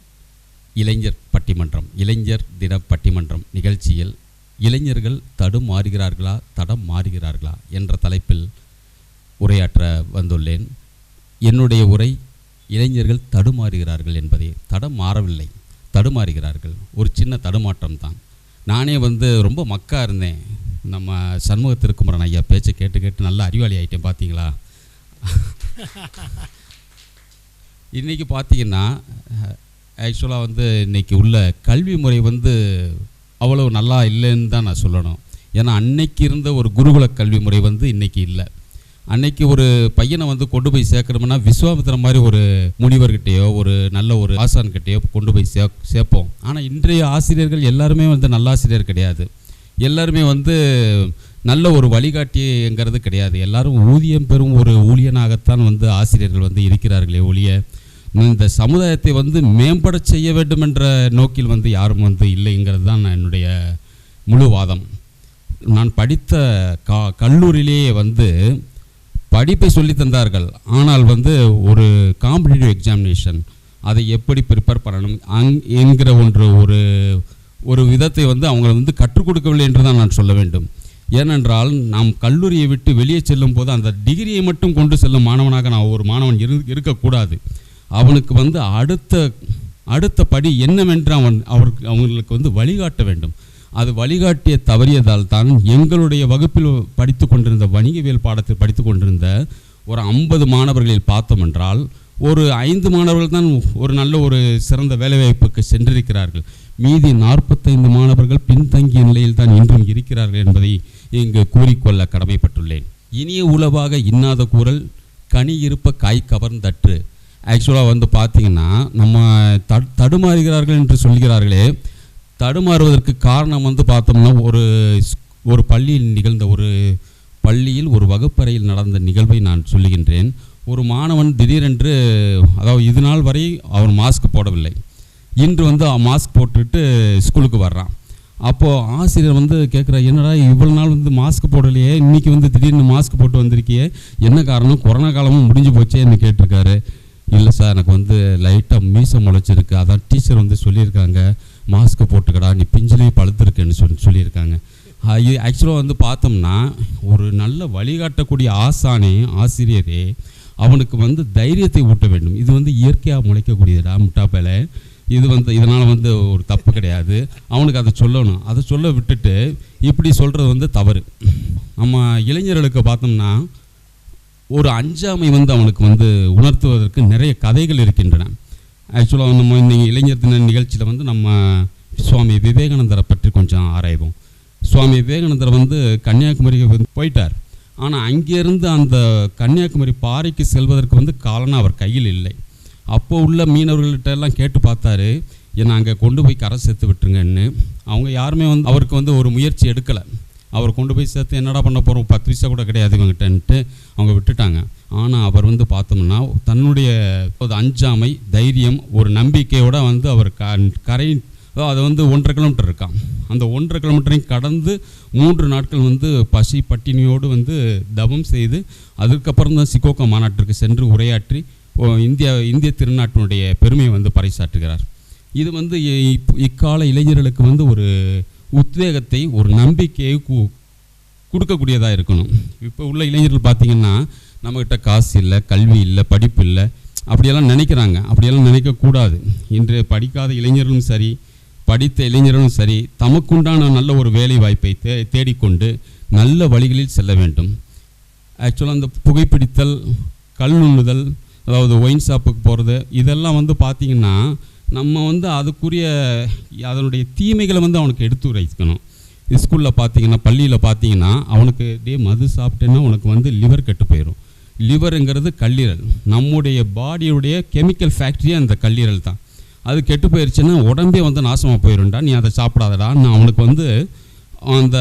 இளைஞர் பட்டிமன்றம், இளைஞர் தின பட்டிமன்றம் நிகழ்ச்சியில் இளைஞர்கள் தடம் மாறுகிறார்களா என்ற தலைப்பில் உரையாற்ற வந்துள்ளேன். என்னுடைய உரை இளைஞர்கள் தடுமாறுகிறார்கள் என்பதே. தடம் மாறவில்லை, தடுமாறுகிறார்கள். ஒரு சின்ன தடுமாற்றம் தான். நானே ரொம்ப மக்கா இருந்தேன். நம்ம சண்முக திருக்குமரன் ஐயா பேச்சை கேட்டு கேட்டு நல்லா அறிவாளி ஆகிட்டேன். பார்த்தீங்களா, இன்றைக்கி பார்த்தீங்கன்னா ஆக்சுவலாக இன்றைக்கி உள்ள கல்வி முறை அவ்வளோ நல்லா இல்லைன்னு தான் நான் சொல்லணும். ஏன்னா அன்னைக்கு இருந்த ஒரு குருகுல கல்வி முறை இன்றைக்கி இல்லை. அன்னைக்கு ஒரு பையனை கொண்டு போய் சேர்க்கணும்னா விஸ்வாமித்திர மாதிரி ஒரு முனிவர்கிட்டையோ ஒரு நல்ல ஒரு ஆசான்கிட்டையோ கொண்டு போய் சேர்ப்போம். ஆனால் இன்றைய ஆசிரியர்கள் எல்லாருமே நல்லாசிரியர் கிடையாது. எல்லாருமே நல்ல ஒரு வழிகாட்டிங்கிறது கிடையாது. எல்லாரும் ஊதியம் பெறும் ஒரு ஊழியனாகத்தான் ஆசிரியர்கள் இருக்கிறார்களே ஒழிய இந்த சமுதாயத்தை மேம்பட செய்ய வேண்டும் என்ற நோக்கில் யாரும் இல்லைங்கிறது தான் என்னுடைய முழு வாதம். நான் படித்த கல்லூரியிலேயே படிப்பை சொல்லி தந்தார்கள். ஆனால் ஒரு காம்படிட்டிவ் எக்ஸாமினேஷன் அதை எப்படி ப்ரிப்பேர் பண்ணணும் என்கிற ஒரு விதத்தை அவங்க கற்றுக் கொடுக்கவில்லை என்று தான் நான் சொல்ல வேண்டும். ஏனென்றால் நாம் கல்லூரியை விட்டு வெளியே செல்லும் போது அந்த டிகிரியை மட்டும் கொண்டு செல்லும் மாணவனாக நான் ஒரு மாணவன் இருக்கக்கூடாது. அவனுக்கு அடுத்த படி என்னவென்று அவங்களுக்கு வழிகாட்ட வேண்டும். அது வழிகாட்டிய தவறியதால் தான் எங்களுடைய வகுப்பில் படித்து கொண்டிருந்த வணிகவியல் பாடத்தில் படித்து கொண்டிருந்த ஒரு 50 மாணவர்களில் பார்த்தோம் என்றால் ஒரு 5 மாணவர்கள் தான் ஒரு நல்ல ஒரு சிறந்த வேலைவாய்ப்புக்கு சென்றிருக்கிறார்கள். மீதி 45 மாணவர்கள் பின்தங்கிய நிலையில் தான் இன்றும் இருக்கிறார்கள் என்பதை இங்கு கூறிக்கொள்ள கடமைப்பட்டுள்ளேன். இனிய உளவாக இன்னாத கூறல் கனி இருப்ப காய் கவர்ந்தற்று. ஆக்சுவலாக பார்த்தீங்கன்னா நம்ம தடுமாறுகிறார்கள் என்று சொல்கிறார்களே, தடுமாறுவதற்கு காரணம் பார்த்தோம்னா ஒரு பள்ளியில் நிகழ்ந்த பள்ளியில் ஒரு வகுப்பறையில் நடந்த நிகழ்வை நான் சொல்லுகின்றேன். ஒரு மாணவன் திடீரென்று, அதாவது இது நாள் வரை அவன் மாஸ்க் போடவில்லை, இன்று மாஸ்க் போட்டுட்டு ஸ்கூலுக்கு வர்றான். அப்போது ஆசிரியர் கேட்குறா, என்னடா இவ்வளோ நாள் மாஸ்க் போடலையே, இன்றைக்கி திடீர்னு மாஸ்க் போட்டு வந்திருக்கியே, என்ன காரணம், கொரோனா காலமும் முடிஞ்சு போச்சேன்னு கேட்டிருக்காரு. இல்லை சார், எனக்கு லைட்டாக மீசம் முளைச்சிருக்கு, அதான் டீச்சர் சொல்லியிருக்காங்க மாஸ்க் போட்டுக்கடா, நீ பிஞ்சிலே பழுத்திருக்குன்னு சொல்லியிருக்காங்க. ஆக்சுவலாக பார்த்தோம்னா ஒரு நல்ல வழிகாட்டக்கூடிய ஆசிரியரே அவனுக்கு தைரியத்தை ஊட்ட வேண்டும். இது இயற்கையாக முளைக்கக்கூடியதா முட்டாப்பேல. இதனால் வந்து ஒரு தப்பு கிடையாது, அவனுக்கு அதை சொல்லணும். அதை சொல்ல விட்டுட்டு இப்படி சொல்கிறது வந்து தவறு. நம்ம இளைஞர்களுக்கு பார்த்தோம்னா ஒரு அஞ்சாமை வந்து அவனுக்கு வந்து உணர்த்துவதற்கு நிறைய கதைகள் இருக்கின்றன. ஆக்சுவலாக நம்ம இன்னைக்கு இளைஞர் தின நிகழ்ச்சியில் வந்து நம்ம சுவாமி விவேகானந்தரை பற்றி கொஞ்சம் ஆராய்வோம். சுவாமி விவேகானந்தர் வந்து கன்னியாகுமரிக்கு வந்து போயிட்டார். ஆனால் அங்கேருந்து அந்த கன்னியாகுமரி பாறைக்கு செல்வதற்கு வந்து காலனா அவர் கையில் இல்லை. அப்போ உள்ள மீனவர்கள்ட்ட எல்லாம் கேட்டு பார்த்தாரு, என்னை அங்கே கொண்டு போய் கரை சேர்த்து விட்டுருங்கன்னு. அவங்க யாருமே வந்து அவருக்கு வந்து ஒரு முயற்சி எடுக்கலை. அவர் கொண்டு போய் சேர்த்து என்னடா பண்ண போகிறோம், 10 பைசா கூட கிடையாது இவங்ககிட்டன்ட்டு அவங்க விட்டுட்டாங்க. ஆனால் அவர் வந்து பார்த்தோம்னா தன்னுடைய அஞ்சாமை, தைரியம், ஒரு நம்பிக்கையோடு வந்து அவர் கரை, அது வந்து 1.5 கிலோமீட்டர் இருக்கான். அந்த 1.5 கிலோமீட்டரையும் கடந்து 3 நாட்கள் வந்து பசி பட்டினியோடு வந்து தவம் செய்து அதுக்கப்புறம் தான் சிகோகா மாநாட்டிற்கு சென்று உரையாற்றி இந்திய திருநாட்டினுடைய பெருமையை வந்து பறைசாற்றுகிறார். இது வந்து இக்கால இளைஞர்களுக்கு வந்து ஒரு உத்வேகத்தை, ஒரு நம்பிக்கையை கொடுக்கக்கூடியதாக இருக்கணும். இப்போ உள்ள இளைஞர்கள் பார்த்திங்கன்னா நம்மக்கிட்ட காசு இல்லை, கல்வி இல்லை, படிப்பு இல்லை, அப்படியெல்லாம் நினைக்கிறாங்க. அப்படியெல்லாம் நினைக்கக்கூடாது. இன்று படிக்காத இளைஞர்களும் சரி, படித்த இளைஞர்களும் சரி, தமக்குண்டான நல்ல ஒரு வேலை வாய்ப்பை தேடிக்கொண்டு நல்ல வழிகளில் செல்ல வேண்டும். ஆக்சுவலாக அந்த புகைப்பிடித்தல், கல்லுண்ணுதல், அதாவது ஒயின் ஷாப்புக்கு போகிறது, இதெல்லாம் வந்து பார்த்திங்கன்னா நம்ம வந்து அதுக்குரிய அதனுடைய தீமைகளை வந்து அவனுக்கு எடுத்து உரைக்கணும். ஸ்கூலில் பார்த்திங்கன்னா, பள்ளியில் பார்த்திங்கன்னா அவனுக்கு மது சாப்பிட்டேன்னா உனக்கு வந்து லிவர் கெட்டு போயிடும். லிவருங்கிறது கல்லீரல், நம்முடைய பாடியுடைய கெமிக்கல் ஃபேக்ட்ரியே அந்த கல்லீரல் தான். அது கெட்டு போயிடுச்சுன்னா உடம்பே வந்து நாசமாக போயிடும்டா, நீ அதை சாப்பிடாதடான்னு அவனுக்கு வந்து அந்த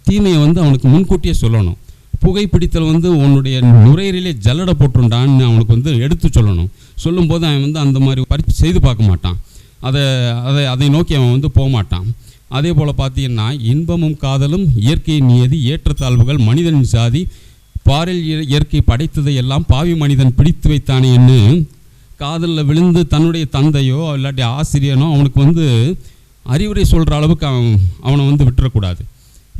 தீமையை வந்து அவனுக்கு முன்கூட்டியே சொல்லணும். புகைப்பிடித்தல் வந்து உன்னுடைய நுரையீரலே ஜல்லடை போட்டுருண்டான்னு அவனுக்கு வந்து எடுத்து சொல்லணும். சொல்லும்போது அவன் வந்து அந்த மாதிரி பரிசு செய்து பார்க்க மாட்டான். அதை நோக்கி அவன் வந்து போக மாட்டான். அதே போல் பார்த்தீங்கன்னா இன்பமும் காதலும், இயற்கை நியதி, ஏற்றத்தாழ்வுகள், மனிதனின் சாதி, பாரில் இயற்கை படைத்ததை எல்லாம் பாவி மனிதன் பிடித்து வைத்தானே என்று காதலில் விழுந்து தன்னுடைய தந்தையோ இல்லாட்டி ஆசிரியனோ அவனுக்கு வந்து அறிவுரை சொல்கிற அளவுக்கு அவனை வந்து விட்டுறக்கூடாது.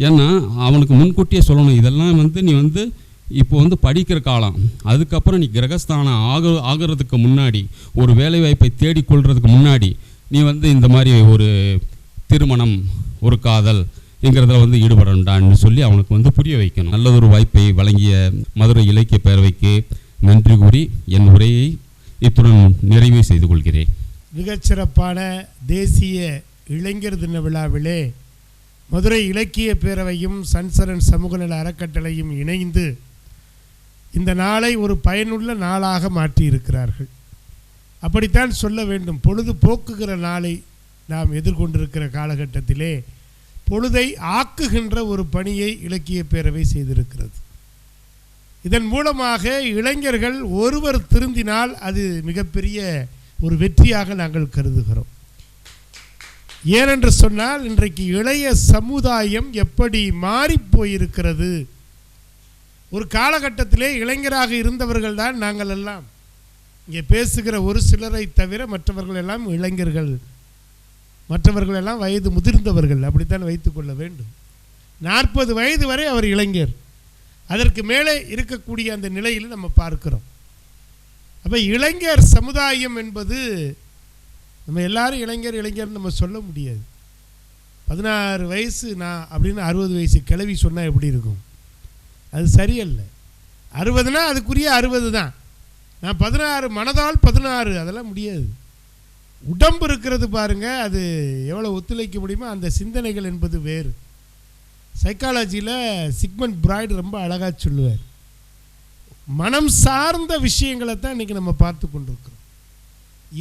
ஏன்னா அவனுக்கு முன்கூட்டியே சொல்லணும், இதெல்லாம் வந்து நீ வந்து இப்போ வந்து படிக்கிற காலம், அதுக்கப்புறம் நீ கிரகஸ்தானம் ஆகிறதுக்கு முன்னாடி, ஒரு வேலைவாய்ப்பை தேடிக்கொள்கிறதுக்கு முன்னாடி நீ வந்து இந்த மாதிரி ஒரு திருமணம், ஒரு காதல் என்கிறதுல வந்து ஈடுபடண்டான்னு சொல்லி அவனுக்கு வந்து புரிய வைக்கணும். நல்லதொரு வாய்ப்பை வழங்கிய மதுரை இலக்கிய பேரவைக்கு நன்றி கூறி என் உரையை இத்துடன் நிறைவு செய்து கொள்கிறேன். மிகச்சிறப்பான தேசிய இளைஞர் தின விழாவிலே மதுரை இலக்கிய பேரவையும் சன்சரன் சமூக நல அறக்கட்டளையும் இணைந்து இந்த நாளை ஒரு பயனுள்ள நாளாக மாற்றியிருக்கிறார்கள். அப்படித்தான் சொல்ல வேண்டும். பொழுது போக்குகிற நாளை நாம் எதிர்கொண்டிருக்கிற காலகட்டத்திலே பொழுதை ஆக்குகின்ற ஒரு பணியை இலக்கிய பேரவை செய்திருக்கிறது. இதன் மூலமாக இளைஞர்கள் ஒருவர் திருந்தினால் அது மிகப்பெரிய ஒரு வெற்றியாக நாங்கள் கருதுகிறோம். ஏனென்று சொன்னால் இன்றைக்கு இளைய சமுதாயம் எப்படி மாறிப்போயிருக்கிறது. ஒரு காலகட்டத்திலே இளைஞராக இருந்தவர்கள் தான் நாங்கள் எல்லாம். இங்கே பேசுகிற ஒரு சிலரை தவிர மற்றவர்கள் எல்லாம் இளைஞர்கள், மற்றவர்கள் எல்லாம் வயது முதிர்ந்தவர்கள், அப்படித்தான் வைத்துக்கொள்ள வேண்டும். 40 வயது வரை அவர் இளைஞர், அதற்கு மேலே இருக்கக்கூடிய அந்த நிலையில் நம்ம பார்க்கிறோம். அப்போ இளைஞர் சமுதாயம் என்பது நம்ம எல்லாரும் இளைஞர்னு நம்ம சொல்ல முடியாது. 16 வயசு நான் அப்படின்னு 60 வயசு கிளவி சொன்னால் எப்படி இருக்கும்? அது சரியல்ல. 60னா அதுக்குரிய 60 தான். நான் 16 மனதால் 16 அதெல்லாம் முடியாது. உடம்பு இருக்கிறது பாருங்கள், அது எவ்வளோ ஒத்துழைக்க முடியுமோ அந்த சிந்தனைகள் என்பது வேறு. சைக்காலஜியில் சிக்மண்ட் பிராய்டு ரொம்ப அழகாக சொல்லுவார், மனம் சார்ந்த விஷயங்களை தான் இன்றைக்கி நம்ம பார்த்து கொண்டிருக்கிறோம்.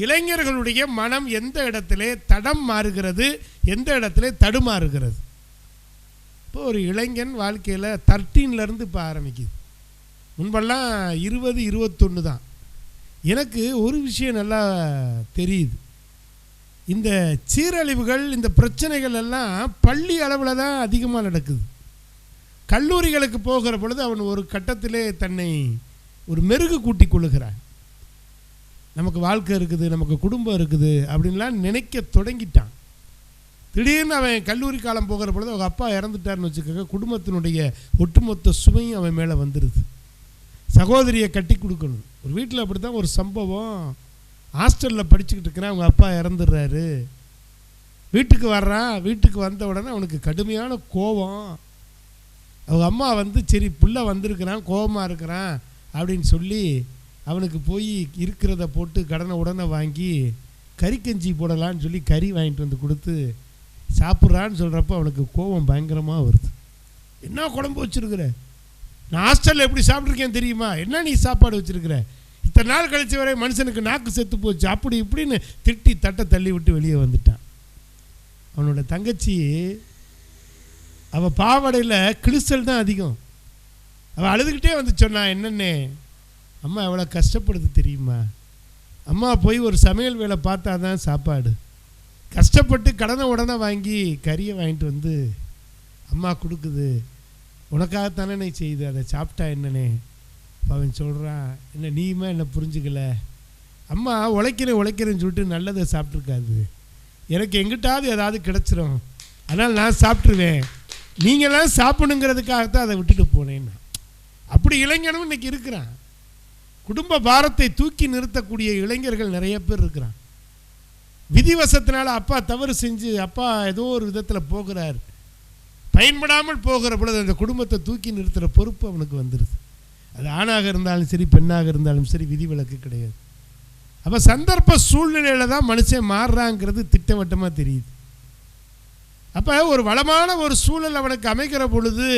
இளைஞர்களுடைய மனம் எந்த இடத்திலே தடம் மாறுகிறது, எந்த இடத்துல தடுமாறுகிறது. இப்போ ஒரு இளைஞன் வாழ்க்கையில் 13லேருந்து இப்போ ஆரம்பிக்குது. முன்பெல்லாம் 20, 21 தான். எனக்கு ஒரு விஷயம் நல்லா தெரியுது, இந்த சீரழிவுகள், இந்த பிரச்சனைகள் எல்லாம் பள்ளி அளவில் தான் அதிகமாக நடக்குது. கல்லூரிகளுக்கு போகிற பொழுது அவன் ஒரு கட்டத்திலே தன்னை ஒரு மெருகு கூட்டி கொள்ளுகிறான். நமக்கு வாழ்க்கை இருக்குது, நமக்கு குடும்பம் இருக்குது அப்படின்லாம் நினைக்க தொடங்கிட்டான். திடீர்னு அவன் கல்லூரி காலம் போகிற பொழுது அவங்க அப்பா இறந்துட்டார்னு வச்சுக்கோங்க, குடும்பத்தினுடைய ஒட்டுமொத்த சுமையும் அவன் மேலே வந்துடுது. சகோதரியை கட்டி கொடுக்கணும். ஒரு வீட்டில் அப்படி தான் ஒரு சம்பவம். ஹாஸ்டலில் படிச்சுக்கிட்டு இருக்கிறான். அவங்க அப்பா இறந்துடுறாரு. வீட்டுக்கு வர்றான். வீட்டுக்கு வந்த உடனே அவனுக்கு கடுமையான கோபம். அவங்க அம்மா வந்து சரி புள்ள வந்திருக்கிறான், கோபமாக இருக்கிறான் அப்படின்னு சொல்லி அவனுக்கு போய் இருக்கிறத போட்டு கடனை உடனே வாங்கி கறிக்கஞ்சி போடலான்னு சொல்லி கறி வாங்கிட்டு வந்து கொடுத்து சாப்பிட்றான்னு சொல்கிறப்ப அவனுக்கு கோபம் பயங்கரமாக வருது. என்ன குழம்பு வச்சுருக்குற? நான் ஹாஸ்டலில் எப்படி சாப்பிட்ருக்கேன் தெரியுமா? என்ன நீ சாப்பாடு வச்சுருக்கிற? இத்தனை நாள் கழிச்ச வரை மனுஷனுக்கு நாக்கு செத்து போச்சு அப்படி இப்படின்னு திட்டி தட்டை தள்ளி விட்டு வெளியே வந்துட்டான். அவனோட தங்கச்சி அவள் பாவாடையில் கிழிசல் தான் அதிகம். அவள் அழுதுகிட்டே வந்து சொன்னான், என்னென்ன அம்மா எவ்வளோ கஷ்டப்படுது தெரியுமா? அம்மா போய் ஒரு சமையல் வேலை பார்த்தா தான் சாப்பாடு. கஷ்டப்பட்டு கடனை உடனே வாங்கி கறியை வாங்கிட்டு வந்து அம்மா கொடுக்குது. உனக்காகத்தானே நீ செய்யுது, அதை சாப்பிட்டா என்னன்னே? அவன் சொல்கிறான், என்ன நீயுமே என்னை புரிஞ்சுக்கல. அம்மா உழைக்கிறேன்னு சொல்லிட்டு நல்லதை சாப்பிட்ருக்காது. எனக்கு எங்கிட்டாவது ஏதாவது கிடச்சிரும், அதனால் நான் சாப்பிட்ருவேன். நீங்களாம் சாப்பிடுங்கிறதுக்காகத்தான் அதை விட்டுட்டு போனேன்னா. அப்படி இளைஞனும் இன்றைக்கி இருக்கிறான். குடும்ப பாரத்தை தூக்கி நிறுத்தக்கூடிய இளைஞர்கள் நிறைய பேர் இருக்கிறான். விதிவசத்தினால அப்பா தவறு செஞ்சு அப்பா ஏதோ ஒரு விதத்தில் போகிறார். பயன்படாமல் போகிற பொழுது அந்த குடும்பத்தை தூக்கி நிறுத்துகிற பொறுப்பு அவனுக்கு வந்துடுது. அது ஆணாக இருந்தாலும் சரி பெண்ணாக இருந்தாலும் சரி விதிவிலக்கு கிடையாது. அப்போ சந்தர்ப்ப சூழ்நிலையில் தான் மனுஷன் மாறுறாங்கிறது திட்டவட்டமாக தெரியுது. அப்போ ஒரு வளமான ஒரு சூழல் அவனுக்கு அமைக்கிற பொழுது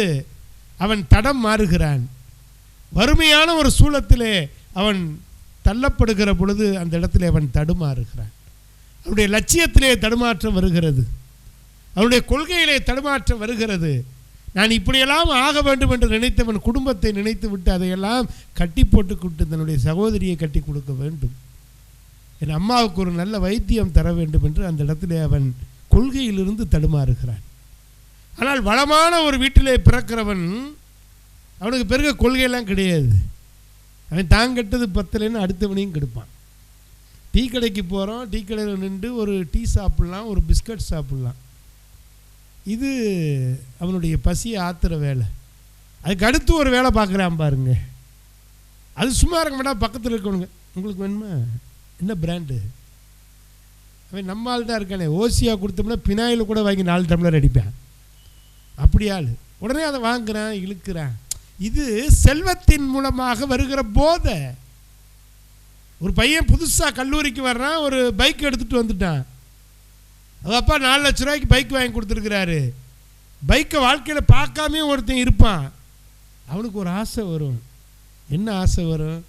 அவன் தடம் மாறுகிறான். வறுமையான ஒரு சூழத்திலே அவன் தள்ளப்படுகிற பொழுது அந்த இடத்துல அவன் தடுமாறுகிறான். அவனுடைய லட்சியத்திலே தடுமாற்றம் வருகிறது, அவனுடைய கொள்கையிலே தடுமாற்றம் வருகிறது. நான் இப்படியெல்லாம் ஆக வேண்டும் என்று நினைத்தவன் குடும்பத்தை நினைத்து விட்டு அதையெல்லாம் கட்டி போட்டுக்கிட்டு தன்னுடைய சகோதரியை கட்டி கொடுக்க வேண்டும், என் அம்மாவுக்கு ஒரு நல்ல வைத்தியம் தர வேண்டும் என்று அந்த இடத்துல அவன் கொள்கையிலிருந்து தடுமாறுகிறான். ஆனால் வளமான ஒரு வீட்டிலே பிறக்கிறவன் அவனுக்கு பிறகு கொள்கையெல்லாம் கிடையாது. அவன் தாங்கட்டது பத்தலைன்னு அடுத்தவனையும் கெடுப்பான். டீ கடைக்கு போகிறோம், டீ கடையில் நின்று ஒரு டீ சாப்பிட்லாம், ஒரு பிஸ்கட் சாப்பிட்லாம். இது அவனுடைய பசியை ஆற்றுற வேலை. அதுக்கு அடுத்து ஒரு வேலை பார்க்குறான் பாருங்க. அது சும்மா இருக்க மாட்டா, பக்கத்தில் இருக்கணுங்க, உங்களுக்கு வேணுமா, என்ன பிராண்டு? அவன் நம்மால் தான் இருக்கானே, ஓசியாக கொடுத்தோம்னா பினாயில் கூட வாங்கி 4 டம்ளர் அடிப்பேன். அப்படி ஆள் உடனே அதை வாங்குறான், இழுக்கிறான். இது செல்வத்தின் மூலமாக வருகிற போதை. ஒரு பையன் புதுசாக கல்லூரிக்கு வர்றான், ஒரு பைக் எடுத்துகிட்டு வந்துட்டான். அது அப்பா 4 லட்ச ரூபாய்க்கு பைக் வாங்கி கொடுத்துருக்குறாரு. பைக்கை வாழ்க்கையில் பார்க்காமே ஒருத்தன் இருப்பான். அவனுக்கு ஒரு ஆசை வரும். என்ன ஆசை வரும்?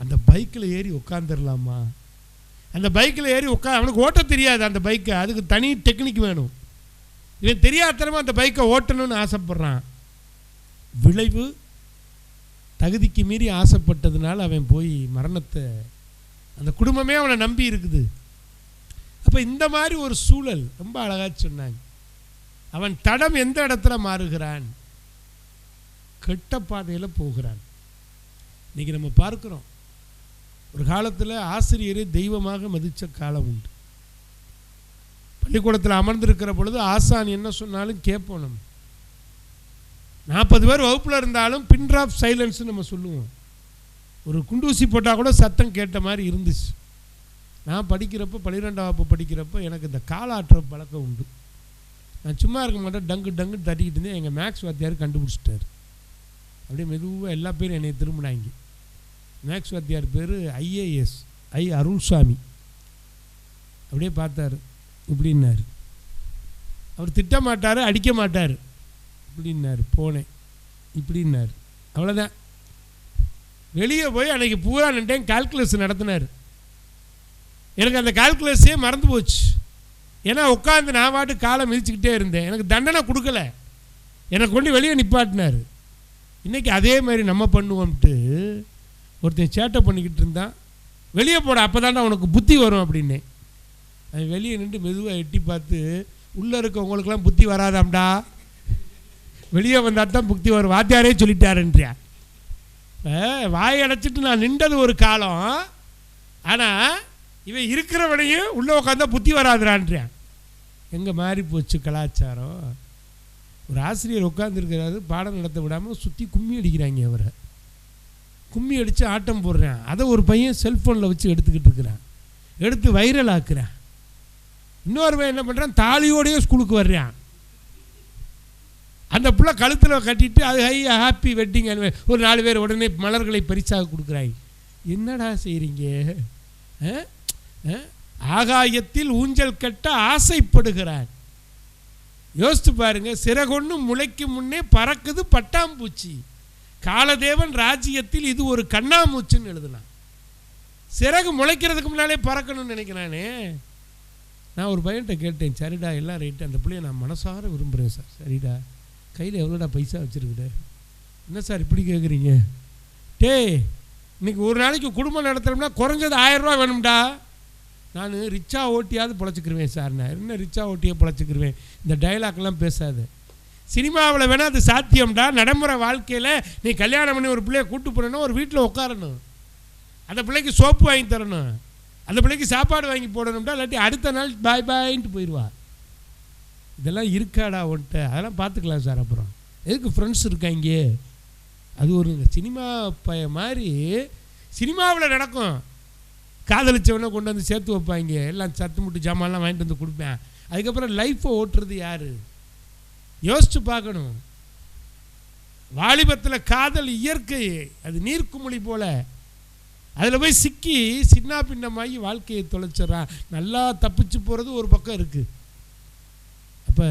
அந்த பைக்கில் ஏறி உட்காந்துடலாமா? அந்த பைக்கில் ஏறி அவனுக்கு ஓட்ட தெரியாது அந்த பைக்கை, அதுக்கு தனி டெக்னிக் வேணும். இவன் தெரியாதனமாக அந்த பைக்கை ஓட்டணும்னு ஆசைப்படுறான். விளைவு தகுதிக்கு மீறி ஆசைப்பட்டதுனால அவன் போய் மரணத்தை, அந்த குடும்பமே அவனை நம்பி இருக்குது. அப்போ இந்த மாதிரி ஒரு சூழல் ரொம்ப அழகாக சொன்னாங்க. அவன் தடம் எந்த இடத்துல மாறுகிறான்? கெட்ட பாதையில் போகிறான். இன்றைக்கி நம்ம பார்க்குறோம், ஒரு காலத்தில் ஆசிரியரை தெய்வமாக மதித்த காலம் உண்டு. பள்ளிக்கூடத்தில் அமர்ந்திருக்கிற பொழுது ஆசான் என்ன சொன்னாலும் கேட்போம். நம்ம 40 பேர் வகுப்பில் இருந்தாலும் பின் ட்ராப் சைலன்ஸ் நம்ம சொல்லுவோம். ஒரு குண்டூசி போட்டால் கூட சத்தம் கேட்ட மாதிரி இருந்துச்சு. நான் படிக்கிறப்போ 12ஆம் வகுப்பு படிக்கிறப்போ எனக்கு இந்த காலாட்டுற பழக்கம் உண்டு. நான் சும்மா இருக்க மாட்டேன், டங்கு டங்குன்னு தட்டிக்கிட்டு இருந்தேன். எங்கள் மேக்ஸ் வாத்தியார் கண்டுபிடிச்சிட்டார். அப்படியே மெதுவாக எல்லா பேரும் என்னை திரும்பினாங்க. மேக்ஸ் வாத்தியார் பேர் IAS அருள்சாமி. அப்படியே பார்த்தார், இப்படின்னாரு. அவர் திட்ட மாட்டார், அடிக்க மாட்டார், இப்படின்னாரு. போனேன், இப்படின்னாரு, அவ்வளோதான். வெளியே போய் அன்றைக்கி பூரா நின்றேன், கால்குலேஷன் நடத்தினார். எனக்கு அந்த கால்குலேஷனே மறந்து போச்சு. ஏன்னா உட்காந்து நான் பாட்டு காலை மிதிச்சுக்கிட்டே இருந்தேன். எனக்கு தண்டனை கொடுக்கல, எனக்கு கொண்டு வெளியே நிப்பாட்டினார். இன்றைக்கி அதே மாதிரி நம்ம பண்ணுவோம்ட்டு ஒருத்தன் சேட்டை பண்ணிக்கிட்டு இருந்தான். வெளியே போட, அப்போ தாண்டா உனக்கு புத்தி வரும் அப்படின்னு. அது வெளியே நின்று மெதுவாக எட்டி பார்த்து, உள்ளே இருக்கவங்களுக்கெல்லாம் புத்தி வராதாம்டா, வெளியே வந்தால் தான் புத்தி வரும், வாத்தியாரே சொல்லிட்டாருன்றியா. வாயை அடைச்சிட்டு நான் நின்றது ஒரு காலம். ஆனால் இவன் இருக்கிறவனையும் உள்ளே உட்காந்தா புத்தி வராதுறான்றியான். எங்கே மாறி போச்சு கலாச்சாரம். ஒரு ஆசிரியர் உட்காந்துருக்கிறாரு, பாடம் நடத்த விடாமல் சுற்றி கும்மி அடிக்கிறாங்க. அவரை கும்மி அடித்து ஆட்டம் போடுறான். அதை ஒரு பையன் செல்ஃபோனில் வச்சு எடுத்துக்கிட்டு இருக்கிறான். எடுத்து வைரல் ஆக்குறான். இன்னொருவன் என்ன பண்ணுறான், தாலியோடையே ஸ்கூலுக்கு வர்றான். அந்த பிள்ளை கழுத்தில் கட்டிட்டு அது ஹாப்பி வெட்டிங் ஒரு 4 பேர் உடனே மலர்களை பரிசாக கொடுக்குறாங்க. என்னடா செய்கிறீங்க? ஆகாயத்தில் ஊஞ்சல் கட்ட ஆசைப்படுகிறான். யோசித்து பாருங்க, சிறகொன்னு முளைக்கும் முன்னே பறக்குது பட்டாம்பூச்சி. காலதேவன் ராஜ்யத்தில் இது ஒரு கண்ணாமூச்சுன்னு எழுதுனான். சிறகு முளைக்கிறதுக்கு முன்னாலே பறக்கணும்னு நினைக்கிறானே. நான் ஒரு பையன்கிட்ட கேட்டேன், சரிடா எல்லாம் ரைட்டு, அந்த பிள்ளைய நான் மனசார விரும்புகிறேன் சார். சரிடா, கையில் எவ்வளோடா பைசா வச்சுருக்குற? என்ன சார் இப்படி கேட்குறீங்க? டேய், இன்றைக்கி ஒரு நாளைக்கு குடும்பம் நடத்துகிறோம்னா குறைஞ்சது 1000 ரூபா வேணும்டா. நான் ரிச்சா ஓட்டியாவது பொழைச்சிக்கிருவேன் சார். நான் என்ன ரிச்சா ஓட்டியே பொழைச்சிக்கிருவேன். இந்த டைலாக்லாம் பேசாது. சினிமாவில் வேணால் அது சாத்தியம்டா. நடைமுறை வாழ்க்கையில் நீ கல்யாணம் பண்ணி ஒரு பிள்ளைய கூட்டு போனோன்னா ஒரு வீட்டில் உட்காரணும், அந்த பிள்ளைக்கு சோப்பு வாங்கி தரணும், அந்த பிள்ளைக்கு சாப்பாடு வாங்கி போடணும்டா. இல்லாட்டி அடுத்த நாள் பாய் பாயின்ட்டு போயிடுவா. இதெல்லாம் இருக்காடா ஒன்ட்ட? அதெல்லாம் பார்த்துக்கலாம் சார். அப்புறம் எதுக்கு ஃப்ரெண்ட்ஸ் இருக்காங்க? அது ஒரு சினிமா பைய மாதிரி சினிமாவில் நடக்கும். காதலிச்சவனை கொண்டு வந்து சேர்த்து வைப்பாங்க, எல்லாம் சத்து முட்டு ஜாமான்லாம் வாங்கிட்டு வந்து கொடுப்பேன். அதுக்கப்புறம் லைஃப்பை ஓட்டுறது யார்? யோசிச்சு பார்க்கணும். வாலிபத்தில் காதல் இயற்கை, அது நீர்க்குமிழி போல. அதில் போய் சிக்கி சின்ன பின்னமாகி வாழ்க்கையை தொலைச்சிட்றான். நல்லா தப்பிச்சு போகிறது ஒரு பக்கம் இருக்குது. அப்போ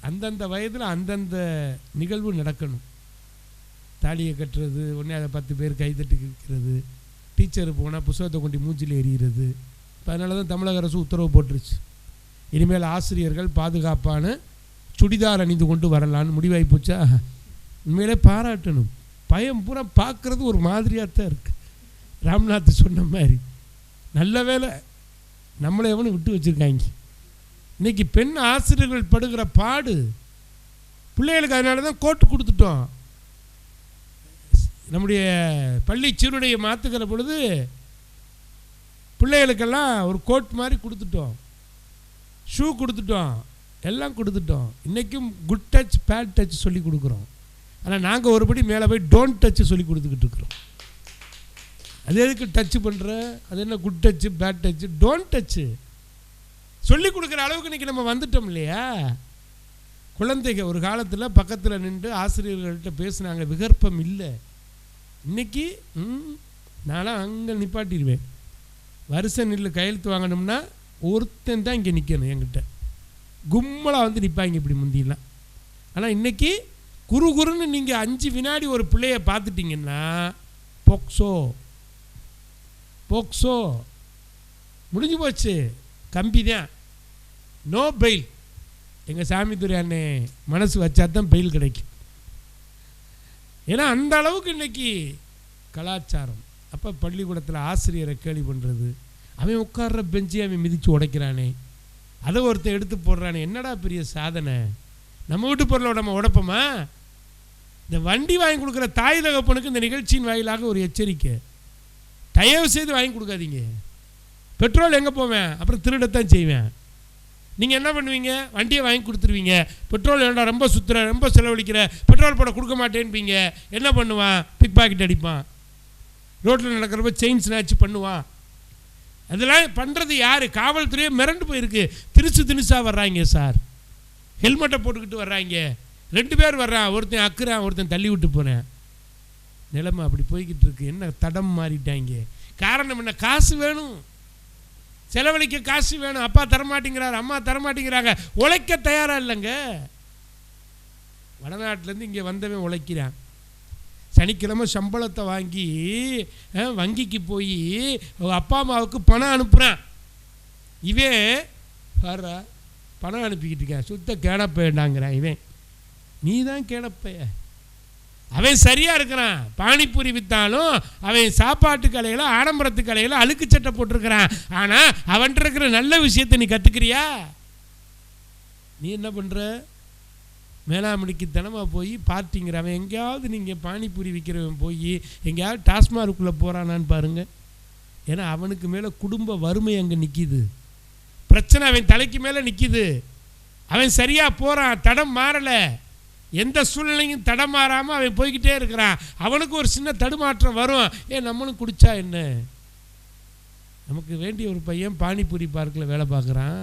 அந்தந்த வயதில் அந்தந்த நிகழ்வு நடக்கணும். தாலியை கட்டுறது, உடனே அதை 10 பேர் கைதட்டி வைக்கிறது, டீச்சர் போனால் புத்தகத்தை கொண்டு மூஞ்சில் எறிகிறது. இப்போ அதனால தான் தமிழக அரசு உத்தரவு போட்டுருச்சு, இனிமேல் ஆசிரியர்கள் பாதுகாப்பான சுடிதார் அணிந்து கொண்டு வரலான்னு முடிவாகி போச்சா? உண்மையிலே பாராட்டணும். பயம் பூரா பார்க்குறது ஒரு மாதிரியாக தான் இருக்குது. ராம்நாத் சொன்ன மாதிரி நல்ல வேலை நம்மளை எவனும் விட்டு வச்சுருக்காங்க. இன்றைக்கி பெண் ஆசிரியர்கள் படுகிற பாடு பிள்ளைகளுக்கு. அதனால தான் கோட்டு கொடுத்துட்டோம். நம்முடைய பள்ளி சீருடையை மாற்றுக்கிற பொழுது பிள்ளைகளுக்கெல்லாம் ஒரு கோட் மாதிரி கொடுத்துட்டோம், ஷூ கொடுத்துட்டோம், எல்லாம் கொடுத்துட்டோம். இன்றைக்கும் குட் டச் பேட் டச் சொல்லி கொடுக்குறோம். ஆனால் நாங்கள் ஒருபடி மேலே போய் டோன்ட் டச் சொல்லி கொடுத்துக்கிட்டு இருக்கிறோம். அது எதுக்கு டச்சு பண்ணுற? அது என்ன good touch bad touch? Don't touch சொல்லி கொடுக்குற அளவுக்கு இன்றைக்கி நம்ம வந்துட்டோம் இல்லையா? குழந்தைங்க ஒரு காலத்தில் பக்கத்தில் நின்று ஆசிரியர்கள்ட்ட பேசுனாங்க, விகற்பம் இல்லை. இன்றைக்கி நான்லாம் அங்கே நிப்பாட்டிடுவேன். வருஷம் நில்லு கையெழுத்து வாங்கணும்னா ஒருத்தன் தான் இங்கே நிற்கணும். என்கிட்ட கும்மலாக வந்து நிற்பாங்க இப்படி முந்திலாம். ஆனால் இன்றைக்கி குறுன்னு நீங்கள் 5 வினாடி ஒரு பிள்ளையை பார்த்துட்டிங்கன்னா போக்சோ போக்சோ முடிஞ்சு போச்சு, கம்பி தான், நோ பெயில். எங்கள் சாமித்துறை அண்ணே மனசு வச்சா தான் பெயில் கிடைக்கும். ஏன்னா அந்த அளவுக்கு இன்றைக்கி கலாச்சாரம். அப்போ பள்ளிக்கூடத்தில் ஆசிரியரை கேலி பண்ணுறது, அவன் உட்கார்ற பெஞ்சை அவன் மிதித்து உடைக்கிறானே, அதை ஒருத்தன் எடுத்து போடுறானே, என்னடா பெரிய சாதனை. நம்ம வீட்டு பொருளை நம்ம உடைப்போமா? இந்த வண்டி வாங்கி கொடுக்குற தாய் தகப்பனுக்கு இந்த நிகழ்ச்சியின் வாயிலாக ஒரு எச்சரிக்கை, தயவு செய்து வாங்கி கொடுக்காதீங்க. பெட்ரோல் எங்கே போவேன், அப்புறம் திருடத்தான் செய்வேன். நீங்கள் என்ன பண்ணுவீங்க? வண்டியை வாங்கி கொடுத்துருவீங்க. பெட்ரோல் வேண்டாம், ரொம்ப சுற்றுற, ரொம்ப செலவழிக்கிற, பெட்ரோல் போட கொடுக்க மாட்டேன்பீங்க. என்ன பண்ணுவான்? பிக் பாக்கெட் அடிப்பான், ரோட்டில் நடக்கிறப்ப செயின் ஸ்நாட்ச் பண்ணுவான். அதெல்லாம் பண்ணுறது யார்? காவல்துறையே மிரண்டு போயிருக்கு. திணிசாக வர்றாங்க சார், ஹெல்மெட்டை போட்டுக்கிட்டு வர்றாங்க. 2 பேர் வர்றான், ஒருத்தன் அக்குறான், ஒருத்தன் தள்ளி விட்டு போனேன். நிலைமை அப்படி போய்கிட்டு இருக்கு. என்ன தடம் மாறிட்டாங்க. காரணம் என்ன? காசு வேணும், செலவழிக்க காசு வேணும். அப்பா தரமாட்டேங்கிறார், அம்மா தரமாட்டேங்கிறாங்க, உழைக்க தயாராக இல்லைங்க. வடநாட்டிலேருந்து இங்கே வந்தவன் உழைக்கிறான். சனிக்கிழமை சம்பளத்தை வாங்கி வங்கிக்கு போய் அப்பா அம்மாவுக்கு பணம் அனுப்புகிறான். இவன் வர்ற பணம் அனுப்பிக்கிட்டு இருக்கான். சுத்த கேடப்பையண்டாங்கிறான் இவன். நீ தான் கேடப்பைய. அவன் சரியாக இருக்கிறான், பானிபூரி விற்றாலும் அவன் சாப்பாட்டு கலையில், ஆடம்பரத்து கலையில் அழுக்கு சட்டை போட்டிருக்கிறான். ஆனால் அவன்கிட்ட இருக்கிற நல்ல விஷயத்தை நீ கற்றுக்கிறியா? நீ என்ன பண்ணுற? மேலாமணிக்கு தினமாக போய் பார்ட்டிங்கிற அவன் எங்கேயாவது நீங்கள் பானிபூரி விற்கிறவன் போய் எங்கேயாவது டாஸ்மாகுள்ளே போகிறானான்னு பாருங்கள். ஏன்னா அவனுக்கு மேலே குடும்ப வறுமை அங்கே நிற்கிது, பிரச்சனை அவன் தலைக்கு மேலே நிற்கிது. அவன் சரியாக போகிறான், தடம் மாறலை, எந்த சூழ்நிலையும் தடம் மாறாமல் அவன் போய்கிட்டே இருக்கிறான். அவனுக்கு ஒரு சின்ன தடுமாற்றம் வரும். நம்மளும் குடித்தா என்ன? நமக்கு வேண்டிய ஒரு பையன் பானிபூரி பார்க்கில் வேலை பார்க்குறான்.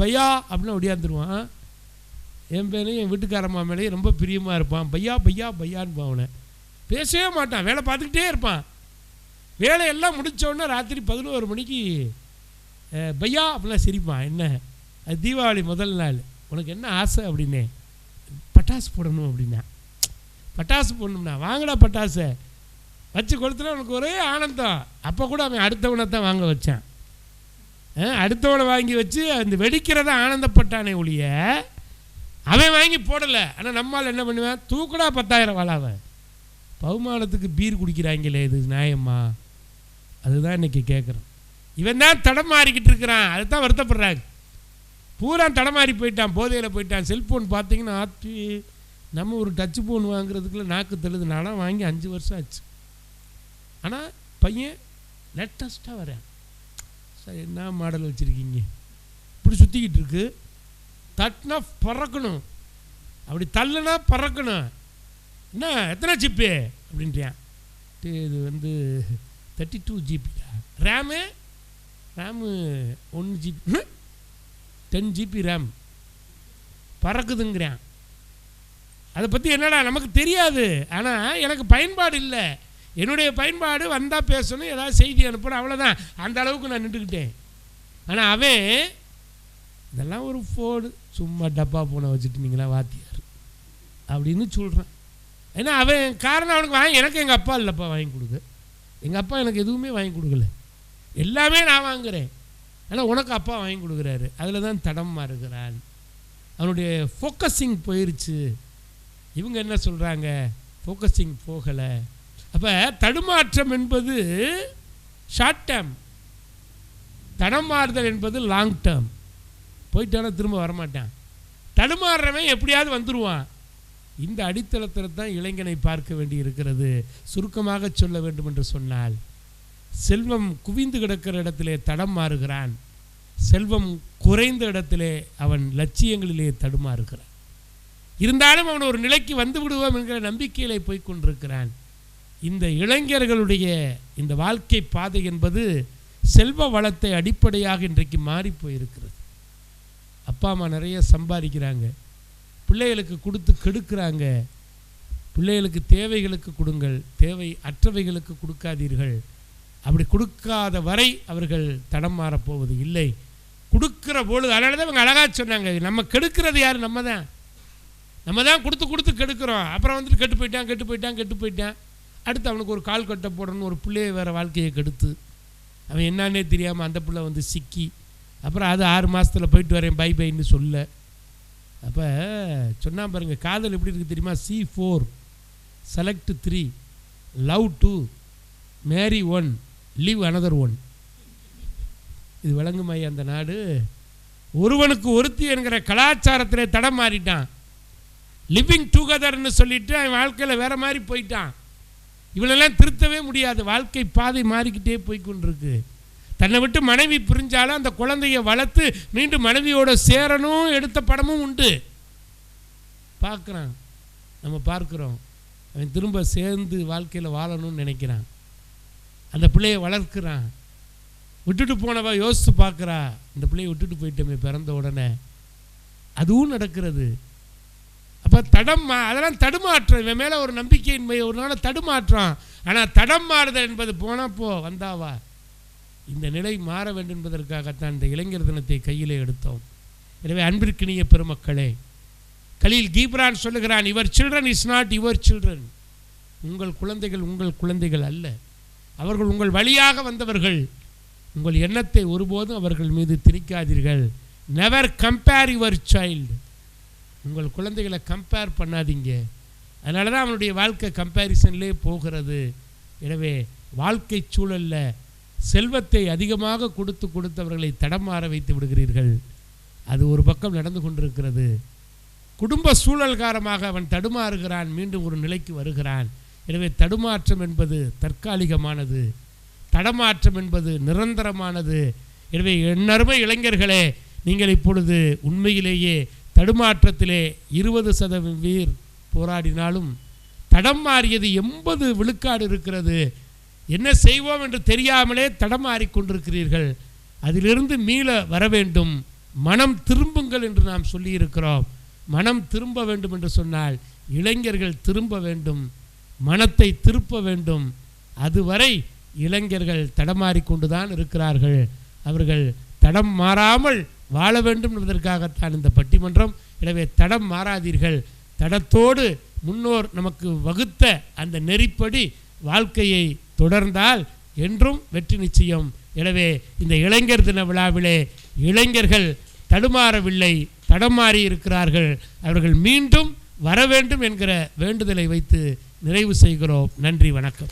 பையா அப்படின்னு ஒடியாந்துருவான். என் பேரையும் என் வீட்டுக்காரம்மா மேலேயும் ரொம்ப பிரியமாக இருப்பான். பையா பையா பையான்னு அவனை பேசவே மாட்டான், வேலை பார்த்துக்கிட்டே இருப்பான். வேலையெல்லாம் முடித்தோடனே ராத்திரி 11 மணிக்கு பையா அப்படிலாம் சிரிப்பான். என்ன அது தீபாவளி முதல் நாள், உனக்கு என்ன ஆசை அப்படின்னே, பட்டாசு போடணும் அப்படின்னா. பட்டாசு போடணும்னா வாங்கடா பட்டாசை வச்சு கொடுத்துனா உனக்கு ஒரே ஆனந்தம். அப்போ கூட அவன் அடுத்தவனை தான் வாங்க வச்சான். அடுத்தவனை வாங்கி வச்சு அந்த வெடிக்கிறத ஆனந்தப்பட்டானே ஒழிய அவன் வாங்கி போடலை. ஆனால் நம்மால் என்ன பண்ணுவேன், தூக்கடா 10,000 வாழாவன். பகுமானத்துக்கு பீர் குடிக்கிறாங்களே, இது நியாயமா? அதுதான் இன்றைக்கி கேட்குறோம். இவன் தான் தடமாறிக்கிட்டு இருக்கிறான், அதுதான் வருத்தப்படுறாங்க. பூரா தடமாறி போயிட்டான், போதையில் போயிட்டான். செல்ஃபோன் பார்த்தீங்கன்னா ஆற்றி நம்ம ஒரு டச்சு ஃபோன் வாங்குறதுக்குள்ளே நாக்கு தள்ளுது. நானும் வாங்கி 5 வருஷம் ஆச்சு. ஆனால் பையன் லேட்டஸ்ட்டாக வரேன். சார் என்ன மாடல் வச்சுருக்கீங்க, இப்படி சுற்றிக்கிட்டு இருக்கு. தட்டினா பறக்கணும், அப்படி தள்ளுனா பறக்கணும். என்ன எத்தனை ஜிபி அப்படின்றியான். இது வந்து 32 GB RAM 1 GB 10 GB RAM பறக்குதுங்கிறான். அதை பற்றி என்னடா நமக்கு தெரியாது. ஆனால் எனக்கு பயன்பாடு இல்லை. என்னுடைய பயன்பாடு வந்தால் பேசணும், ஏதாவது செய்தி அனுப்பணும், அவ்வளோதான். அந்த அளவுக்கு நான் நின்றுக்கிட்டேன். ஆனால் அவன் இதெல்லாம் ஒரு ஃபோனு, சும்மா டப்பா ஃபோனை வச்சுட்டு நீங்களா வாத்தியார் அப்படின்னு சொல்கிறான். ஏன்னா அவன் காரணம் அவனுக்கு எனக்கு எங்கள் அப்பா இல்லைப்பா வாங்கி கொடுக்க. எங்கள் அப்பா எனக்கு எதுவுமே வாங்கி கொடுக்கல, எல்லாமே நான் வாங்குகிறேன். ஆனால் உனக்கு அப்பா வாங்கி கொடுக்குறாரு. அதில் தான் தடம் மாறுகிறான். அவனுடைய ஃபோக்கஸிங் போயிடுச்சு. இவங்க என்ன சொல்கிறாங்க, ஃபோக்கஸிங் போகலை. அப்போ தடுமாற்றம் என்பது ஷார்ட் டேர்ம், தடமாறுதல் என்பது லாங் டேர்ம். போயிட்டானா திரும்ப வரமாட்டான். தடுமாறுறவன் எப்படியாவது வந்துடுவான். இந்த அடித்தளத்தில் தான் இளைஞனை பார்க்க வேண்டி இருக்கிறது. சுருக்கமாக சொல்ல வேண்டும் என்று சொன்னால், செல்வம் குவிந்து கிடக்கிற இடத்திலே தடம் மாறுகிறான், செல்வம் குறைந்த இடத்திலே அவன் லட்சியங்களிலே தடுமாறுகிறான். இருந்தாலும் அவன் ஒரு நிலைக்கு வந்து விடுவோம் என்கிற நம்பிக்கையிலே போய்கொண்டிருக்கிறான். இந்த இளைஞர்களுடைய இந்த வாழ்க்கை பாதை என்பது செல்வ வளத்தை அடிப்படையாக இன்றைக்கு மாறி போயிருக்கிறது. அப்பா அம்மா நிறைய சம்பாதிக்கிறாங்க, பிள்ளைகளுக்கு கொடுத்து கெடுக்கிறாங்க. பிள்ளைகளுக்கு தேவைகளுக்கு கொடுங்கள், தேவை அற்றவைகளுக்கு கொடுக்காதீர்கள். அப்படி கொடுக்காத வரை அவர்கள் தடம் மாறப்போவது இல்லை. கொடுக்குற பொழுது, அதனால தான் இவங்க அழகாக சொன்னாங்க, நம்ம கெடுக்கிறது யார், நம்ம தான் கொடுத்து கொடுத்து கெடுக்கிறோம். அப்புறம் வந்துட்டு கெட்டு போயிட்டான். அடுத்து அவனுக்கு ஒரு கால் கட்டை போடணும், ஒரு பிள்ளையை வேறு வாழ்க்கையை கெடுத்து அவன் என்னன்னே தெரியாமல் அந்த பிள்ளை வந்து சிக்கி, அப்புறம் அது 6 மாதத்தில் போயிட்டு வரேன் பை பைன்னு சொல்ல. அப்போ சொன்னால் பாருங்கள், காதல் எப்படி இருக்குது தெரியுமா? C4 செலக்ட் 3 லவ் 2 மேரி 1 லீவ் another 1. இது விளங்குமாய் அந்த நாடு. ஒருவனுக்கு ஒருத்தி என்கிற கலாச்சாரத்திலே தடம் மாறிட்டான். லிவிங் டுகெதர்னு சொல்லிட்டு அவன் வாழ்க்கையில் வேறு மாதிரி போயிட்டான். இவளெல்லாம் திருத்தவே முடியாது. வாழ்க்கை பாதை மாறிக்கிட்டே போய்கொண்டிருக்கு. தன்னை விட்டு மனைவி பிரிஞ்சாலும் அந்த குழந்தைய வளர்த்து மீண்டும் மனைவியோட சேரணும் எடுத்த படமும் உண்டு. பார்க்குறான், நம்ம பார்க்குறோம். அவன் திரும்ப சேர்ந்து வாழ்க்கையில் வாழணும்னு நினைக்கிறான். அந்த பிள்ளையை வளர்க்குறான். விட்டுட்டு போனவா யோசித்து பார்க்குறா, இந்த பிள்ளையை விட்டுட்டு போயிட்டோமே பிறந்த உடனே. அதுவும் நடக்கிறது. அப்போ அதெல்லாம் தடுமாற்றம். இவன் மேலே ஒரு நம்பிக்கையின்மை, ஒரு நாள் தடுமாற்றம். ஆனால் தடம் மாறுதல் என்பது போனப்போ வந்தாவா. இந்த நிலை மாற வேண்டும் என்பதற்காகத்தான் இந்த இளைஞர் தினத்தை கையிலே எடுத்தோம். எனவே அன்பிற்கினிய பெருமக்களே, கலீல் கீப்ரான் சொல்லுகிறான், your children is not your children. உங்கள் குழந்தைகள் உங்கள் குழந்தைகள் அல்ல, அவர்கள் உங்கள் வழியாக வந்தவர்கள். உங்கள் எண்ணத்தை ஒருபோதும் அவர்கள் மீது திணிக்காதீர்கள். Never compare your child. உங்கள் குழந்தைகளை கம்பேர் பண்ணாதீங்க. அதனால தான் அவனுடைய வாழ்க்கை கம்பேரிசன்லேயே போகிறது. எனவே வாழ்க்கை சூழலில் செல்வத்தை அதிகமாக கொடுத்து அவர்களை தடம் மாற வைத்து விடுகிறீர்கள். அது ஒரு பக்கம் நடந்து கொண்டிருக்கிறது. குடும்ப சூழல் காரணமாக அவன் தடுமாறுகிறான், மீண்டும் ஒரு நிலைக்கு வருகிறான். எனவே தடுமாற்றம் என்பது தற்காலிகமானது, தடமாற்றம் என்பது நிரந்தரமானது. எனவே எண்ணருமை இளைஞர்களே, நீங்கள் இப்பொழுது உண்மையிலேயே தடுமாற்றத்திலே 20% போராடினாலும் தடம் மாறியது 80 விழுக்காடு இருக்கிறது. என்ன செய்வோம் என்று தெரியாமலே தடமாறிக் கொண்டிருக்கிறீர்கள். அதிலிருந்து மீள வர வேண்டும். மனம் திரும்புங்கள் என்று நாம் சொல்லியிருக்கிறோம். மனம் திரும்ப வேண்டும் என்று சொன்னால் இளைஞர்கள் திரும்ப வேண்டும், மனத்தை திருப்ப வேண்டும். அதுவரை இளைஞர்கள் தடமாறிக்கொண்டுதான் இருக்கிறார்கள். அவர்கள் தடம் மாறாமல் வாழ வேண்டும் என்பதற்காகத்தான் இந்த பட்டிமன்றம். எனவே தடம் மாறாதீர்கள். தடத்தோடு முன்னோர் நமக்கு வகுத்த அந்த நெறிப்படி வாழ்க்கையை தொடர்ந்தால் என்றும் வெற்றி நிச்சயம். எனவே இந்த இளைஞர் தின விழாவிலே இளைஞர்கள் தடுமாறவில்லை, தடமாறி இருக்கிறார்கள். அவர்கள் மீண்டும் வர வேண்டும் என்கிற வேண்டுதலை வைத்து நிறைவு செய்கிறோம். நன்றி, வணக்கம்.